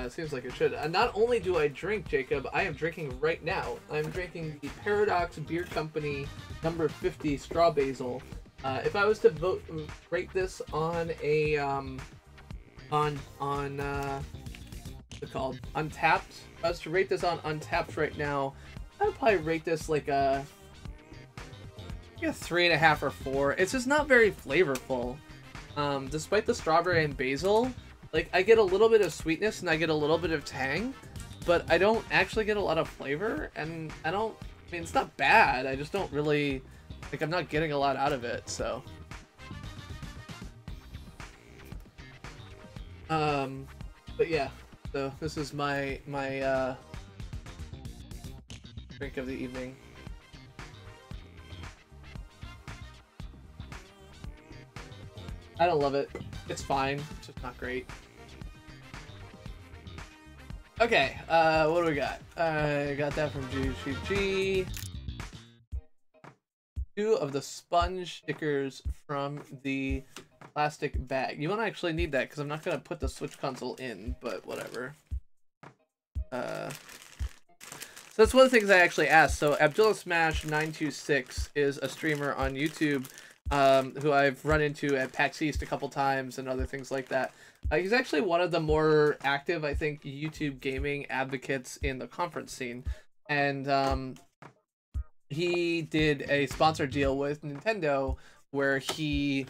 Seems like it should. Not only do I drink, Jacob, I am drinking right now. I'm drinking the Paradox Beer Company number 50 Straw Basil. If I was to rate this on a what's it called? Untapped. If I was to rate this on Untapped right now, I would probably rate this like a 3.5 or 4. It's just not very flavorful. Despite the strawberry and basil, like I get a little bit of sweetness and I get a little bit of tang, but I don't actually get a lot of flavor, and I mean, it's not bad. I just don't really, like, I'm not getting a lot out of it, so. But yeah, so this is my drink of the evening. I don't love it. It's fine. It's just not great. Okay, what do we got? I got that from GGG. 2 of the sponge stickers from the plastic bag. You won't actually need that because I'm not going to put the Switch console in, but whatever. So that's one of the things I actually asked. So Abdullah Smash 926 is a streamer on YouTube who I've run into at PAX East a couple times and other things like that. He's actually one of the more active, I think, YouTube gaming advocates in the conference scene. And he did a sponsored deal with Nintendo where he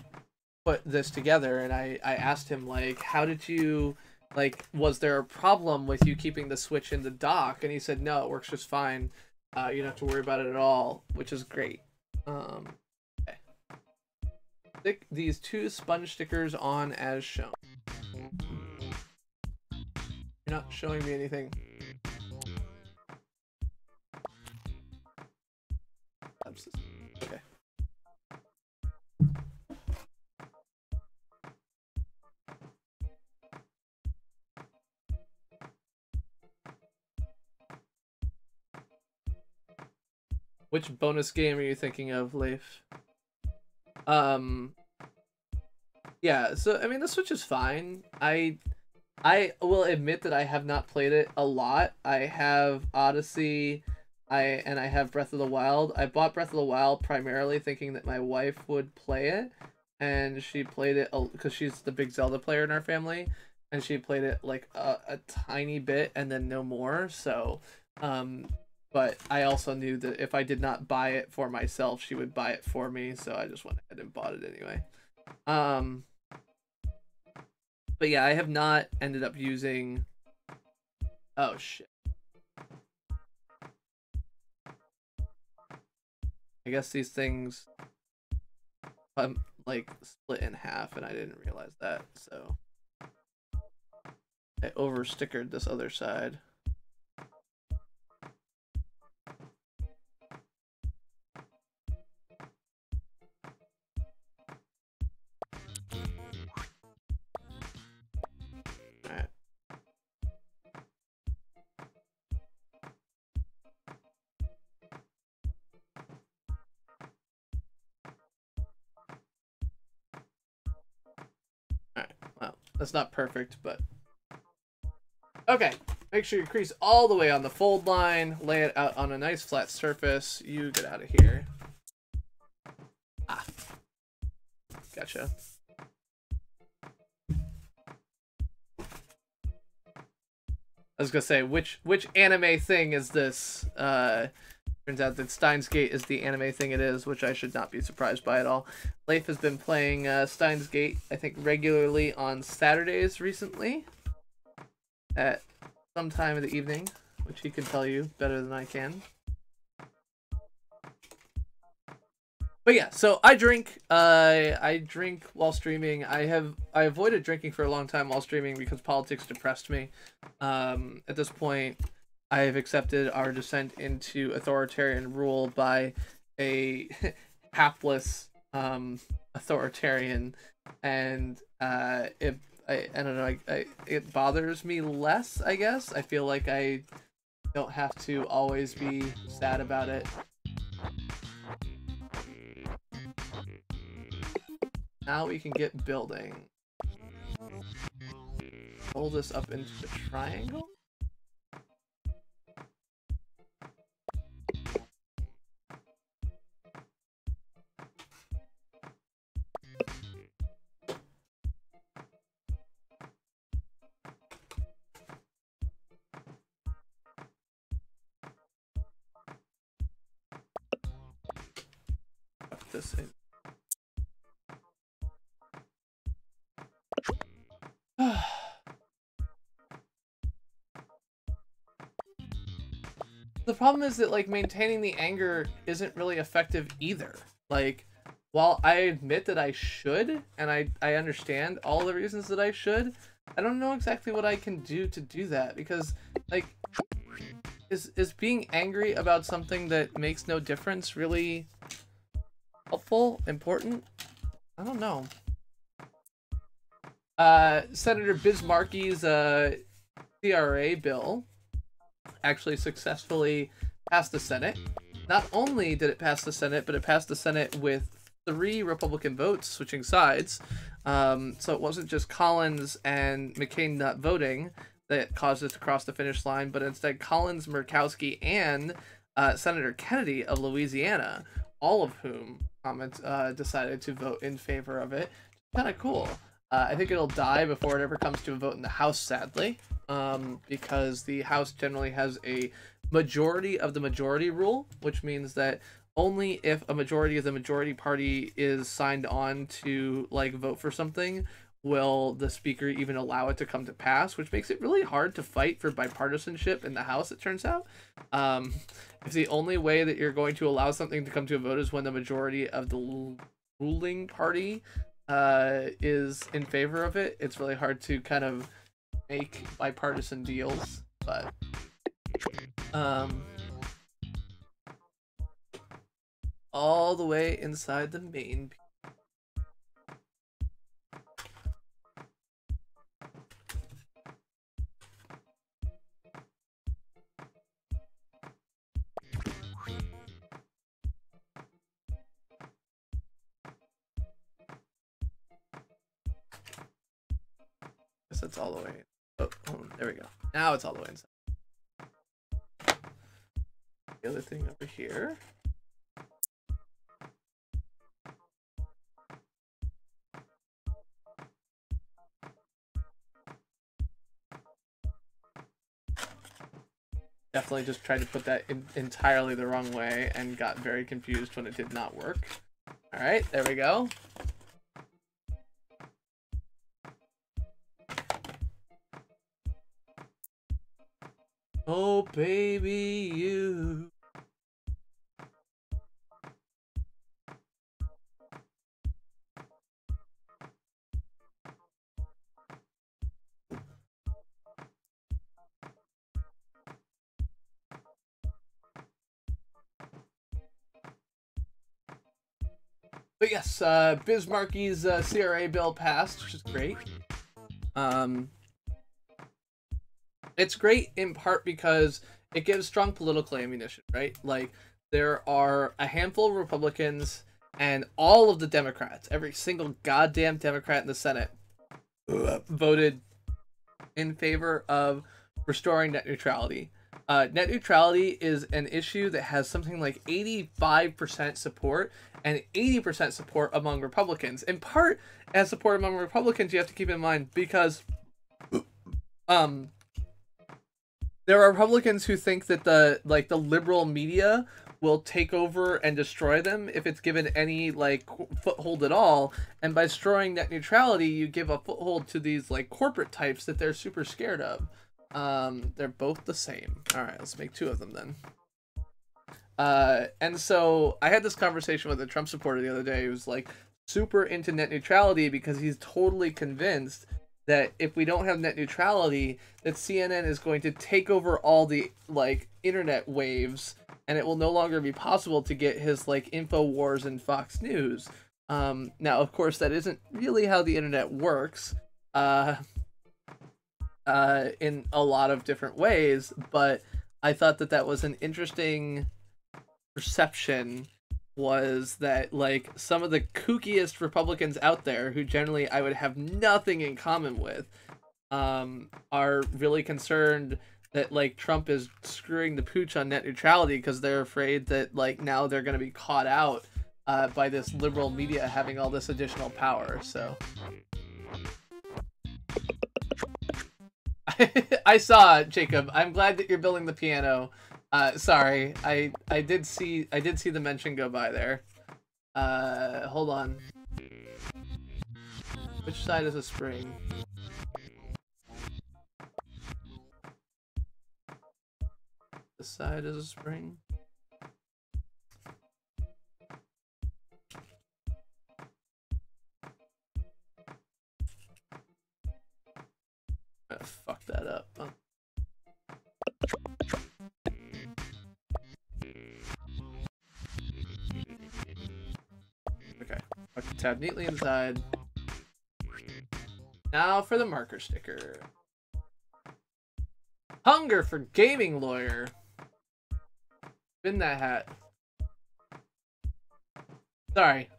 put this together, and I asked him, like, how did you, like, was there a problem with you keeping the Switch in the dock? And he said, no, it works just fine. You don't have to worry about it at all, which is great. Okay. Stick these 2 sponge stickers on as shown. You're not showing me anything. Okay. Which bonus game are you thinking of, Leif? Yeah, so I mean the Switch is fine. I will admit that I have not played it a lot. I have Odyssey, I have Breath of the Wild. I bought Breath of the Wild primarily thinking that my wife would play it, and she played it because she's the big Zelda player in our family, and she played it like a tiny bit and then no more. So, but I also knew that if I did not buy it for myself, she would buy it for me, so I just went ahead and bought it anyway. But yeah, I have not ended up using... Oh, shit. I guess these things... I'm, like, split in half, and I didn't realize that, so... I over-stickered this other side. That's not perfect, but... Okay, make sure you crease all the way on the fold line, lay it out on a nice flat surface. You get out of here. Ah. Gotcha. I was gonna say, which anime thing is this? Turns out that Steins Gate is the anime thing it is, which I should not be surprised by at all. Leif has been playing Steins Gate, I think, regularly on Saturdays recently. At some time of the evening, which he can tell you better than I can. But yeah, so I drink. I drink while streaming. I avoided drinking for a long time while streaming because politics depressed me. At this point, I have accepted our descent into authoritarian rule by a hapless authoritarian, and I don't know. It bothers me less, I guess. I feel like I don't have to always be sad about it. Now we can get building. roll this up into the triangle. Put this in. The problem is that, like, maintaining the anger isn't really effective either. Like, while I admit that I should, and I understand all the reasons that I should, I don't know exactly what I can do to do that, because, like, is being angry about something that makes no difference really helpful, important? I don't know. Senator Bismarcky's CRA bill actually successfully passed the Senate. Not only did it pass the Senate, but it passed the Senate with 3 Republican votes switching sides. So it wasn't just Collins and McCain not voting that caused it to cross the finish line, but instead Collins, Murkowski, and Senator Kennedy of Louisiana, all of whom decided to vote in favor of it. Kind of cool. I think it'll die before it ever comes to a vote in the House, sadly, because the House generally has a majority of the majority rule, which means that only if a majority of the majority party is signed on to, like, vote for something will the speaker even allow it to come to pass, which makes it really hard to fight for bipartisanship in the House, it turns out. If the only way that you're going to allow something to come to a vote is when the majority of the ruling party is in favor of it, it's really hard to kind of make bipartisan deals. But all the way inside the main. That's all the way. Oh, there we go. Now it's all the way inside. The other thing over here. Definitely just tried to put that in entirely the wrong way and got very confused when it did not work. All right, there we go. Oh, baby, you. But yes, Bismarcky's CRA bill passed, which is great. It's great in part because it gives strong political ammunition, right? Like, there are a handful of Republicans and all of the Democrats, every single goddamn Democrat in the Senate, voted in favor of restoring net neutrality. Net neutrality is an issue that has something like 85% support and 80% support among Republicans. In part, as support among Republicans, you have to keep in mind because there are Republicans who think that the liberal media will take over and destroy them if it's given any, like, foothold at all. And by destroying net neutrality, you give a foothold to these, like, corporate types that they're super scared of. They're both the same. All right, let's make 2 of them then. And so I had this conversation with a Trump supporter the other day who was, like, super into net neutrality because he's totally convinced that if we don't have net neutrality, that CNN is going to take over all the, like, internet waves, and it will no longer be possible to get his, like, InfoWars and Fox News. Now, of course, that isn't really how the internet works, in a lot of different ways, but I thought that that was an interesting perception, was that, like, some of the kookiest Republicans out there, who generally I would have nothing in common with, are really concerned that like Trump is screwing the pooch on net neutrality because they're afraid that like now they're going to be caught out by this liberal media having all this additional power. So I saw it, Jacob. I'm glad that you're building the piano. Sorry, I did see the mention go by there. Hold on. Which side is a spring? This side is a spring. Fuck that up. Oh. Okay. Tuck the tab neatly inside. Now for the marker sticker. Hunger for gaming lawyer. Spin that hat. Sorry.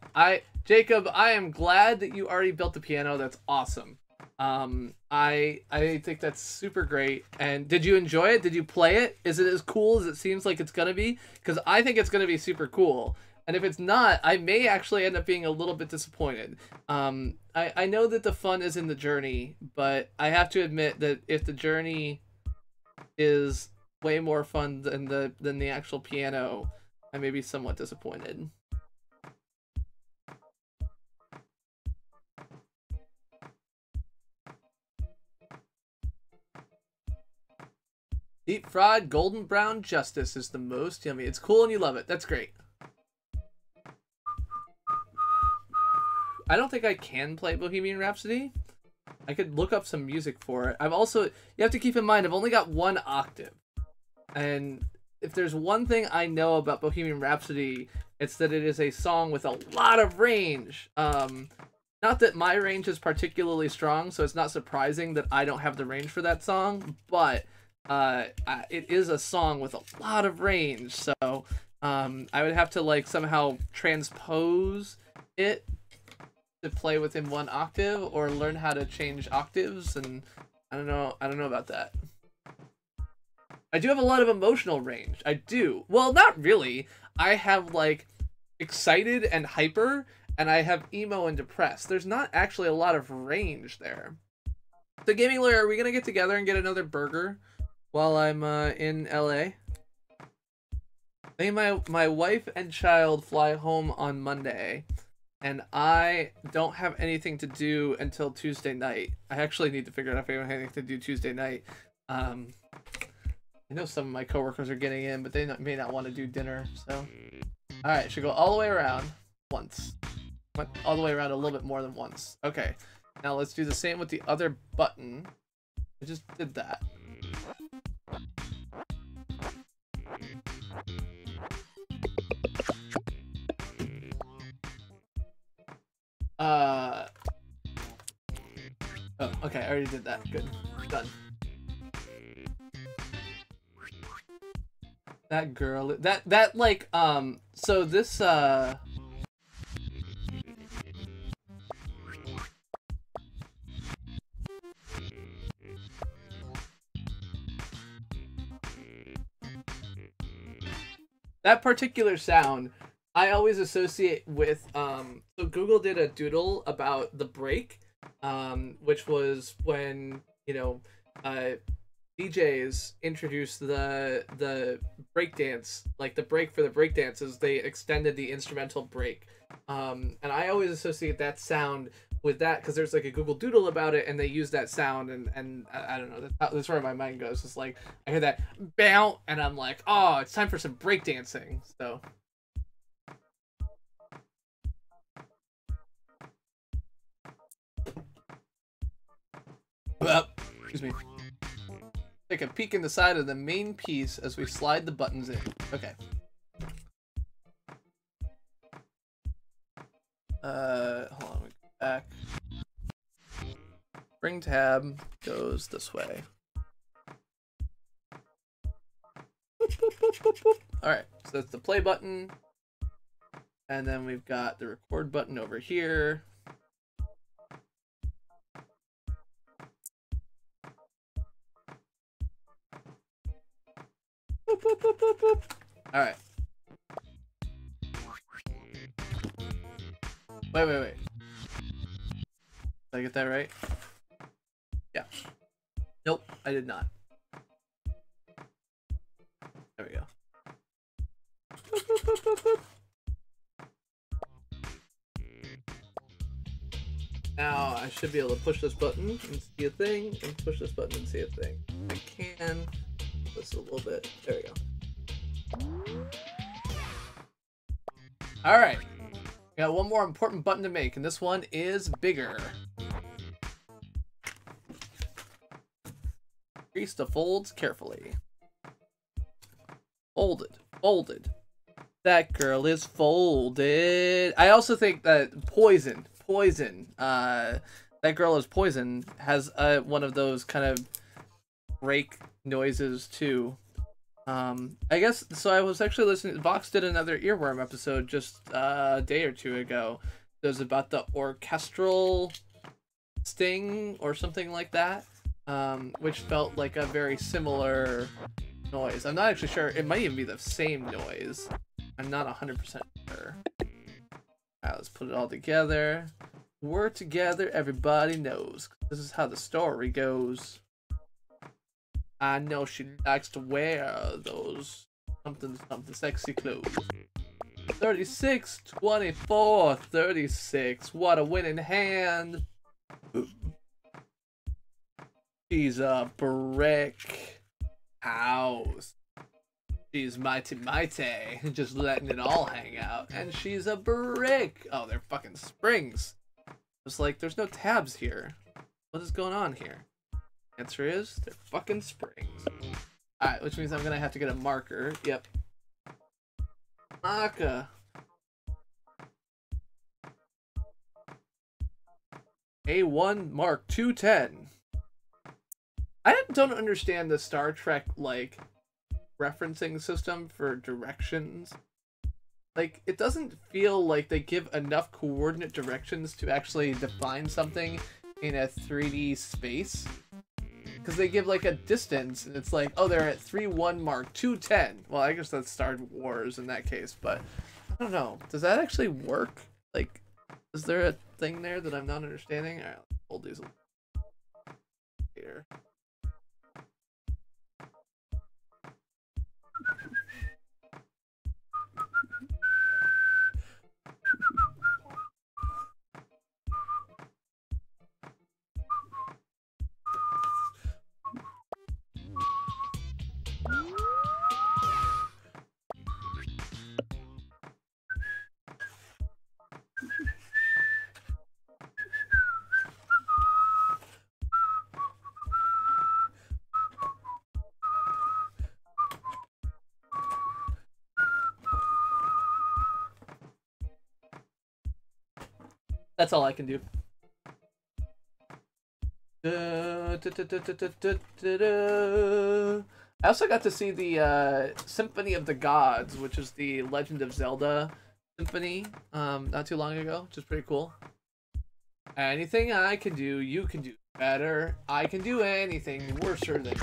Jacob, I am glad that you already built the piano. That's awesome. I think that's super great. And did you enjoy it? Did you play it? Is it as cool as it seems like it's gonna be? Because I think it's gonna be super cool. And if it's not, I may actually end up being a little bit disappointed. I know that the fun is in the journey, but I have to admit that if the journey is way more fun than the actual piano, I may be somewhat disappointed. Deep fried golden brown justice is the most yummy. It's cool and you love it. That's great. I don't think I can play Bohemian Rhapsody. I could look up some music for it. You have to keep in mind, I've only got 1 octave. And if there's one thing I know about Bohemian Rhapsody, it's that it is a song with a lot of range. Not that my range is particularly strong, so it's not surprising that I don't have the range for that song, but it is a song with a lot of range, so I would have to like somehow transpose it to play within 1 octave or learn how to change octaves, and I don't know about that. I do have a lot of emotional range. I do. Well, not really. I have like excited and hyper, and I have emo and depressed. There's not actually a lot of range there. So gaming lawyer, are we gonna get together and get another burger while I'm in LA? I think my wife and child fly home on Monday, and I don't have anything to do until Tuesday night. I actually need to figure out if I have anything to do Tuesday night. I know some of my coworkers are getting in, but they may not want to do dinner, so. Alright, should go all the way around once. Went all the way around a little bit more than once. Okay, now let's do the same with the other button. I just did that. Oh, okay, I already did that. Good. Done. That girl, that like, so this, that particular sound, I always associate with, so Google did a doodle about the break, which was when, you know, DJs introduced the breakdance, like the break for the breakdances, they extended the instrumental break. And I always associate that sound with that because there's like a Google Doodle about it, and they use that sound, and I don't know, that's where my mind goes. It's like I hear that bow, and I'm like, oh, it's time for some breakdancing. So. Excuse me. Take a peek in the side of the main piece as we slide the buttons in. Okay. Hold on, we go back. Spring tab goes this way. Boop, boop, boop, boop, boop. All right, so that's the play button, and then we've got the record button over here. boop, boop, boop, boop, boop. All right. Wait. Did I get that right? Yeah. Nope, I did not. There we go. Boop, boop, boop, boop, boop. Now I should be able to push this button and see a thing, and push this button and see a thing. I can this a little bit. There we go. All right. We got one more important button to make, and this one is bigger. Crease the folds carefully. Folded. Folded. That girl is folded. I also think that Poison, that girl is Poison has one of those kind of break noises too. I guess so. I was actually listening. Vox did another Earworm episode just a day or two ago. It was about the orchestral sting or something like that, which felt like a very similar noise. I'm not actually sure. It might even be the same noise. I'm not 100% sure. Alright, let's put it all together. We're together, everybody knows. This is how the story goes. I know she likes to wear those something sexy clothes. 36, 24, 36. What a winning hand. She's a brick house. She's mighty, just letting it all hang out. And she's a brick. Oh, they're fucking springs. It's like, there's no tabs here. What is going on here? Answer is, they're fucking springs. Alright, which means I'm gonna have to get a marker. Yep. Marker. A1 Mark 210. I don't understand the Star Trek, like, referencing system for directions. Like, it doesn't feel like they give enough coordinate directions to actually define something in a 3D space. Because they give, like, a distance, and it's like, oh, they're at 3-1 Mark 210. Well, I guess that's Star Wars in that case, but I don't know. Does that actually work? Like, is there a thing there that I'm not understanding? Alright, let's hold these here. That's all I can do. I also got to see the Symphony of the Gods, which is the Legend of Zelda symphony, not too long ago, which is pretty cool. Anything I can do, you can do better. I can do anything worser than.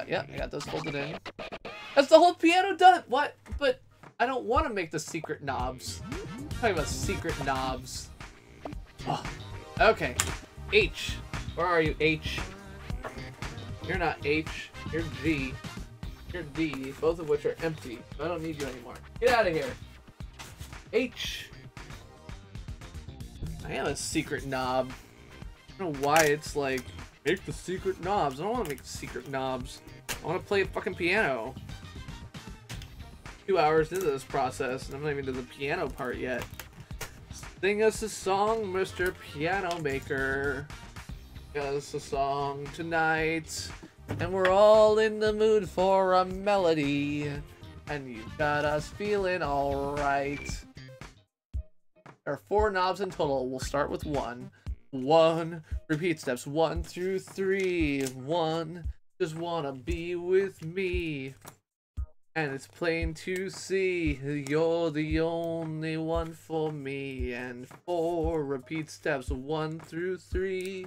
Yeah, I got those folded in. That's the whole piano done. What? But I don't want to make the secret knobs. I'm talking about secret knobs. Oh, okay. H. Where are you, H? You're not H. You're G. You're D. Both of which are empty. I don't need you anymore. Get out of here. H. I am a secret knob. I don't know why it's like, make the secret knobs. I don't want to make secret knobs. I want to play a fucking piano. 2 hours into this process, and I'm not even to the piano part yet. Sing us a song, Mr. Piano Maker. Sing us a song tonight, and we're all in the mood for a melody, and you got us feeling alright. There are 4 knobs in total. We'll start with 1. 1. Repeat steps 1 through 3. 1. Just wanna be with me. And it's plain to see you're the only one for me. And 4 repeat steps 1 through 3.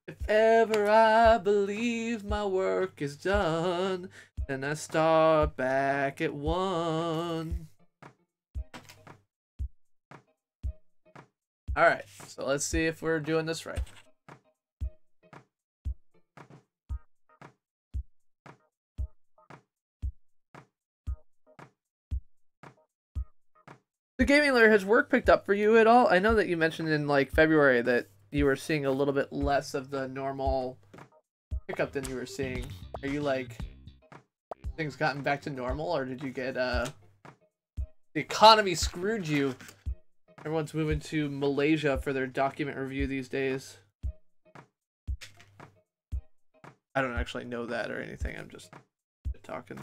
If ever I believe my work is done, then I start back at 1. Alright, so let's see if we're doing this right. The gaming layer, has work picked up for you at all? I know that you mentioned in like February that you were seeing a little bit less of the normal pickup than you were seeing. Are you like, things gotten back to normal, or did you get the economy screwed you? Everyone's moving to Malaysia for their document review these days. I don't actually know that or anything. I'm just talking.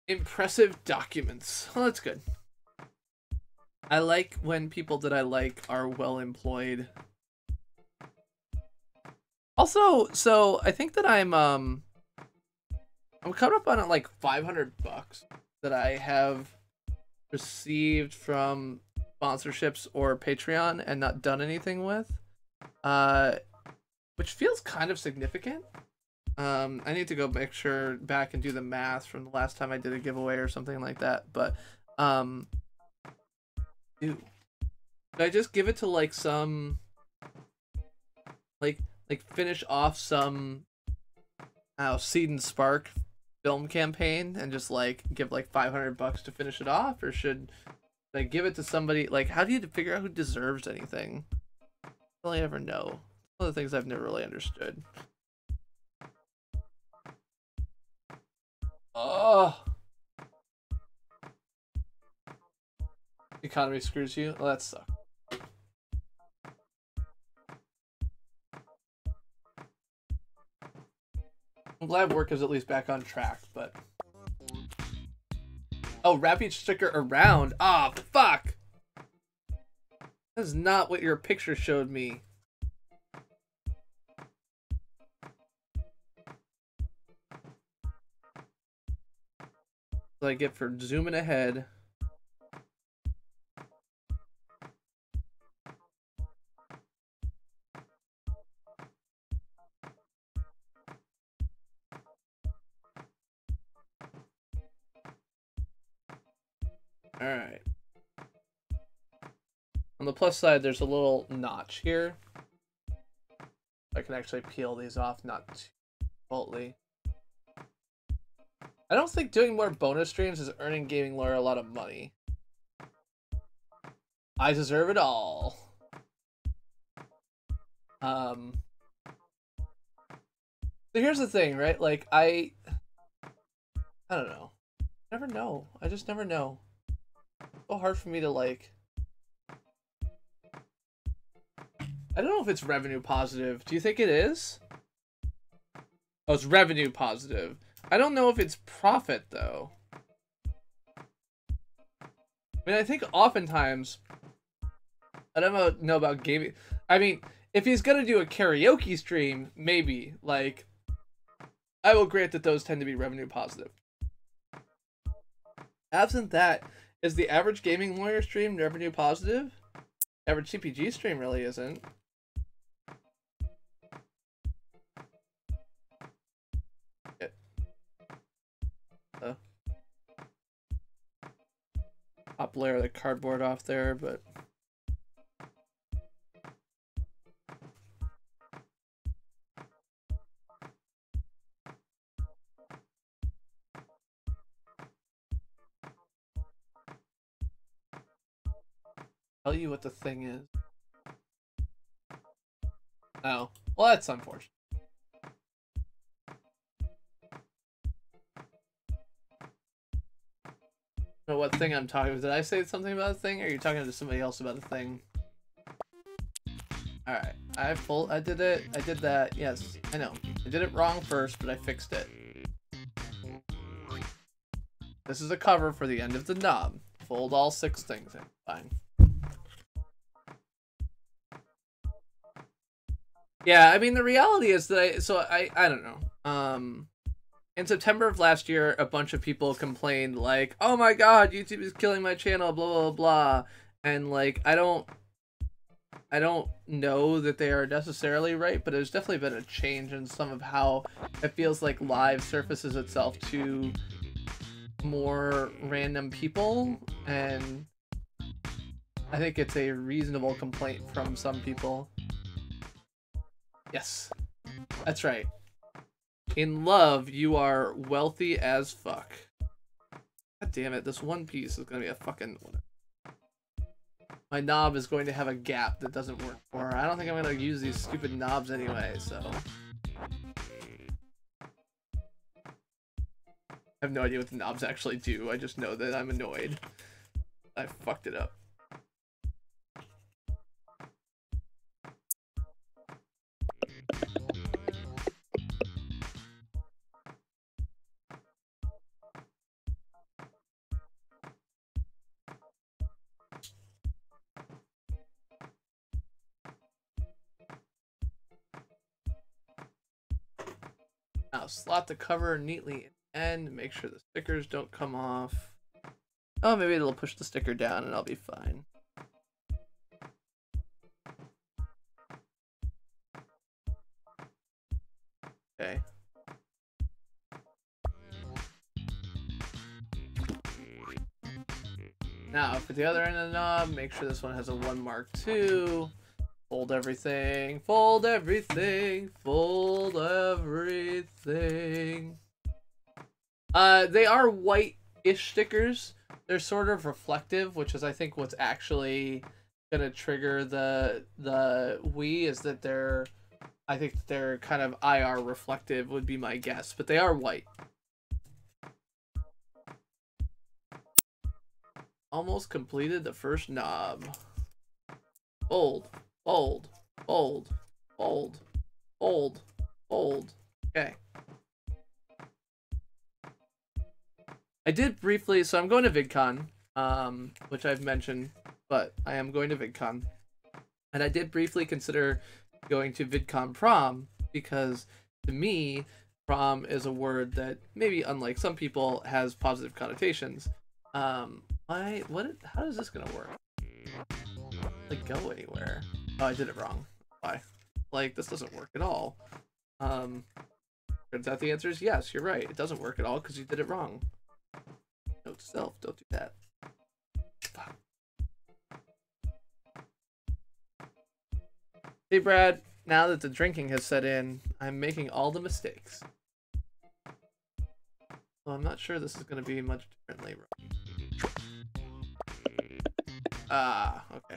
Impressive documents. Well, that's good. I like when people that I like are well employed. Also, so I think that I'm coming up on like $500 that I have received from sponsorships or Patreon and not done anything with, which feels kind of significant. I need to go make sure back and do the math from the last time I did a giveaway or something like that. But, dude, did I just give it to like some, like finish off some, Seed and Spark film campaign and just like give like $500 to finish it off, or should I give it to somebody? Like, how do you figure out who deserves anything? I don't really ever know. One of the things I've never really understood. Oh, economy screws you. Well, that sucks. I'm glad work is at least back on track, but oh, wrap each sticker around. Ah, oh, fuck. That is not what your picture showed me. What I get for zooming ahead. All right. On the plus side, there's a little notch here. I can actually peel these off, not too boldly. I don't think doing more bonus streams is earning Gaming Lawyer a lot of money. I deserve it all. So here's the thing, right? Like, I don't know. Never know. I just never know. It's so hard for me to like. I don't know if it's revenue positive. Do you think it is? Oh, it's revenue positive. I don't know if it's profit though. I mean, I think oftentimes, I don't know about gaming. I mean, if he's gonna do a karaoke stream, maybe, like, I will grant that those tend to be revenue positive. Absent that, is the average Gaming Lawyer stream revenue positive? Average CPG stream really isn't. Top layer of the cardboard off there, but tell you what the thing is. Oh, well, that's unfortunate. Know what thing I'm talking about? Did I say something about a thing, or are you talking to somebody else about a thing? Alright, I did it. I did that. Yes, I know. I did it wrong first, but I fixed it. This is a cover for the end of the knob. Fold all 6 things in. Fine. Yeah, I mean, the reality is that I don't know. in September of last year, a bunch of people complained like, "Oh my God, YouTube is killing my channel," blah blah blah, and like I don't know that they are necessarily right, but there's definitely been a change in some of how it feels like live surfaces itself to more random people, and I think it's a reasonable complaint from some people. Yes, that's right. In love, you are wealthy as fuck. God damn it, this one piece is gonna be a fucking... My knob is going to have a gap that doesn't work for her. I don't think I'm gonna use these stupid knobs anyway, so... I have no idea what the knobs actually do. I just know that I'm annoyed. I fucked it up. Now slot the cover neatly and make sure the stickers don't come off. Oh, maybe it'll push the sticker down and I'll be fine. Okay. Now for the other end of the knob, make sure this one has a 1 Mark II. Fold everything, fold everything, fold everything. They are white-ish stickers. They're sort of reflective, which is I think what's actually gonna trigger the Wii is that I think they're kind of IR reflective would be my guess, but they are white. Almost completed the first knob. Fold. Fold, fold, fold, fold, fold. Okay. I did briefly, so I'm going to VidCon, which I've mentioned, but I am going to VidCon. And I did briefly consider going to VidCon Prom, because to me, prom is a word that maybe, unlike some people, has positive connotations. How is this gonna work? Like, go anywhere. Oh, I did it wrong. Why? Like, this doesn't work at all. Turns out the answer is yes, you're right. It doesn't work at all because you did it wrong. Note to self, don't do that. Fuck. Hey, Brad, now that the drinking has set in, I'm making all the mistakes. So I'm not sure this is going to be much differently. Ah, okay.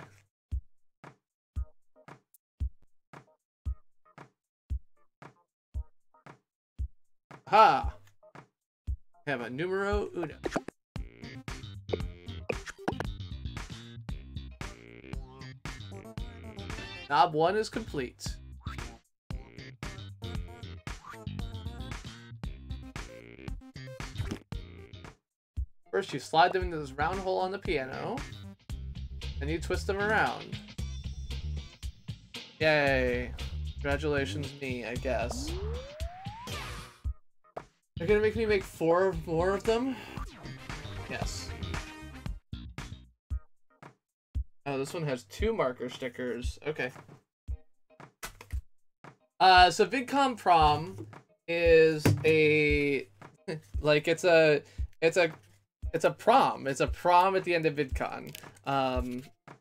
Ha! Have a numero uno. Knob 1 is complete. First, you slide them into this round hole on the piano, and you twist them around. Yay. Congratulations, me, I guess. They're gonna make me make 4 more of them? Yes. Oh, this one has 2 marker stickers. Okay. So VidCon Prom is a like it's a prom. It's a prom at the end of VidCon.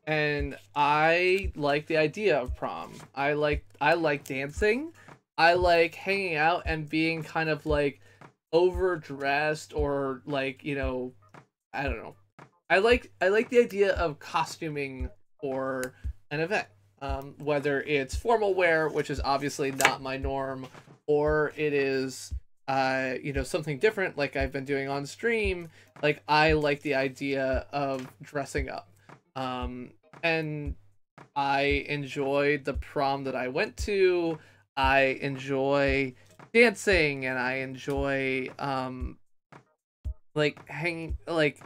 And I like the idea of prom. I like dancing. I like hanging out and being kind of like overdressed or like, you know, I don't know. I like the idea of costuming for an event. Whether it's formal wear, which is obviously not my norm, or it is you know, something different like I've been doing on stream. Like, I like the idea of dressing up. And I enjoyed the prom that I went to. I enjoy dancing, and I enjoy like hanging, like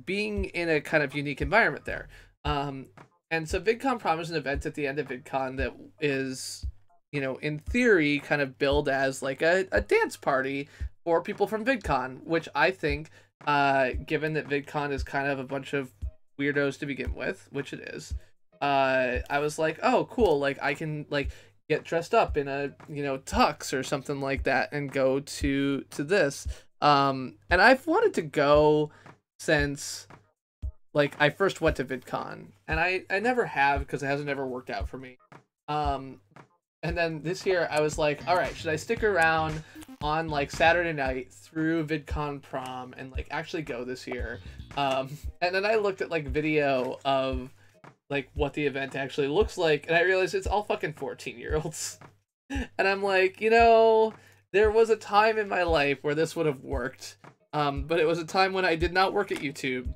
being in a kind of unique environment there. And so VidCon Prom is an event at the end of VidCon that is you know, in theory, kind of build as like a dance party for people from VidCon, which I think, given that VidCon is kind of a bunch of weirdos to begin with, which it is, I was like, oh, cool, like I can like get dressed up in a, you know, tux or something like that and go to this. And I've wanted to go since like I first went to VidCon, and I never have because it hasn't ever worked out for me. And then this year I was like, all right, should I stick around on like Saturday night through VidCon prom and like actually go this year? And then I looked at like video of like what the event actually looks like, and I realized it's all fucking 14-year-olds. And I'm like, you know, there was a time in my life where this would have worked, but it was a time when I did not work at YouTube,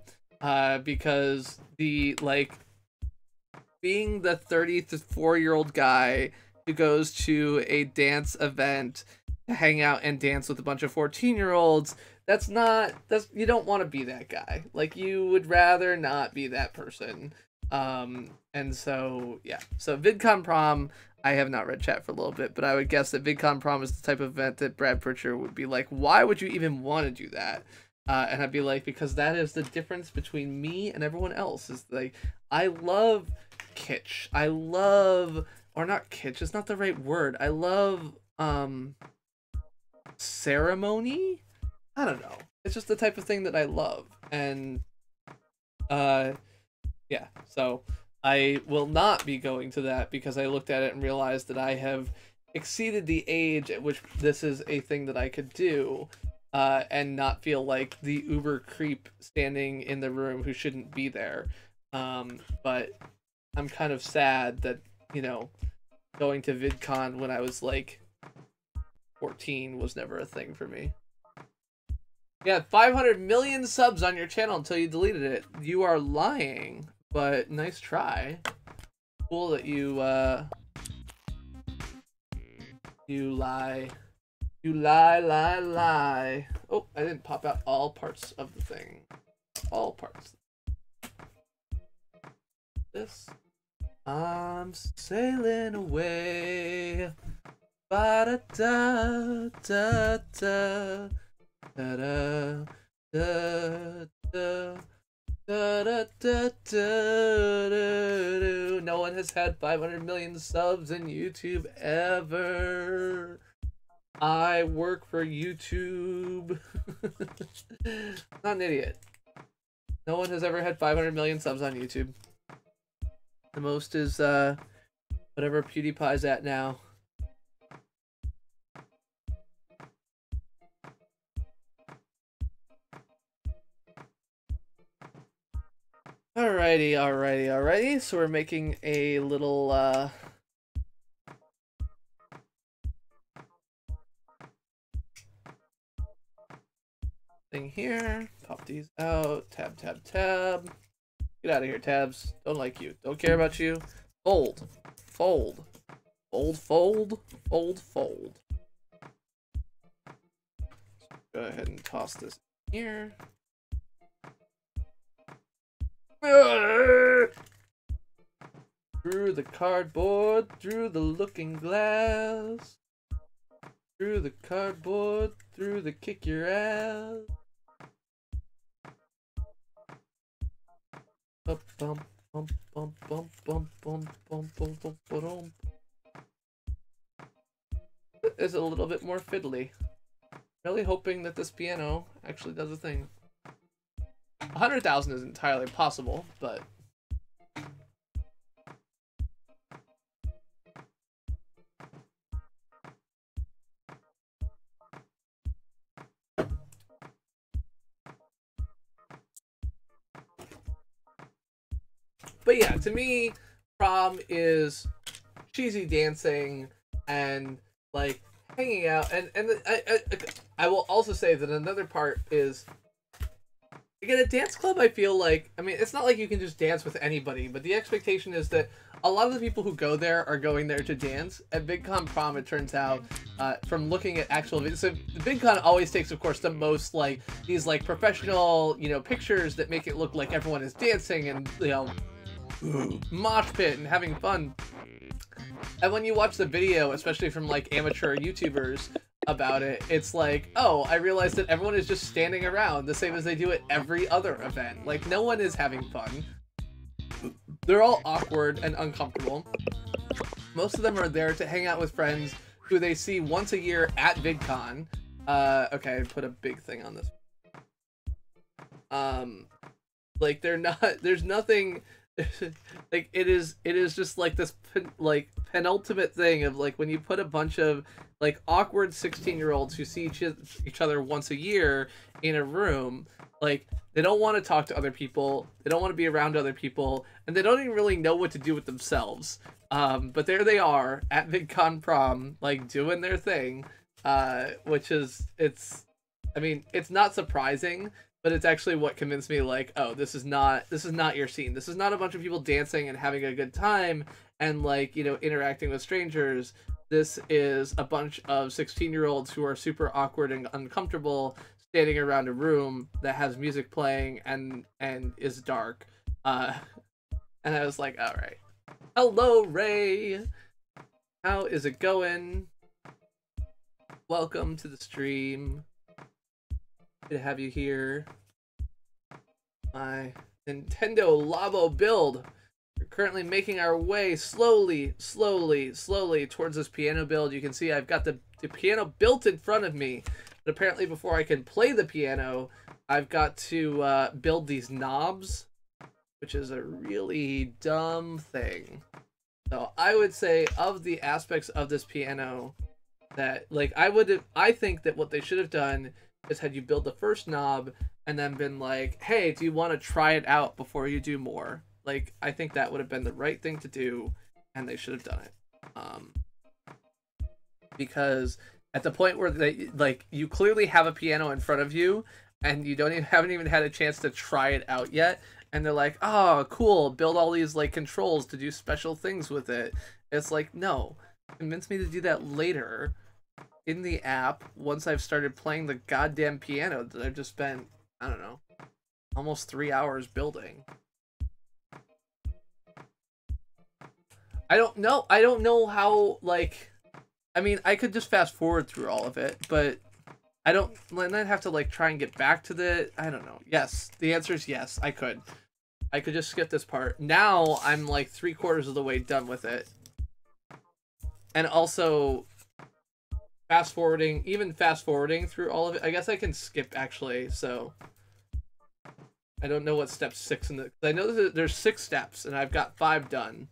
because the like being the 34-year-old guy who goes to a dance event to hang out and dance with a bunch of 14-year-olds, that's you don't want to be that guy. Like, you would rather not be that person. And so yeah, so VidCon prom, I have not read chat for a little bit, but I would guess that VidCon prom is the type of event that Brad Pritchard would be like, why would you even want to do that? And I'd be like, because that is the difference between me and everyone else, is like, I love kitsch. I love, or not kitsch, it's not the right word. I love, ceremony? I don't know. It's just the type of thing that I love. And, yeah, so I will not be going to that because I looked at it and realized that I have exceeded the age at which this is a thing that I could do, and not feel like the uber creep standing in the room who shouldn't be there. But I'm kind of sad that, you know, going to VidCon when I was like 14 was never a thing for me. Yeah, 500 million subs on your channel until you deleted it. You are lying, but nice try. Cool that you lie. You lie. Oh, I didn't pop out all parts of the thing. All parts. This. I'm sailing away. Ba-da-da-da-da. Da-da, da-da, da-da-da-da-da. No one has had 500 million subs in YouTube ever. I work for YouTube. Not an idiot. No one has ever had 500 million subs on YouTube. The most is whatever PewDiePie's at now. Alrighty. So we're making a little thing here. Pop these out. Tab. Get out of here, tabs. Don't like you. Don't care about you. Fold. Go ahead and toss this here. Through the cardboard, through the looking glass, through the cardboard, through the kick your ass. It's a little bit more fiddly. Really hoping that this piano actually does a thing. 100,000 is entirely possible, but yeah, to me, prom is cheesy dancing and like hanging out, and I will also say that another part is, again, a dance club, I feel like, I mean, it's not like you can just dance with anybody, but the expectation is that a lot of the people who go there are going there to dance. At VidCon prom, it turns out, from looking at actual videos, so VidCon always takes, of course, the most, like, these, like, professional, you know, pictures that make it look like everyone is dancing and, you know, mosh pit and having fun. And when you watch the video, especially from like amateur YouTubers about it, it's like, oh, I realized that everyone is just standing around the same as they do at every other event. Like, no one is having fun. They're all awkward and uncomfortable. Most of them are there to hang out with friends who they see once a year at VidCon. Okay, I put a big thing on this. Like, they're not, there's nothing, like, it is just like this, like, penultimate thing of, like, when you put a bunch of, like, awkward 16-year-olds who see each other once a year in a room, like, they don't want to talk to other people, they don't want to be around other people, and they don't even really know what to do with themselves. But there they are at VidCon Prom, like, doing their thing, which is, I mean, it's not surprising, but it's actually what convinced me, like, oh, this is not your scene. This is not a bunch of people dancing and having a good time and, like, you know, interacting with strangers. This is a bunch of 16-year-olds who are super awkward and uncomfortable standing around a room that has music playing and is dark. And I was like, all right. Hello, Ray. How is it going? Welcome to the stream. Good to have you here. My Nintendo Labo build. We're currently making our way slowly towards this piano build. You can see I've got the piano built in front of me. But apparently before I can play the piano, I've got to build these knobs, which is a really dumb thing. So I would say of the aspects of this piano that, like, I think that what they should have done is had you build the first knob and then been like, hey, do you want to try it out before you do more? Like, I think that would have been the right thing to do, and they should have done it. Because at the point where they, like, you clearly have a piano in front of you and you haven't even had a chance to try it out yet, and they're like, oh, cool, build all these, like, controls to do special things with it. It's like, no, convince me to do that later in the app once I've started playing the goddamn piano that I've just spent, I don't know, almost 3 hours building. I don't know how, like, I mean, I could just fast forward through all of it, but and I'd have to, like, try and get back to I don't know. Yes, the answer is yes, I could just skip this part. Now I'm like 3/4 of the way done with it. And also fast forwarding through all of it. I guess I can skip, actually, so I don't know what step 6 in I know that there's 6 steps and I've got 5 done.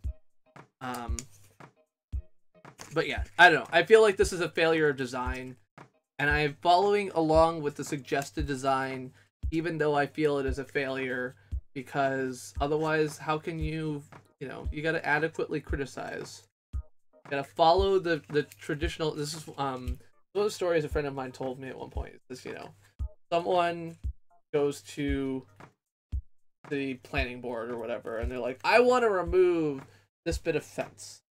But yeah, I don't know. I feel like this is a failure of design, and I'm following along with the suggested design, even though I feel it is a failure, because otherwise, how can you gotta adequately criticize. You gotta follow the traditional. This is one of the stories a friend of mine told me at one point. This, someone goes to the planning board or whatever, and they're like, I want to remove this bit of fence.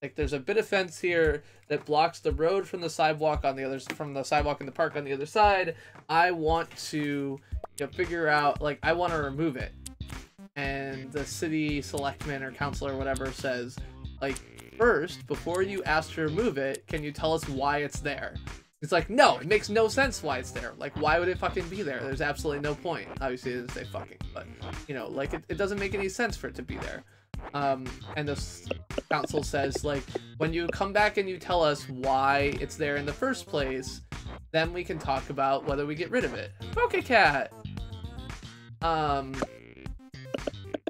Like, there's a bit of fence here that blocks the road from the sidewalk from the sidewalk in the park on the other side. I want to figure out, like, I want to remove it. And the city selectman or council or whatever says, like, first, before you ask to remove it, can you tell us why it's there? It's like, no, it makes no sense why it's there. Like, why would it fucking be there? There's absolutely no point. Obviously, it didn't say fucking, but, like, it doesn't make any sense for it to be there. And the council says, like, when you come back and you tell us why it's there in the first place, then we can talk about whether we get rid of it. Okay, cat.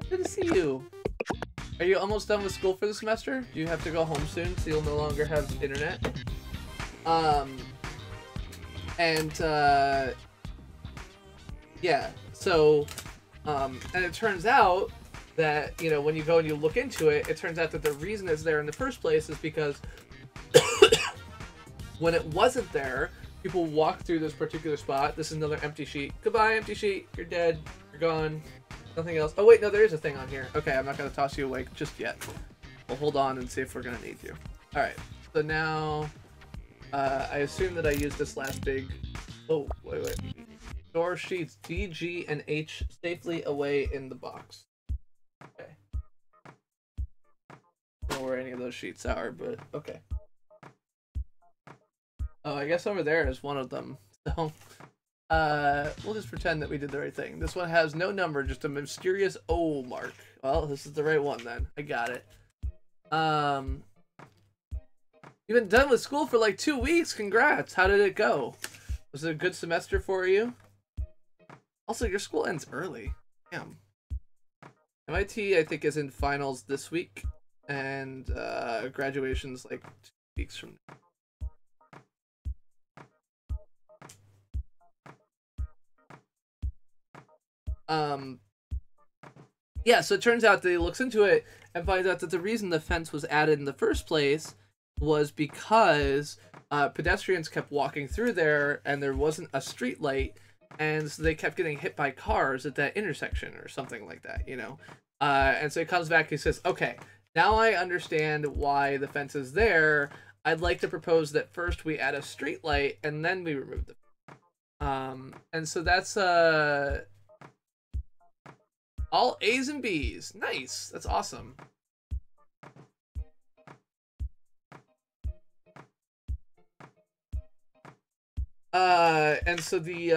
Good to see you. Are you almost done with school for the semester? Do you have to go home soon so you'll no longer have internet? Yeah, so, and it turns out that, when you go and you look into it, it turns out that the reason it's there in the first place is because when it wasn't there, people walked through this particular spot. This is another empty sheet. Goodbye, empty sheet. You're dead. You're gone. Nothing else. Oh, wait, no, there is a thing on here. Okay, I'm not going to toss you away just yet. We'll hold on and see if we're going to need you. All right, so now I assume that I used this last big... Oh, wait. Store sheets D, G, and H safely away in the box. Okay. know where any of those sheets are, but okay. Oh, I guess over there is one of them. So, we'll just pretend that we did the right thing. This one has no number, just a mysterious O mark. Well, this is the right one then. I got it. You've been done with school for like 2 weeks. Congrats. How did it go? Was it a good semester for you? Also, your school ends early. Damn. MIT, I think, is in finals this week, and graduation's like 2 weeks from now. Yeah, so it turns out that he looks into it and finds out that the reason the fence was added in the first place was because pedestrians kept walking through there and there wasn't a street light, and so they kept getting hit by cars at that intersection or something like that, you know. And so he comes back and he says, okay, now I understand why the fence is there. I'd like to propose that first we add a street light and then we remove the and so that's all A's and B's. Nice. That's awesome. And so the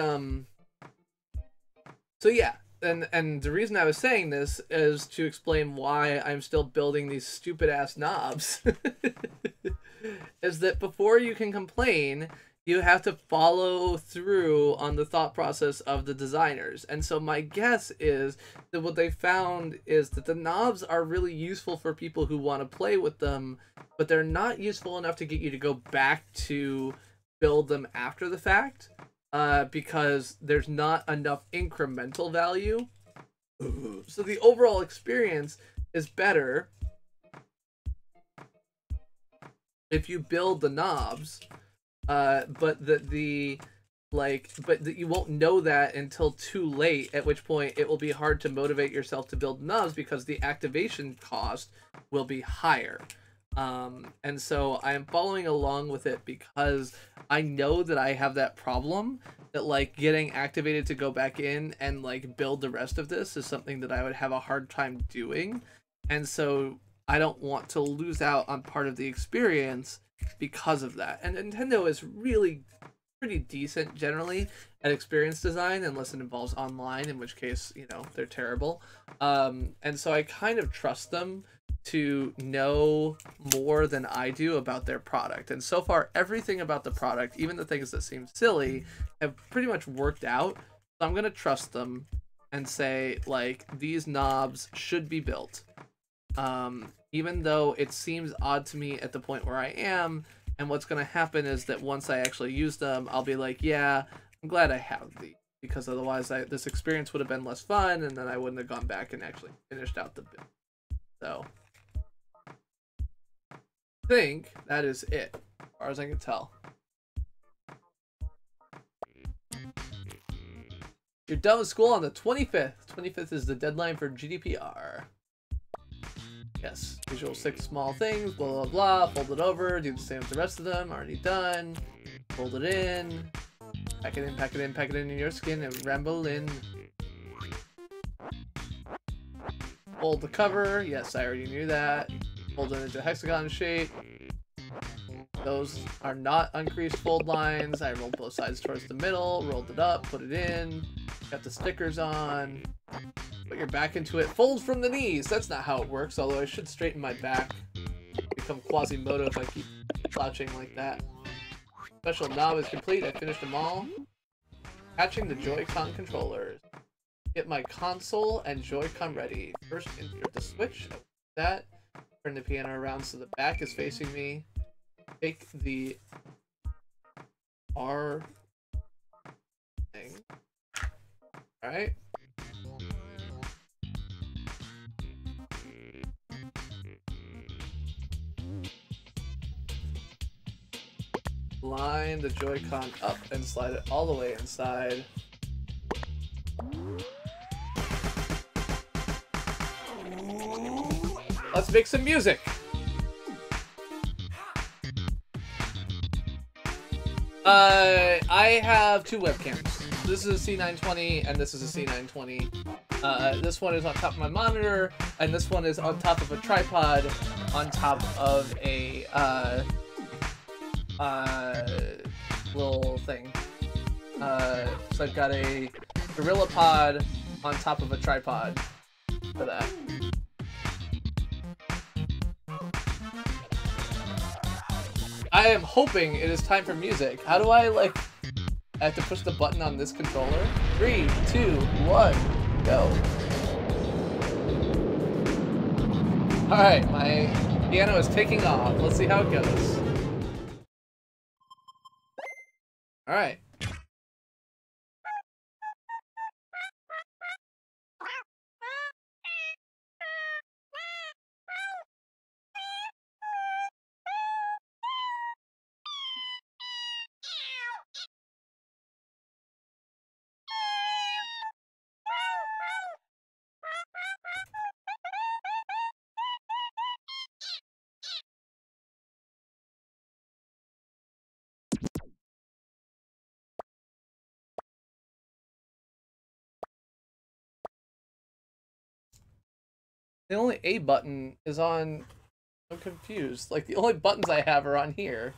so yeah, and the reason I was saying this is to explain why I'm still building these stupid ass knobs. Is that before you can complain, you have to follow through on the thought process of the designers. And so my guess is that what they found is that the knobs are really useful for people who want to play with them, but they're not useful enough to get you to go back to build them after the fact, because there's not enough incremental value. So the overall experience is better if you build the knobs, but you won't know that until too late, at which point it will be hard to motivate yourself to build knobs because the activation cost will be higher. And so I am following along with it because I know that I have that problem, that like getting activated to go back in and like build the rest of this is something that I would have a hard time doing. And so I don't want to lose out on part of the experience because of that. And Nintendo is really pretty decent generally at experience design, unless it involves online, in which case, you know, they're terrible. And so I kind of trust them to know more than I do about their product. And so far, everything about the product, even the things that seem silly, have pretty much worked out. So I'm going to trust them and say, like, these knobs should be built. Even though it seems odd to me at the point where I am, and what's going to happen is that once I actually use them, I'll be like, yeah, I'm glad I have these, because otherwise this experience would have been less fun, and then I wouldn't have gone back and actually finished out the build. So I think that is it, as far as I can tell. You're done with school on the 25th. 25th is the deadline for GDPR. Yes, usual 6 small things, blah, blah, blah, fold it over, do the same with the rest of them, already done, fold it in, pack it in, pack it in, pack it in your skin, and ramble in. Fold the cover, yes, I already knew that. Fold it into hexagon shape. Those are not uncreased fold lines. I rolled both sides towards the middle, rolled it up, put it in, got the stickers on. Put your back into it. Fold from the knees. That's not how it works, although I should straighten my back. Become Quasimodo if I keep slouching like that. Special knob is complete. I finished them all. Patching the Joy-Con controllers. Get my console and Joy-Con ready. First, insert the switch. That. Turn the piano around so the back is facing me. Take the R thing. Alright. Line the Joy-Con up and slide it all the way inside. Let's make some music. I have 2 webcams. This is a C920 and this is a C920. This one is on top of my monitor, and this one is on top of a tripod, on top of a little thing. So I've got a Gorilla Pod on top of a tripod for that. I am hoping it is time for music. How do I, like... I have to push the button on this controller? 3, 2, 1, go. Alright, my piano is taking off. Let's see how it goes. Alright. The only A button is on... I'm confused. Like, the only buttons I have are on here.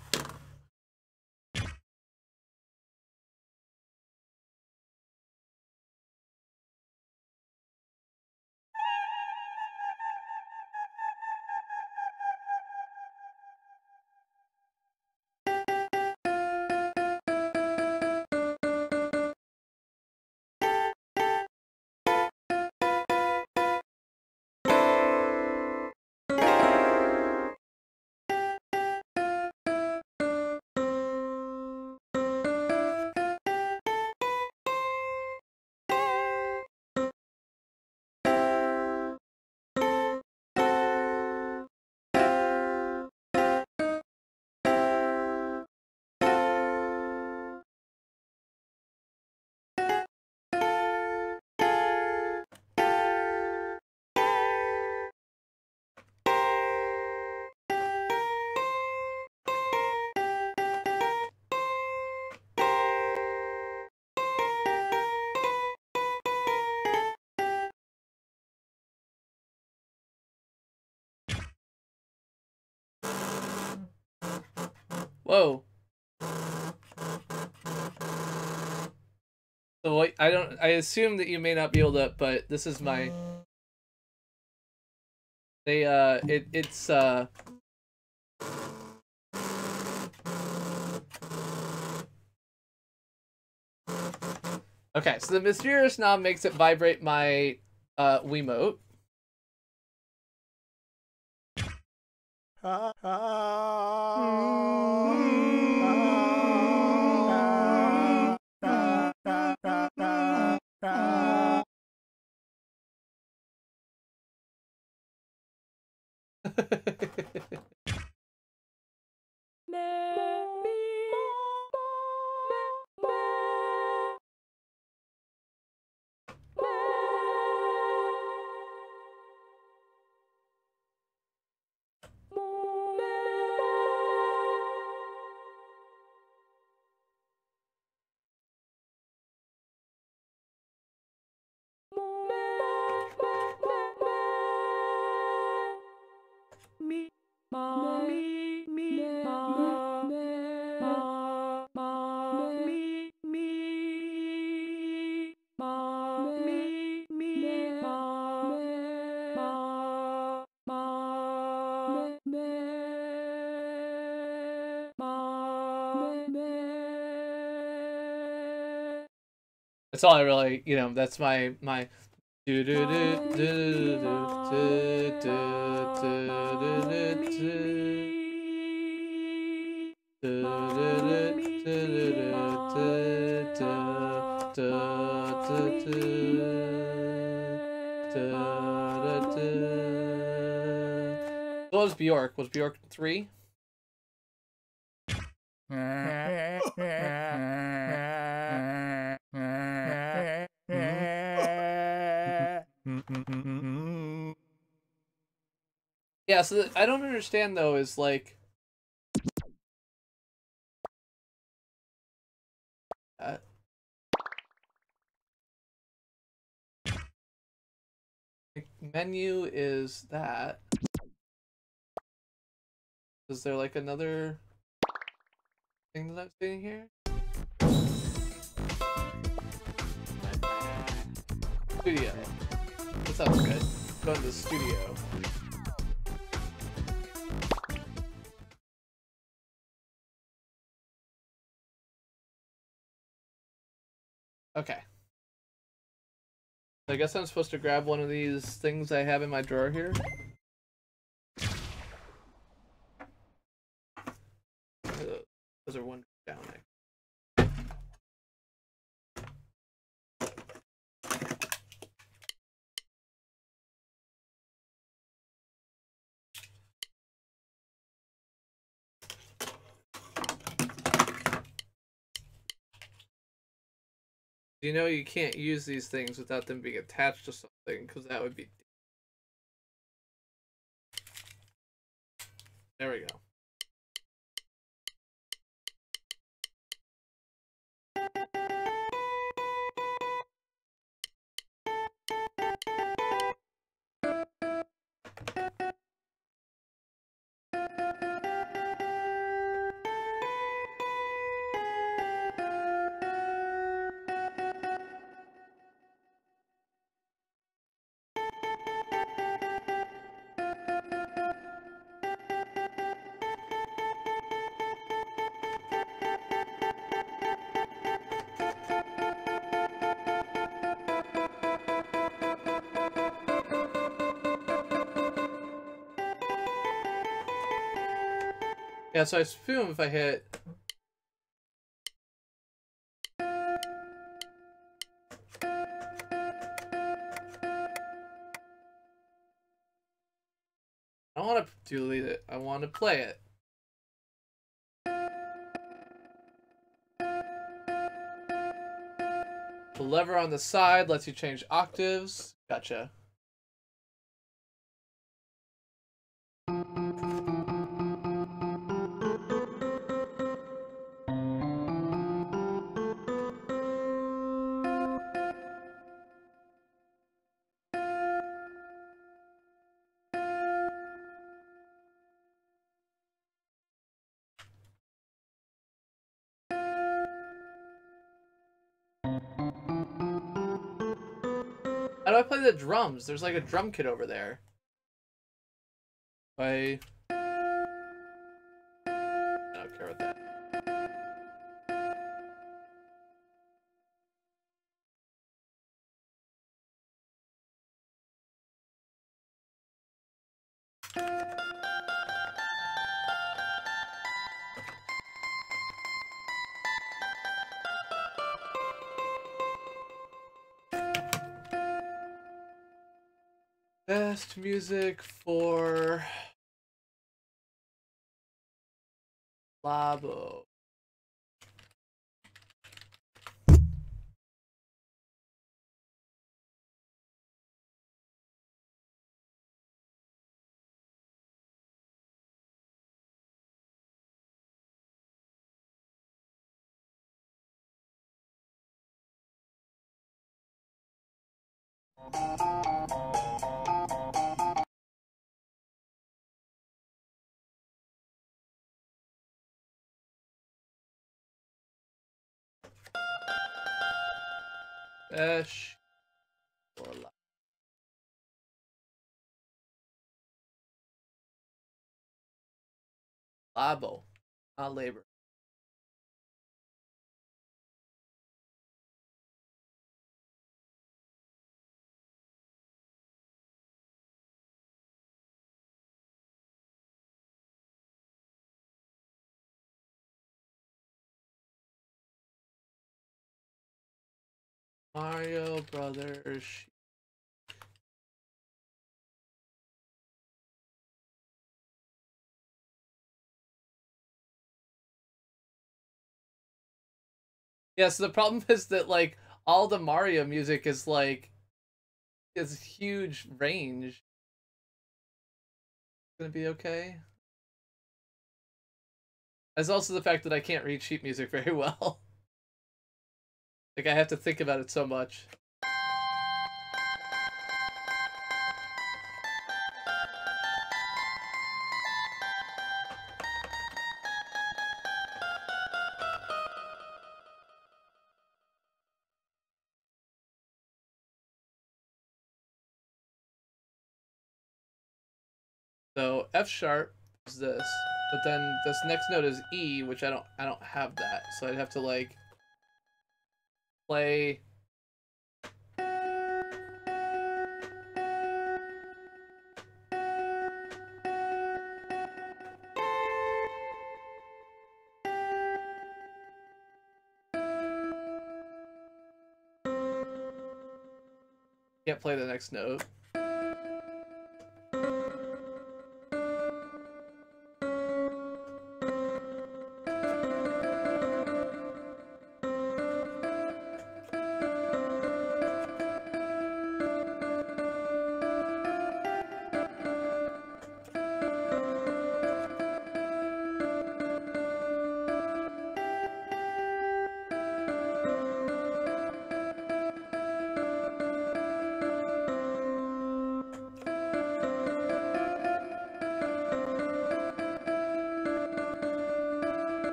Whoa. So wait, I assume that you may not be able to, but this is my... it's okay, so the mysterious knob makes it vibrate my Wiimote. That's all I really, you know, that's my do do do do do do What was Bjork? Was Bjork 3? Yeah, so I don't understand though is like menu is that. Is there like another thing that I'm seeing here? Studio. That sounds good. Go to the studio. Okay. I guess I'm supposed to grab one of these things I have in my drawer here. Those are one down there. You know you can't use these things without them being attached to something, because that would be... There we go. Yeah, so I assume if I hit... I don't want to delete it. I want to play it. The lever on the side lets you change octaves. Gotcha. How do I play the drums? There's like a drum kit over there. I don't care about that. Best music for Labo. Best for Labo, not labor. Mario Brothers. Yeah, so the problem is that like all the Mario music is like is huge range. Gonna be okay. There's also the fact that I can't read sheet music very well. Like I have to think about it so much. So F sharp is this, but then this next note is E, which I don't have that, so I'd have to like play. Can't play the next note.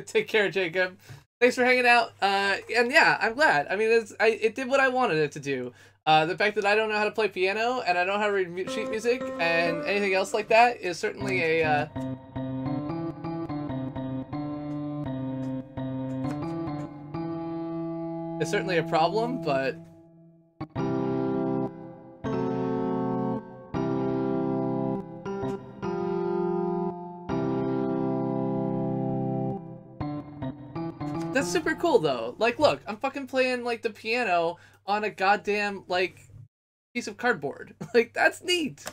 Take care, Jacob. Thanks for hanging out. And yeah, I'm glad. I mean, it did what I wanted it to do. The fact that I don't know how to play piano and I don't know how to read sheet music and anything else like that is certainly a it's certainly a problem, but that's super cool though. Like, look, I'm fucking playing like the piano on a goddamn like piece of cardboard. Like, that's neat.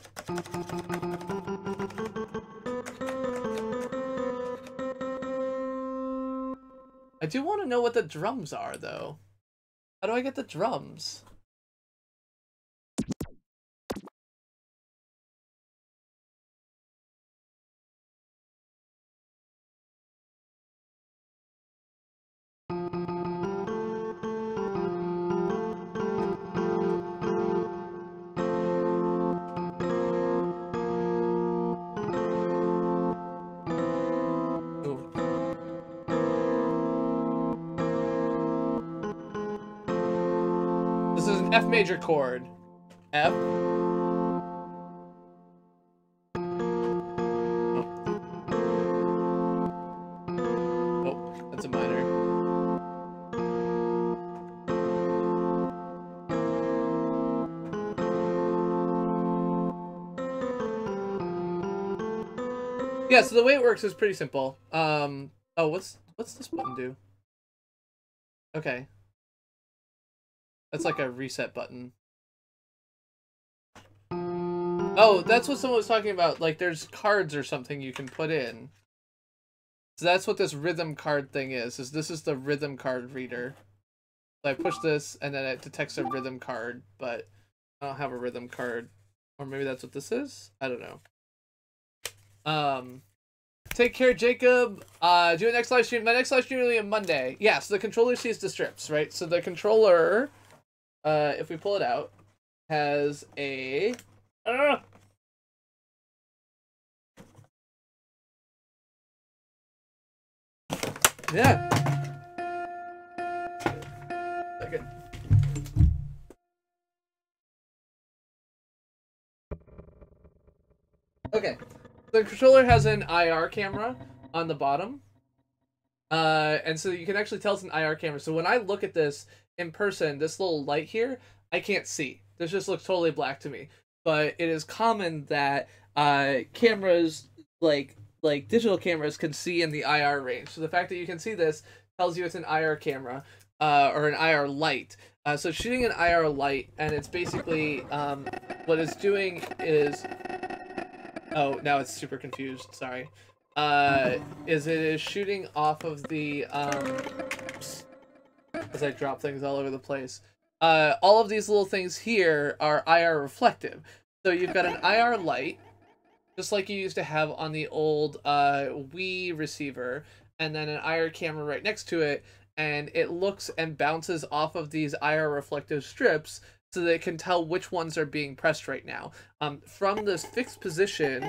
I do want to know what the drums are though. How do I get the drums? This is an F major chord. F. Oh, that's a minor. Yeah, so the way it works is pretty simple. Oh, what's this button do? Okay. That's like a reset button. Oh, that's what someone was talking about. Like, there's cards or something you can put in. So that's what this rhythm card thing is. This is the rhythm card reader. So I push this, and then it detects a rhythm card, but I don't have a rhythm card. Or maybe that's what this is? I don't know. Take care, Jacob. Do a next live stream. My next live stream will be on Monday. Yeah, so the controller sees the strips, right? So the controller... if we pull it out, has a yeah. Second. Okay. The controller has an IR camera on the bottom. And so you can actually tell it's an IR camera. So when I look at this in person, this little light here, I can't see. This just looks totally black to me. But it is common that cameras, like digital cameras, can see in the IR range. So the fact that you can see this tells you it's an IR camera, or an IR light. So it's shooting an IR light, and it's basically, what it's doing is... Oh, now it's super confused, sorry. Is it is shooting off of the, as I drop things all over the place. All of these little things here are IR reflective. So you've got an IR light, just like you used to have on the old Wii receiver, and then an IR camera right next to it, and it looks and bounces off of these IR reflective strips so that it can tell which ones are being pressed right now. From this fixed position,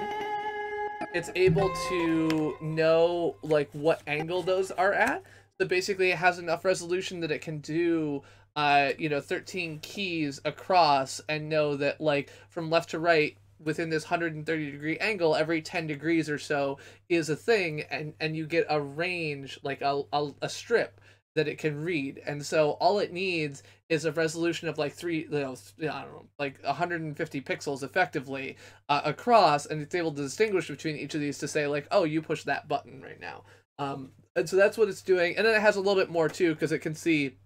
it's able to know like what angle those are at. So basically it has enough resolution that it can do 13 keys across and know that like from left to right within this 130-degree angle, every 10 degrees or so is a thing, and you get a range, like a strip that it can read. And so all it needs is a resolution of like I don't know, like 150 pixels effectively across, and it's able to distinguish between each of these to say like, oh, you push that button right now. And so that's what it's doing. And then it has a little bit more too, because it can see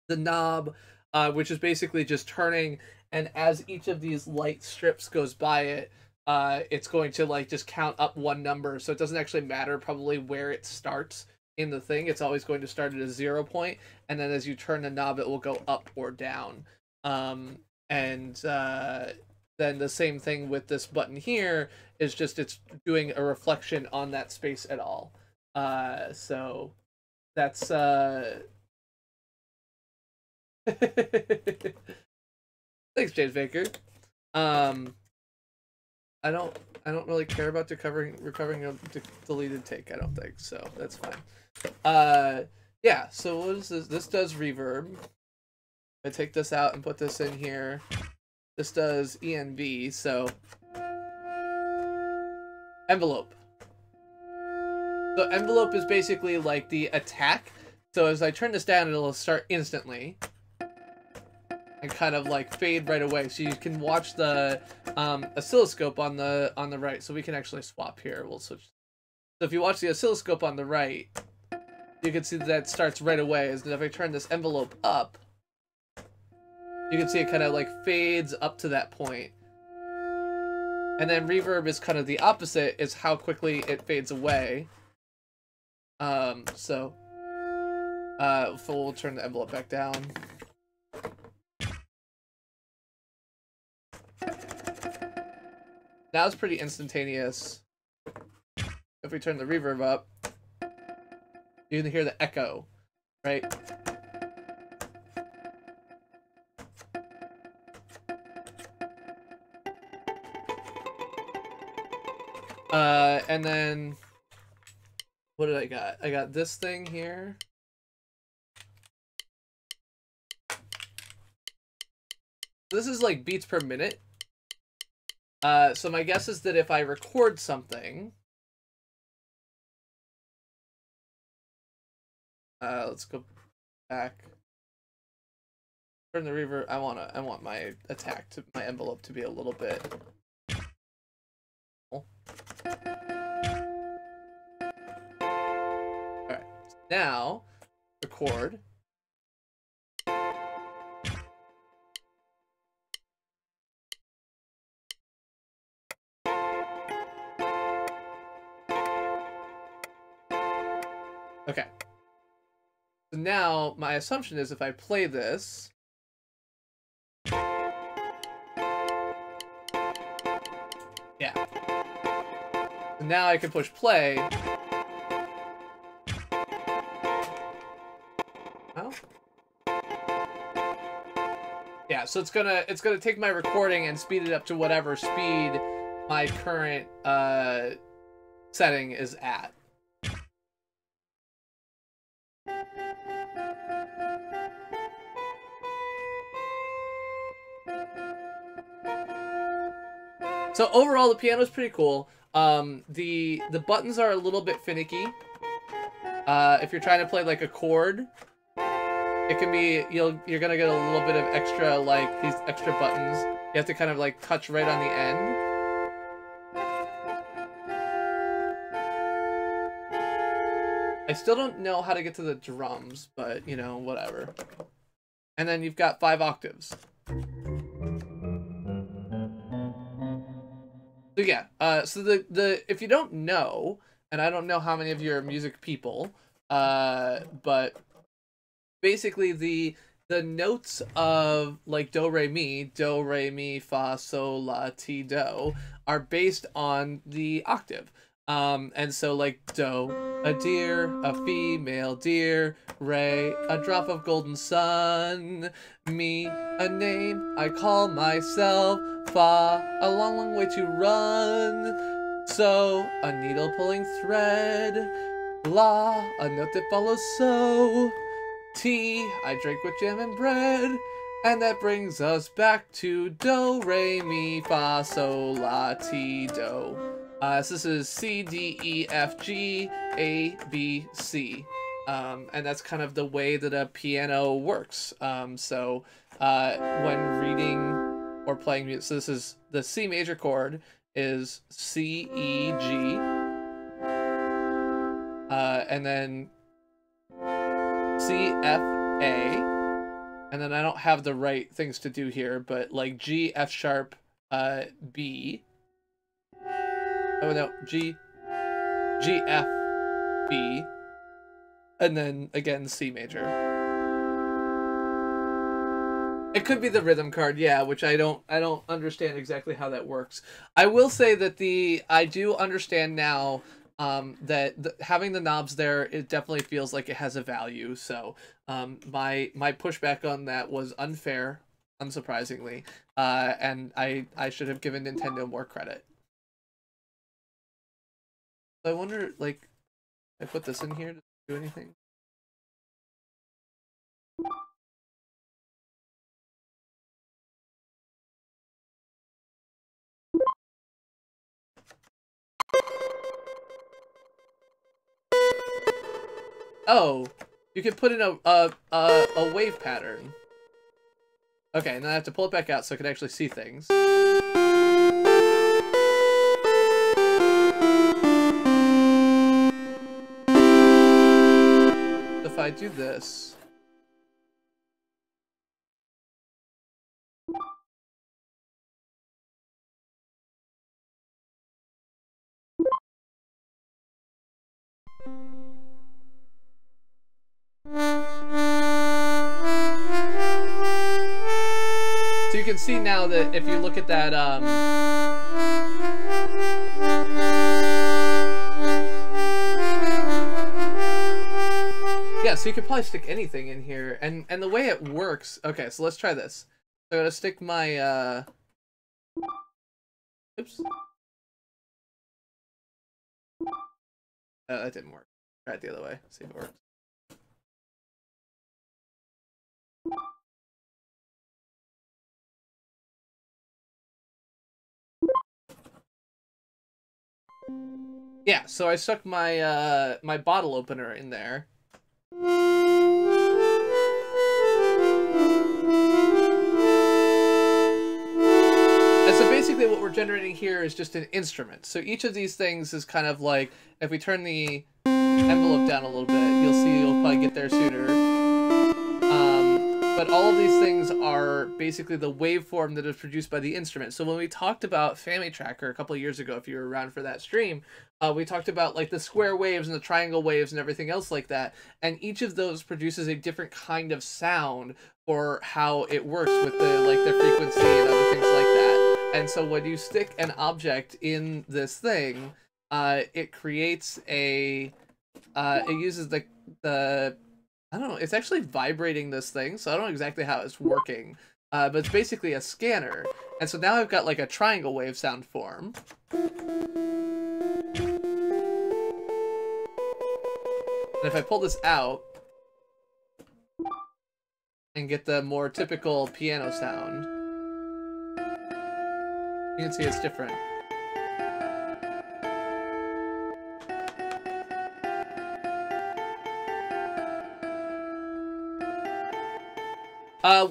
the knob, which is basically just turning, and as each of these light strips goes by it, it's going to like just count up one number, so it doesn't actually matter probably where it starts in the thing. It's always going to start at a 0 point, and then as you turn the knob it will go up or down. Then the same thing with this button here is just it's doing a reflection on that space at all. So that's thanks, James Baker. I don't really care about recovering a deleted take. I don't think so. That's fine. Yeah. So what is this? This does reverb. I take this out and put this in here. This does ENV. So envelope. So envelope is basically like the attack. So as I turn this down, it'll start instantly and kind of like fade right away. So you can watch the oscilloscope on the right. So we can actually swap here. We'll switch. So if you watch the oscilloscope on the right, you can see that it starts right away. As if I turn this envelope up, you can see it kind of like fades up to that point. And then reverb is kind of the opposite, is how quickly it fades away. So we'll turn the envelope back down. Now it's pretty instantaneous. If we turn the reverb up, you can hear the echo, right? And then what did I got? I got this thing here. This is like beats per minute. So my guess is that if I record something, let's go back. Turn the reverb. I want my attack to my envelope to be a little bit. Alright, now record. Okay. So now my assumption is if I play this, yeah. So now I can push play. Oh. Yeah, so it's gonna take my recording and speed it up to whatever speed my current setting is at. So overall, the piano's pretty cool. The buttons are a little bit finicky. If you're trying to play like a chord, it can be you're gonna get a little bit of extra, like these extra buttons. You have to kind of like touch right on the end. I still don't know how to get to the drums, but you know, whatever. And then you've got 5 octaves. So yeah, so the if you don't know, and I don't know how many of you are music people, but basically the notes of like do re mi fa sol la ti do are based on the octave. And so like do, a deer, a female deer, re, a drop of golden sun, mi, a name I call myself, fa, a long, long way to run, so, a needle pulling thread. La, a note that follows so. Tea, I drink with jam and bread. And that brings us back to do, re, mi, fa, sol, la, ti, do. So this is C, D, E, F, G, A, B, C. And that's kind of the way that a piano works. When reading or playing music, so this is the C major chord is C, E, G. And then C, F, A. And then I don't have the right things to do here, but like G, F sharp, B. Oh no, G, F, B. And then again C major. It could be the rhythm card, yeah, which I don't understand exactly how that works. I will say that I do understand now that having the knobs there, it definitely feels like it has a value. So my pushback on that was unfair, unsurprisingly, and I should have given Nintendo more credit. So I wonder, like, I put this in here to do anything. Oh, you can put in a wave pattern. Okay, and then I have to pull it back out so I can actually see things. If I do this... So you can see now that if you look at that, yeah, so you could probably stick anything in here, and the way it works, okay, so let's try this. So I'm gonna stick my, oops. That didn't work. Try it the other way, see if it works. Yeah, so I stuck my my bottle opener in there. And so basically what we're generating here is just an instrument. So each of these things is kind of like, if we turn the envelope down a little bit, you'll see you'll probably get there sooner. But all of these things are basically the waveform that is produced by the instrument. So when we talked about FamiTracker a couple of years ago, if you were around for that stream, we talked about like the square waves and the triangle waves and everything else like that. And each of those produces a different kind of sound for how it works with the frequency and other things like that. And so when you stick an object in this thing, it creates a, it uses the I don't know, it's actually vibrating this thing, so I don't know exactly how it's working. But it's basically a scanner. And so now I've got like a triangle wave sound form. And if I pull this out and get the more typical piano sound, you can see it's different.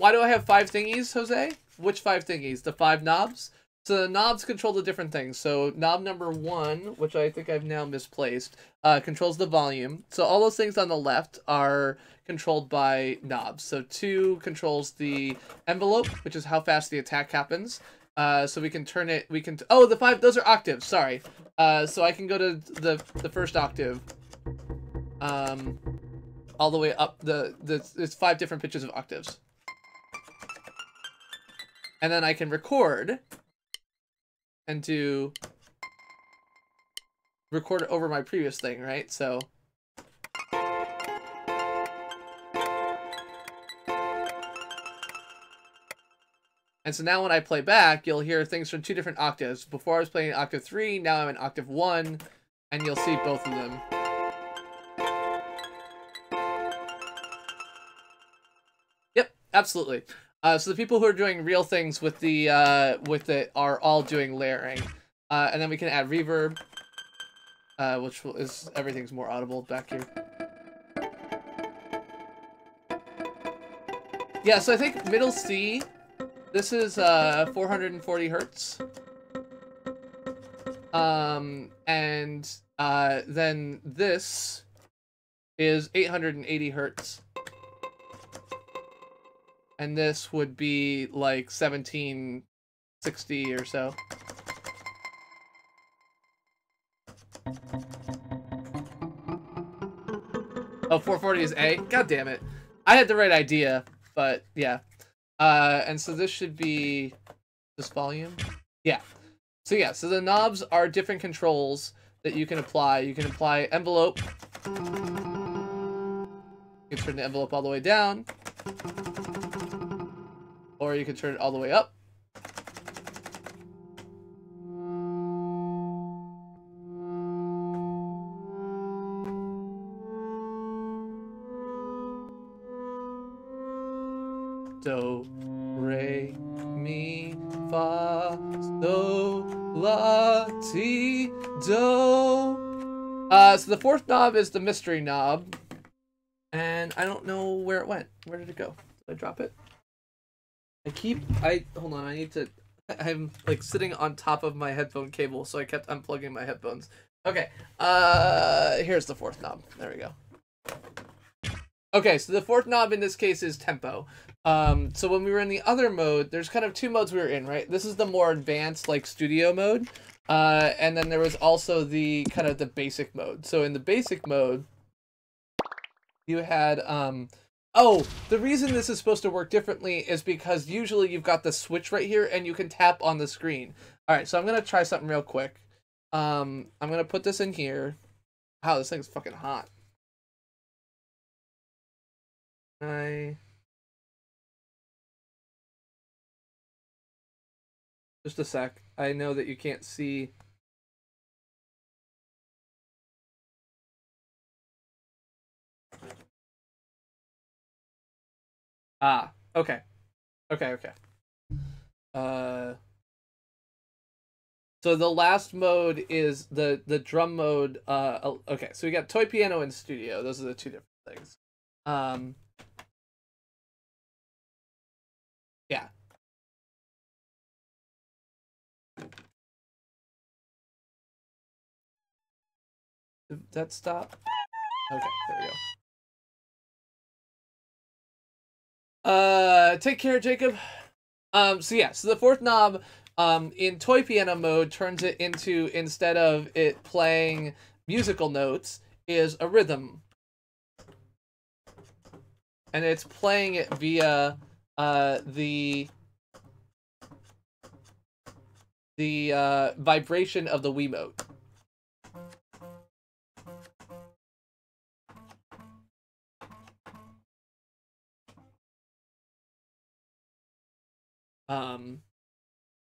Why do I have 5 thingies, Jose? Which 5 thingies? The 5 knobs? So the knobs control the different things. So knob number 1, which I think I've now misplaced, controls the volume. So all those things on the left are controlled by knobs. So 2 controls the envelope, which is how fast the attack happens. So we can turn it, oh, the 5, those are octaves, sorry. So I can go to the first octave. All the way up, it's 5 different pitches of octaves. And then I can record and record it over my previous thing, right? So And so now when I play back, you'll hear things from 2 different octaves. Before I was playing octave 3, now I'm in octave 1, and you'll see both of them. Yep, absolutely. So the people who are doing real things with the are all doing layering. And then we can add reverb, which is everything's more audible back here. Yeah, so I think middle C, this is 440 hertz. And then this is 880 hertz. And this would be like 1760 or so. Oh, 440 is A? God damn it. I had the right idea, but yeah. And so this should be this volume. Yeah. So yeah, so the knobs are different controls that you can apply. You can apply envelope. You can turn the envelope all the way down. Or you can turn it all the way up. Do, re, mi, fa, do, la, ti, do. So the 4th knob is the mystery knob. And I don't know where it went. Where did it go? Did I drop it? Hold on, I'm like sitting on top of my headphone cable, so I kept unplugging my headphones. Okay, here's the 4th knob. There we go. Okay, so the 4th knob in this case is tempo. So when we were in the other mode, there's kind of 2 modes we were in, right? This is the more advanced, like, studio mode. And then there was also the kind of the basic mode. So in the basic mode, you had, oh, the reason this is supposed to work differently is because usually you've got the switch right here and you can tap on the screen. All right, so I'm going to try something real quick. I'm going to put this in here. Wow, this thing's fucking hot. Just a sec. I know that you can't see. Ah, okay. Okay. So the last mode is the drum mode. Okay, so we got toy piano and studio. Those are the 2 different things. Yeah. Did that stop? Okay, there we go. Take care, Jacob. So yeah, so the 4th knob, in toy piano mode turns it into, instead of it playing musical notes, is a rhythm. And it's playing it via, the vibration of the Wiimote.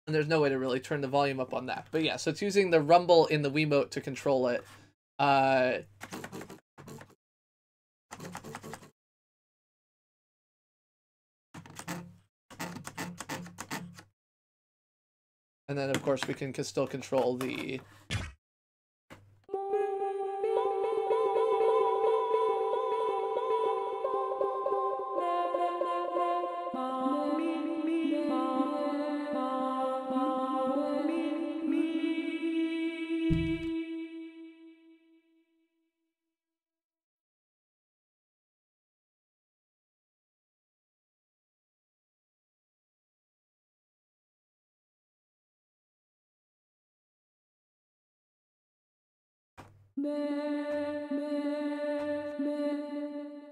And there's no way to really turn the volume up on that. But yeah, so it's using the rumble in the Wiimote to control it. And then, of course, we can still control the...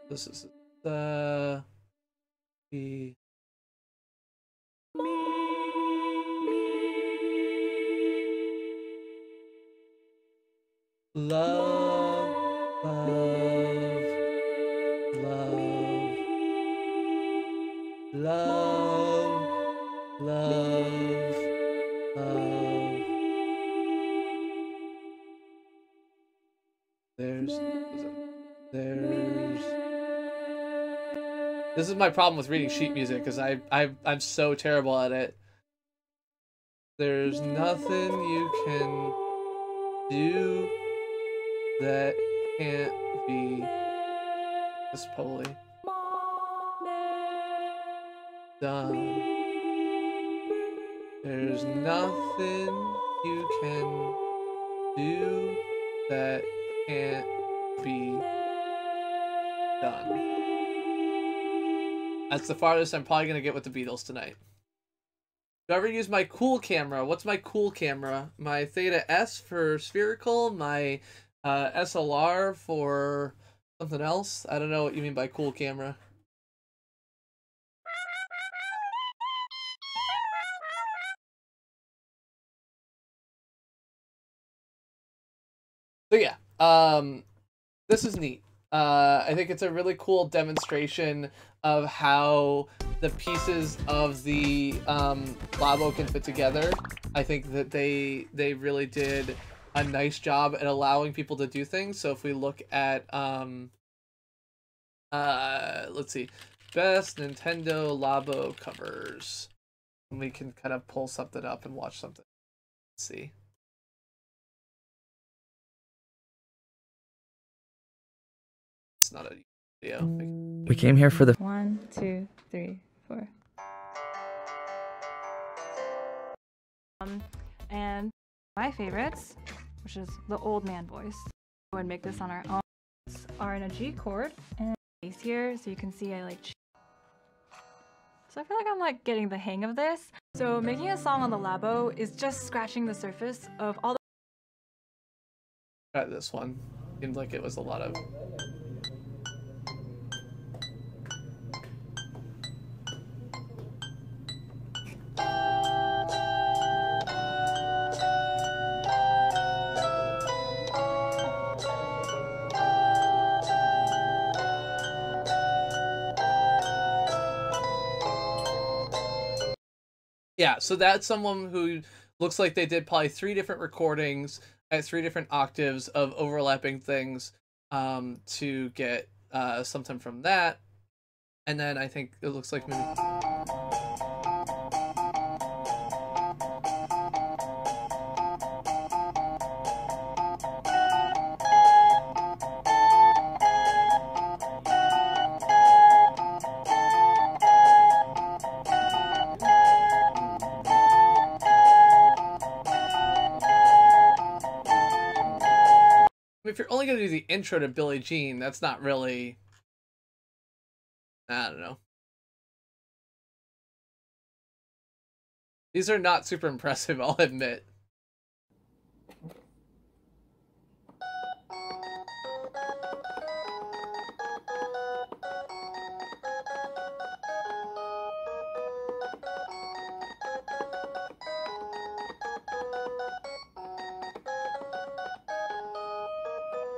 This is the love, love, love, love, love. There's. This is my problem with reading sheet music, because I'm so terrible at it. There's nothing you can do that can't be probably done. There's nothing you can do that can't be done. That's the farthest I'm probably gonna get with the Beatles tonight. Do I ever use my cool camera? What's my cool camera? My Theta S for spherical, my SLR for something else? I don't know what you mean by cool camera. So yeah, this is neat. I think it's a really cool demonstration of how the pieces of the Labo can fit together. I think that they really did a nice job at allowing people to do things. So if we look at let's see, best Nintendo Labo covers, and we can kind of pull something up and watch something. Let's see. It's not a video. We came here for the 1, 2, 3, 4. And my favorites, which is the old man voice. We would make this on our own. Are in a G chord and bass here, so you can see I like. So I feel like I'm like getting the hang of this. So making a song on the Labo is just scratching the surface of all the. Try this one. Seemed like it was a lot of. Yeah, so that's someone who looks like they did probably 3 different recordings at 3 different octaves of overlapping things to get something from that. And then I think it looks like maybe... if you're only going to do the intro to Billie Jean, that's not really... I don't know. These are not super impressive, I'll admit.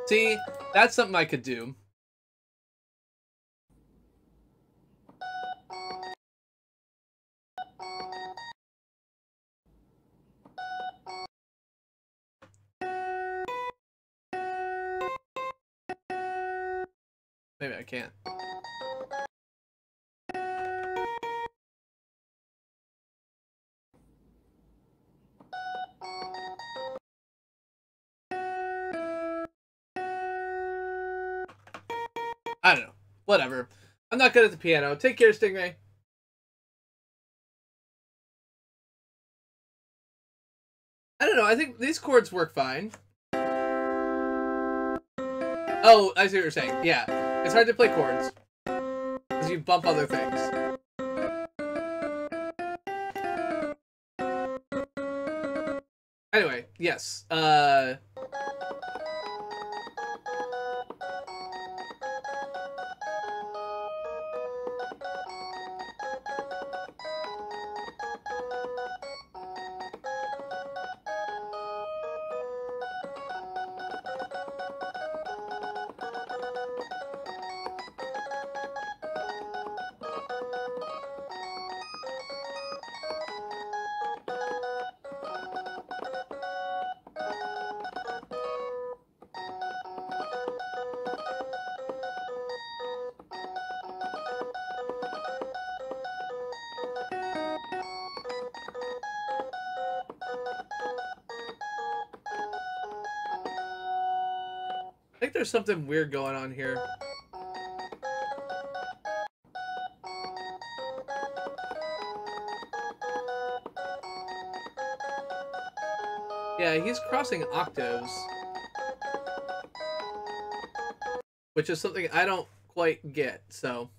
See, that's something I could do. Maybe I can't. I don't know. Whatever. I'm not good at the piano. Take care, Stingray. I don't know. I think these chords work fine. Oh, I see what you're saying. Yeah. It's hard to play chords. Because you bump other things. Anyway, yes. think there's something weird going on here. Yeah, he's crossing octaves. Which is something I don't quite get, so...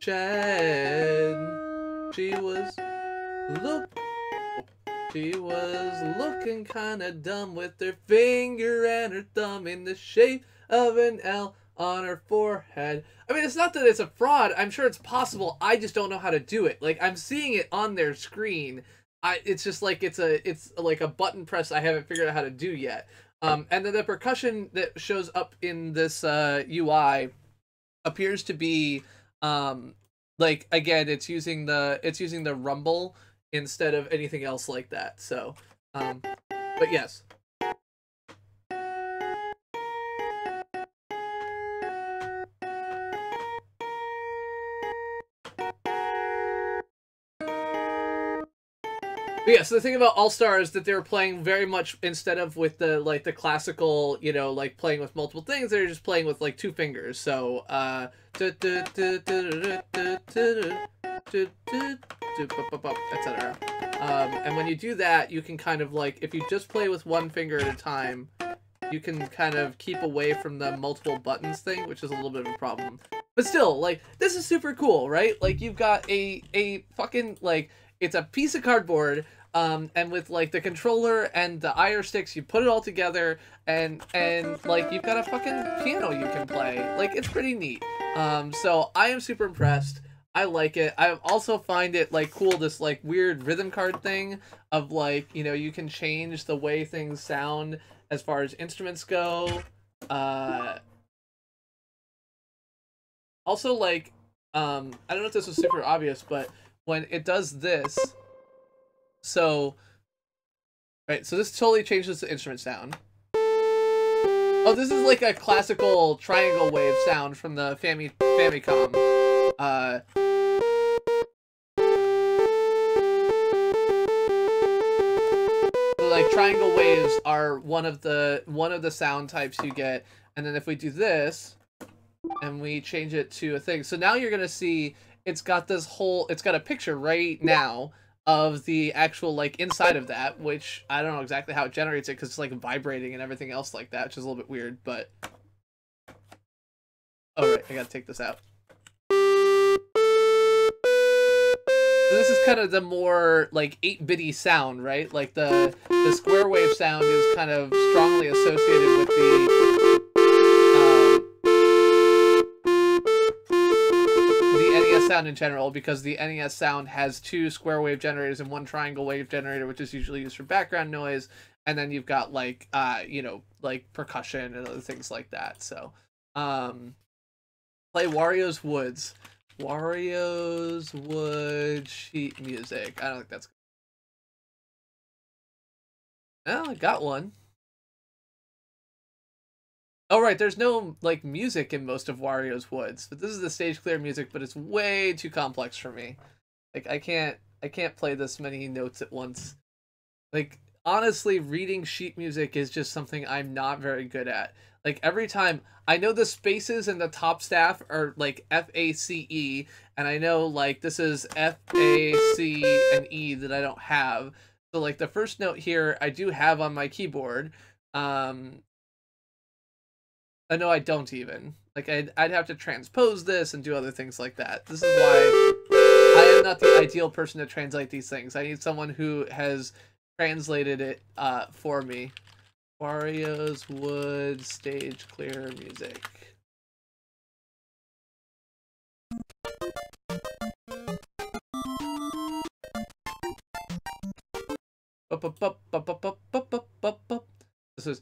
Jen, she was looking kinda dumb with her finger and her thumb in the shape of an L on her forehead. I mean, it's not that it's a fraud. I'm sure it's possible. I just don't know how to do it. Like, I'm seeing it on their screen. It's just like it's like a button press I haven't figured out how to do yet. And then the percussion that shows up in this UI appears to be like, again, it's using the rumble instead of anything else like that. So but yes. But yeah, so the thing about All-Star is that they were playing very much, instead of with the like the classical, you know, like playing with multiple things, they're just playing with like two fingers. So etc. And when you do that, you can kind of like, if you just play with one finger at a time, you can kind of keep away from the multiple buttons thing, which is a little bit of a problem. But still, like, this is super cool, right? Like, you've got a fucking, like, it's a piece of cardboard, and with like the controller and the IR sticks, you put it all together, and like you've got a fucking piano you can play. Like, it's pretty neat. So I am super impressed. I like it. I also find it like cool, this like weird rhythm card thing of like, you know, you can change the way things sound as far as instruments go. Also, like, I don't know if this was super obvious, but when it does this, so, right, so this totally changes the instrument sound. Oh, this is like a classical triangle wave sound from the Famicom. Like, triangle waves are one of the sound types you get, and then if we do this, and we change it to a thing, so now you're gonna see it's got this whole, it's got a picture right now of the actual, like, inside of that, which I don't know exactly how it generates it, because it's like vibrating and everything else like that, which is a little bit weird, but... Oh, right, I gotta take this out. So this is kind of the more, like, 8-bitty sound, right? Like, the square wave sound is kind of strongly associated with the NES sound in general, because the NES sound has 2 square wave generators and 1 triangle wave generator, which is usually used for background noise, and then you've got, like, you know, like, percussion and other things like that. So, play Wario's Woods. Wario's Wood sheet music. I don't think that's good. Oh, I got one. Oh, right, there's no, like, music in most of Wario's Woods, but this is the stage clear music, but it's way too complex for me. Like, I can't play this many notes at once. Like, honestly, reading sheet music is just something I'm not very good at. Like, every time, I know the spaces in the top staff are, like, F-A-C-E, and I know, like, this is F-A-C and E that I don't have. So, like, the first note here, I do have on my keyboard. No, I don't even. Like, I'd have to transpose this and do other things like that. This is why I am not the ideal person to translate these things. I need someone who has translated it for me. Wario's Wood stage clear music. This is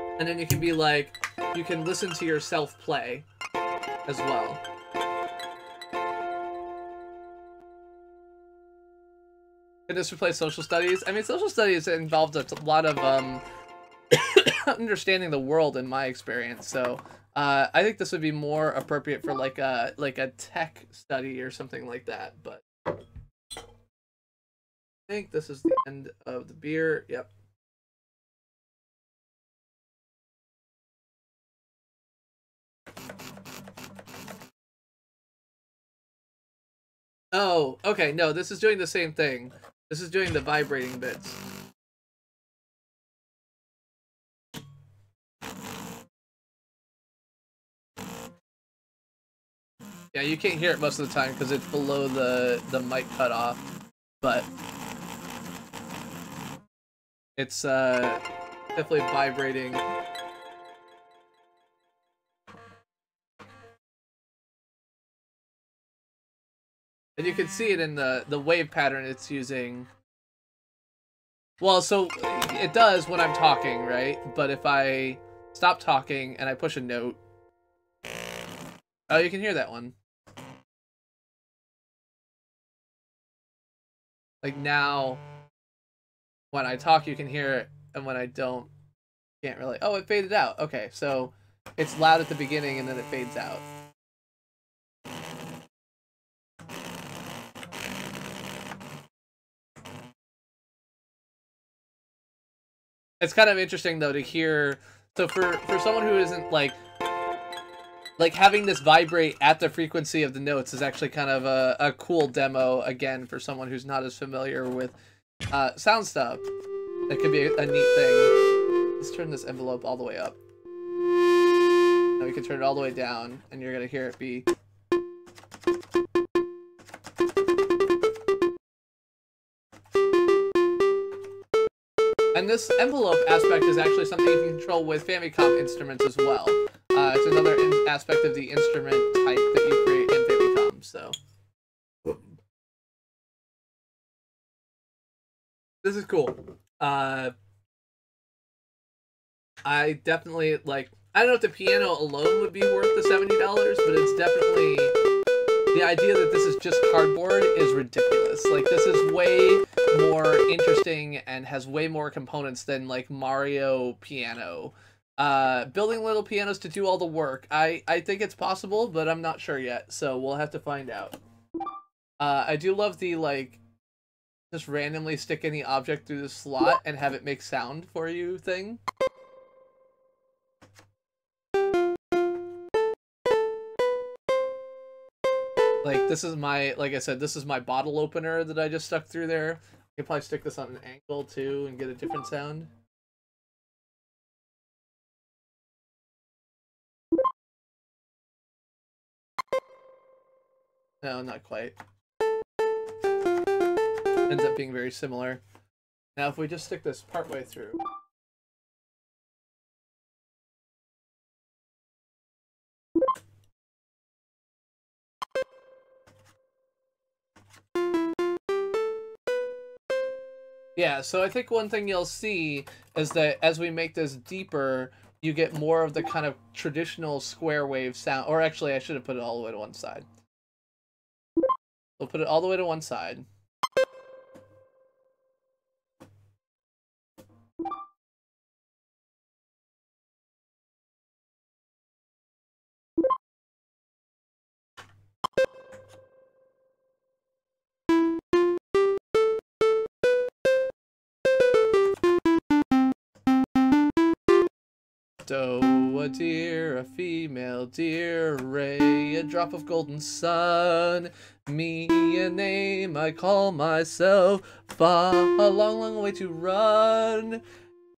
And then you can be like, you can listen to yourself play as well. Could this replace social studies? I mean, social studies involved a lot of understanding the world in my experience. So I think this would be more appropriate for like a tech study or something like that. But I think this is the end of the beer. Yep. Oh, okay. No, this is doing the same thing. This is doing the vibrating bits. Yeah, you can't hear it most of the time because it's below the mic cutoff, but it's definitely vibrating. And you can see it in the wave pattern it's using. Well, so it does when I'm talking, right? But if I stop talking and I push a note, oh, you can hear that one. Like now, when I talk, you can hear it, and when I don't, can't really. Oh, it faded out. Okay, so it's loud at the beginning, and then it fades out. It's kind of interesting though to hear. So for someone who isn't like having this vibrate at the frequency of the notes is actually kind of a cool demo again for someone who's not as familiar with sound stuff. That could be a neat thing. Let's turn this envelope all the way up. Now we can turn it all the way down, and you're gonna hear it be. And this envelope aspect is actually something you can control with Famicom instruments as well. It's another aspect of the instrument type that you create in Famicom, so. This is cool. I definitely, like, I don't know if the piano alone would be worth the $70, but it's definitely, the idea that this is just cardboard is ridiculous. Like, this is way more interesting and has way more components than, like, Mario Piano. Building little pianos to do all the work. I think it's possible, but I'm not sure yet, so we'll have to find out. I do love the, like, just randomly stick any object through the slot and have it make sound for you thing. Like, this is my, like I said, this is my bottle opener that I just stuck through there. I could probably stick this on an angle, too, and get a different sound. No, not quite. Ends up being very similar. Now, if we just stick this partway through. Yeah, so I think one thing you'll see is that as we make this deeper, you get more of the kind of traditional square wave sound. Or actually, I should have put it all the way to one side. We'll put it all the way to one side. Doe, a deer, a female deer, ray, a drop of golden sun, me, a name I call myself, fa, a long, long way to run.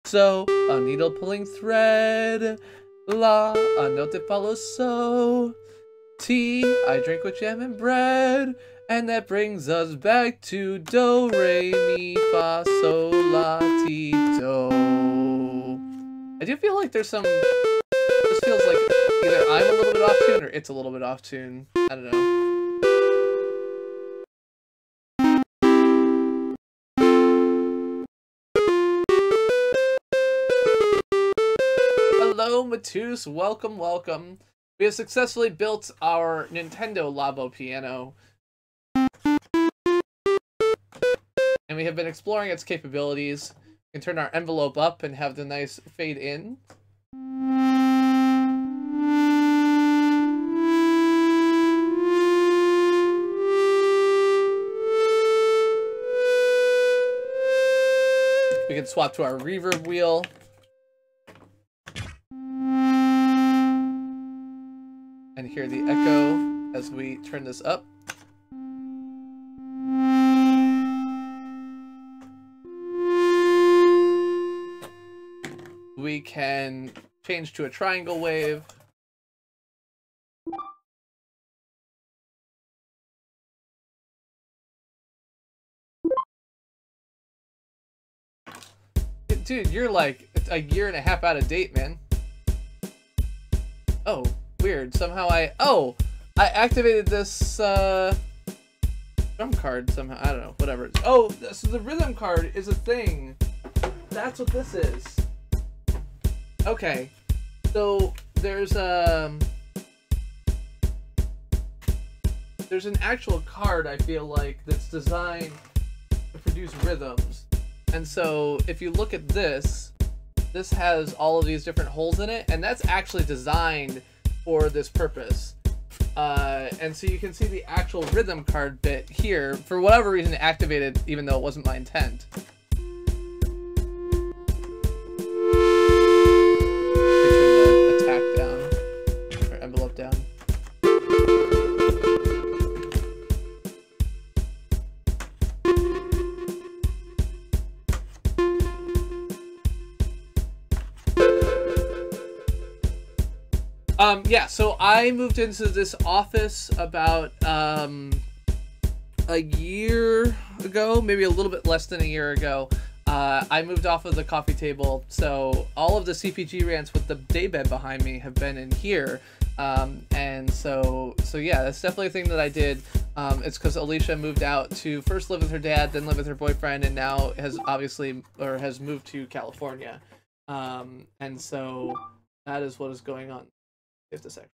So, a needle pulling thread, la, a note that follows so, tea, I drink with jam and bread, and that brings us back to do, re, mi, fa, sol, la, ti, do. I do feel like there's some, this feels like either I'm a little bit off tune or it's a little bit off tune. I don't know. Hello, Matus. Welcome, welcome. We have successfully built our Nintendo Labo piano. And we have been exploring its capabilities. We can turn our envelope up and have the nice fade in. We can swap to our reverb wheel. And hear the echo as we turn this up. We can change to a triangle wave. Dude, you're like a year and a half out of date, man. Oh, weird. Somehow I activated this drum card somehow. I don't know, whatever. Oh, so the rhythm card is a thing. That's what this is. Okay. So there's an actual card, I feel like, that's designed to produce rhythms. And so if you look at this has all of these different holes in it, and that's actually designed for this purpose. And so you can see the actual rhythm card bit here, for whatever reason, activated, even though it wasn't my intent. Turn the attack down, or envelope down. Yeah, so I moved into this office about a year ago, maybe a little bit less than a year ago. I moved off of the coffee table, so all of the CPG rants with the daybed behind me have been in here. And so yeah, that's definitely a thing that I did. It's because Alicia moved out to first live with her dad, then live with her boyfriend, and now has moved to California. And so that is what is going on. Just a sec.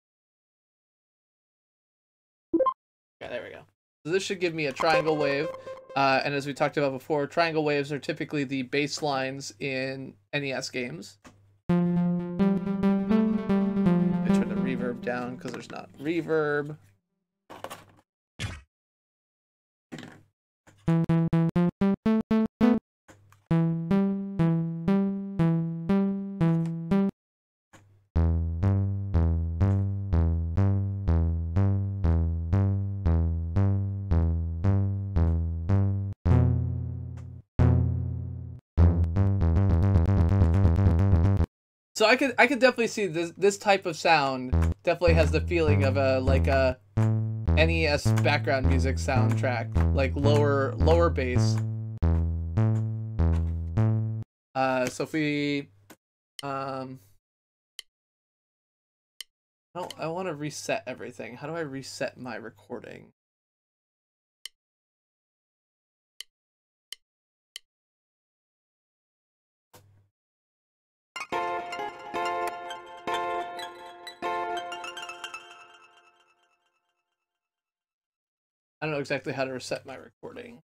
Okay, there we go. So this should give me a triangle wave. And as we talked about before, triangle waves are typically the bass lines in NES games. I turn the reverb down because there's not reverb. So I could definitely see this type of sound definitely has the feeling of a NES background music soundtrack, like lower bass. So if we I want to reset everything. How do I reset my recording? I don't know exactly how to reset my recording.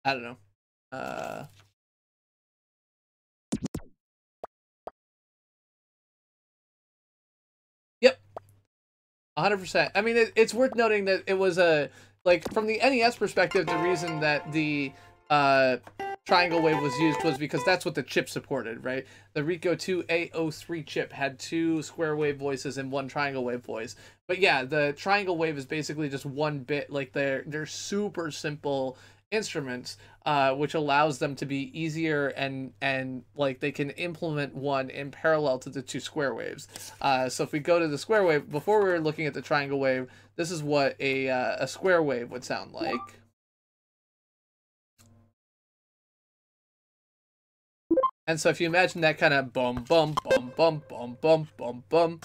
I don't know. Yep. 100%. I mean, it's worth noting that it was from the NES perspective, the reason that the triangle wave was used was because that's what the chip supported, right? The Rico 2A03 chip had 2 square wave voices and 1 triangle wave voice. But yeah, the triangle wave is basically just 1 bit. Like they're super simple instruments, which allows them to be easier and like they can implement one in parallel to the 2 square waves. So if we go to the square wave, before we were looking at the triangle wave, this is what a square wave would sound like. And so if you imagine that kind of bum, bum, bum, bum, bum, bum, bum, bum,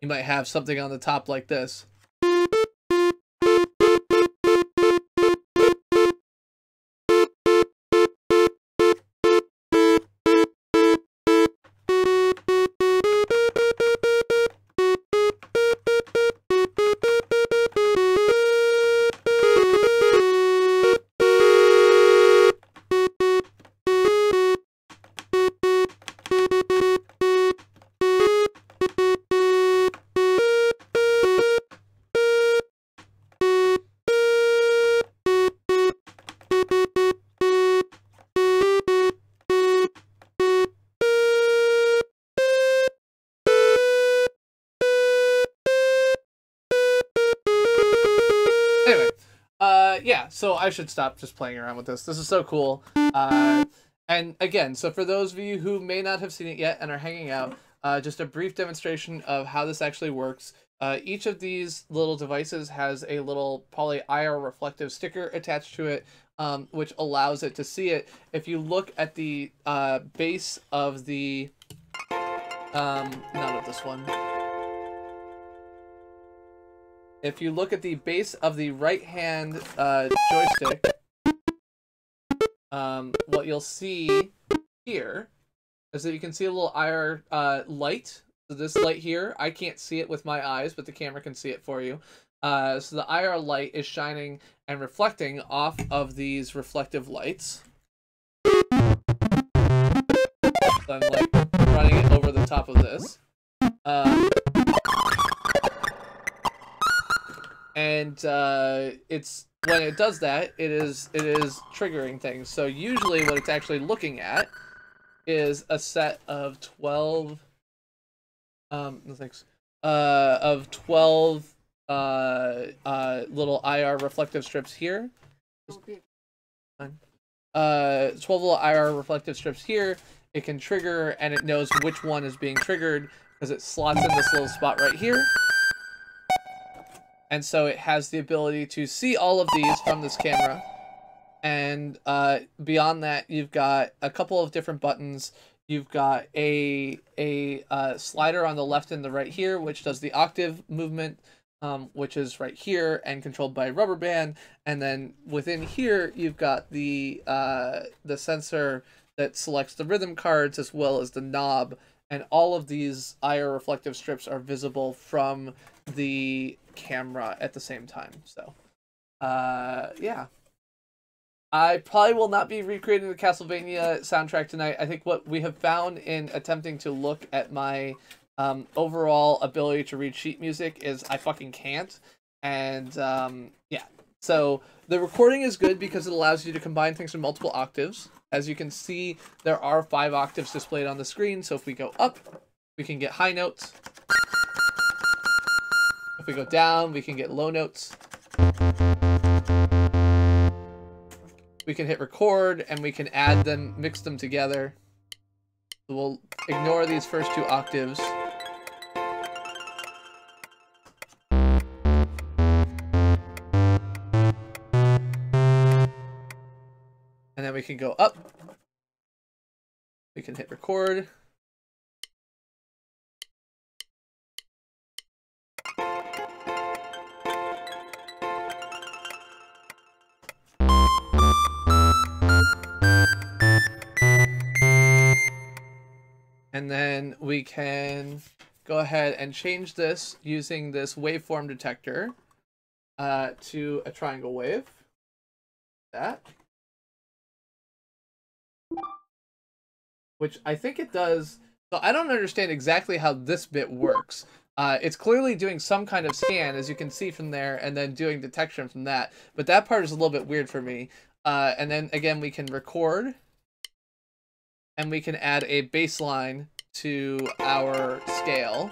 you might have something on the top like this. Anyway, yeah, so I should stop just playing around with this. This is so cool. And again, so for those of you who may not have seen it yet and are hanging out, just a brief demonstration of how this actually works. Each of these little devices has a little poly IR reflective sticker attached to it, which allows it to see it. If you look at the base of the, not of this one. If you look at the base of the right-hand joystick, what you'll see here is that you can see a little IR light. So this light here, I can't see it with my eyes, but the camera can see it for you. So the IR light is shining and reflecting off of these reflective lights. So I'm like running it over the top of this. And it's when it does that, it is triggering things. So usually what it's actually looking at is a set of 12 of 12 little IR reflective strips here. 12 little IR reflective strips here. It can trigger, and it knows which one is being triggered because it slots in this little spot right here. And so it has the ability to see all of these from this camera. And beyond that, you've got a couple of different buttons. You've got a slider on the left and the right here, which does the octave movement, which is right here and controlled by a rubber band. And then within here, you've got the sensor that selects the rhythm cards as well as the knob. And all of these IR reflective strips are visible from the camera at the same time. So, yeah. I probably will not be recreating the Castlevania soundtrack tonight. I think what we have found in attempting to look at my overall ability to read sheet music is I fucking can't. And, yeah. So, the recording is good because it allows you to combine things in multiple octaves. As you can see, there are 5 octaves displayed on the screen. So if we go up, we can get high notes. If we go down, we can get low notes. We can hit record, and we can add them, mix them together. So we'll ignore these first 2 octaves. And then we can go up. We can hit record. And then we can go ahead and change this using this waveform detector to a triangle wave. That. Which I think it does. So I don't understand exactly how this bit works. It's clearly doing some kind of scan, as you can see from there, and then doing detection from that. But that part is a little bit weird for me. And then, again, we can record. And we can add a baseline to our scale.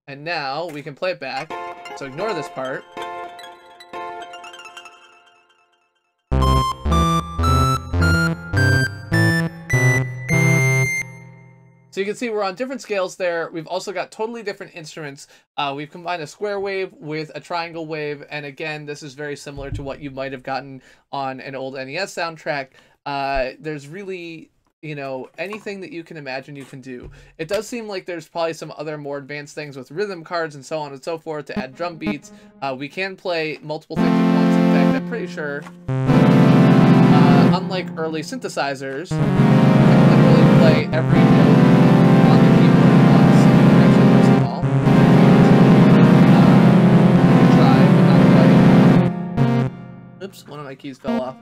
And now we can play it back. So ignore this part. So you can see we're on different scales there. We've also got totally different instruments. We've combined a square wave with a triangle wave. And again, this is very similar to what you might have gotten on an old NES soundtrack. There's really, you know, anything that you can imagine you can do. It does seem like there's probably some other more advanced things with rhythm cards and so on and so forth to add drum beats. We can play multiple things at once. In fact, I'm pretty sure, unlike early synthesizers, you can literally play every note on the keyboard at once. You can actually lose them all. Try, but not quite. Oops, one of my keys fell off.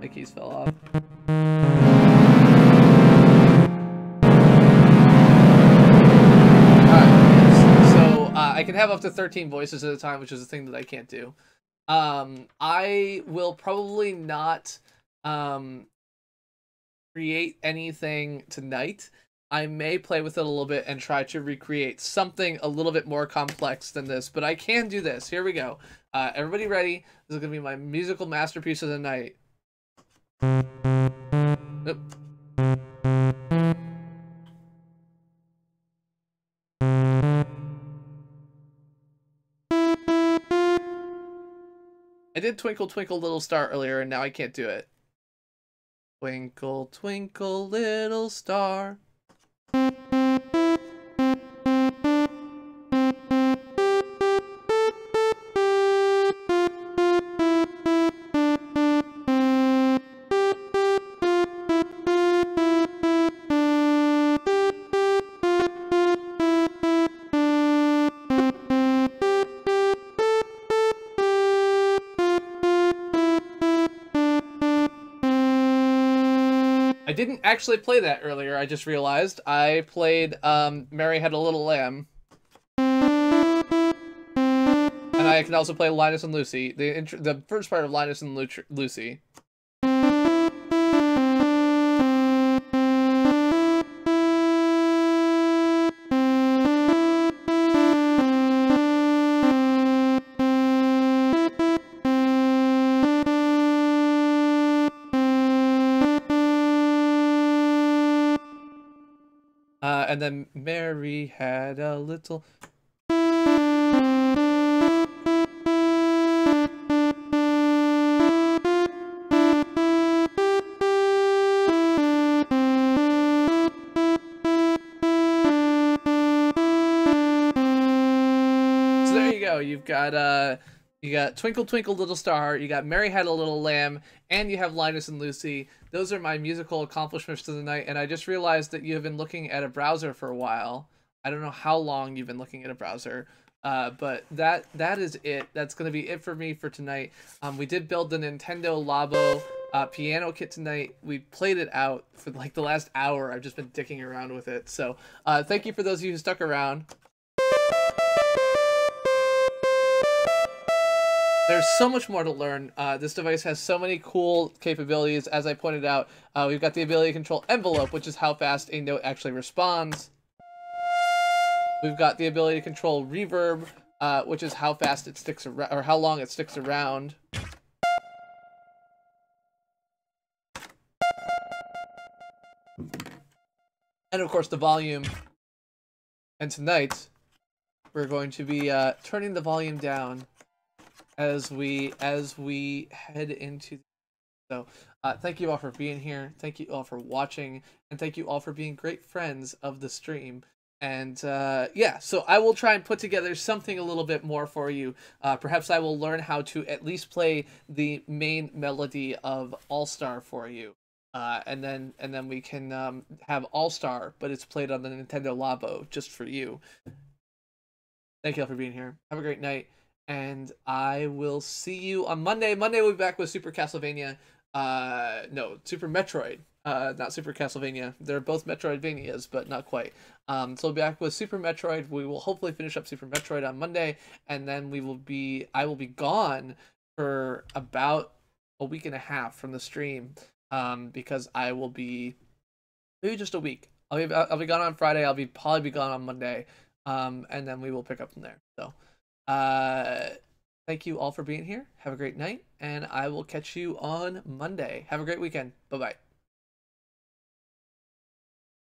My keys fell off. Alright, so I can have up to 13 voices at a time, which is a thing that I can't do. I will probably not create anything tonight. I may play with it a little bit and try to recreate something a little bit more complex than this, but I can do this. Here we go. Everybody ready? This is going to be my musical masterpiece of the night. Oop. I did Twinkle Twinkle Little Star earlier, and now I can't do it. Twinkle, twinkle, little star. I didn't actually play that earlier, I just realized. I played Mary Had a Little Lamb. And I can also play Linus and Lucy, the first part of Linus and Lucy. And then Mary had a little... So there you go. You got Twinkle Twinkle Little Star, you got Mary Had a Little Lamb, and you have Linus and Lucy. Those are my musical accomplishments of the night, and I just realized that you have been looking at a browser for a while. I don't know how long you've been looking at a browser, but that is it. That's going to be it for me for tonight. We did build the Nintendo Labo piano kit tonight. We played it out for like the last hour. I've just been dicking around with it. So thank you for those of you who stuck around. There's so much more to learn. This device has so many cool capabilities. As I pointed out, we've got the ability to control envelope, which is how fast a note actually responds. We've got the ability to control reverb, which is how fast it sticks around, or how long it sticks around. And of course the volume. And tonight, we're going to be turning the volume down as we head into. So thank you all for being here, thank you all for watching, and thank you all for being great friends of the stream. And yeah, so I will try and put together something a little bit more for you. Perhaps I will learn how to at least play the main melody of All Star for you, and then we can have All Star, but it's played on the Nintendo Labo just for you. Thank you all for being here. Have a great night. And I will see you on Monday. Monday we'll be back with Super Castlevania. No, Super Metroid. Not Super Castlevania. They're both Metroidvanias, but not quite. So we'll be back with Super Metroid. We will hopefully finish up Super Metroid on Monday, and then I will be gone for about a week and a half from the stream, because I will be maybe just a week. I'll be gone on Friday. Probably be gone on Monday, and then we will pick up from there. So. Thank you all for being here. Have a great night, and I will catch you on Monday. Have a great weekend. Bye-bye.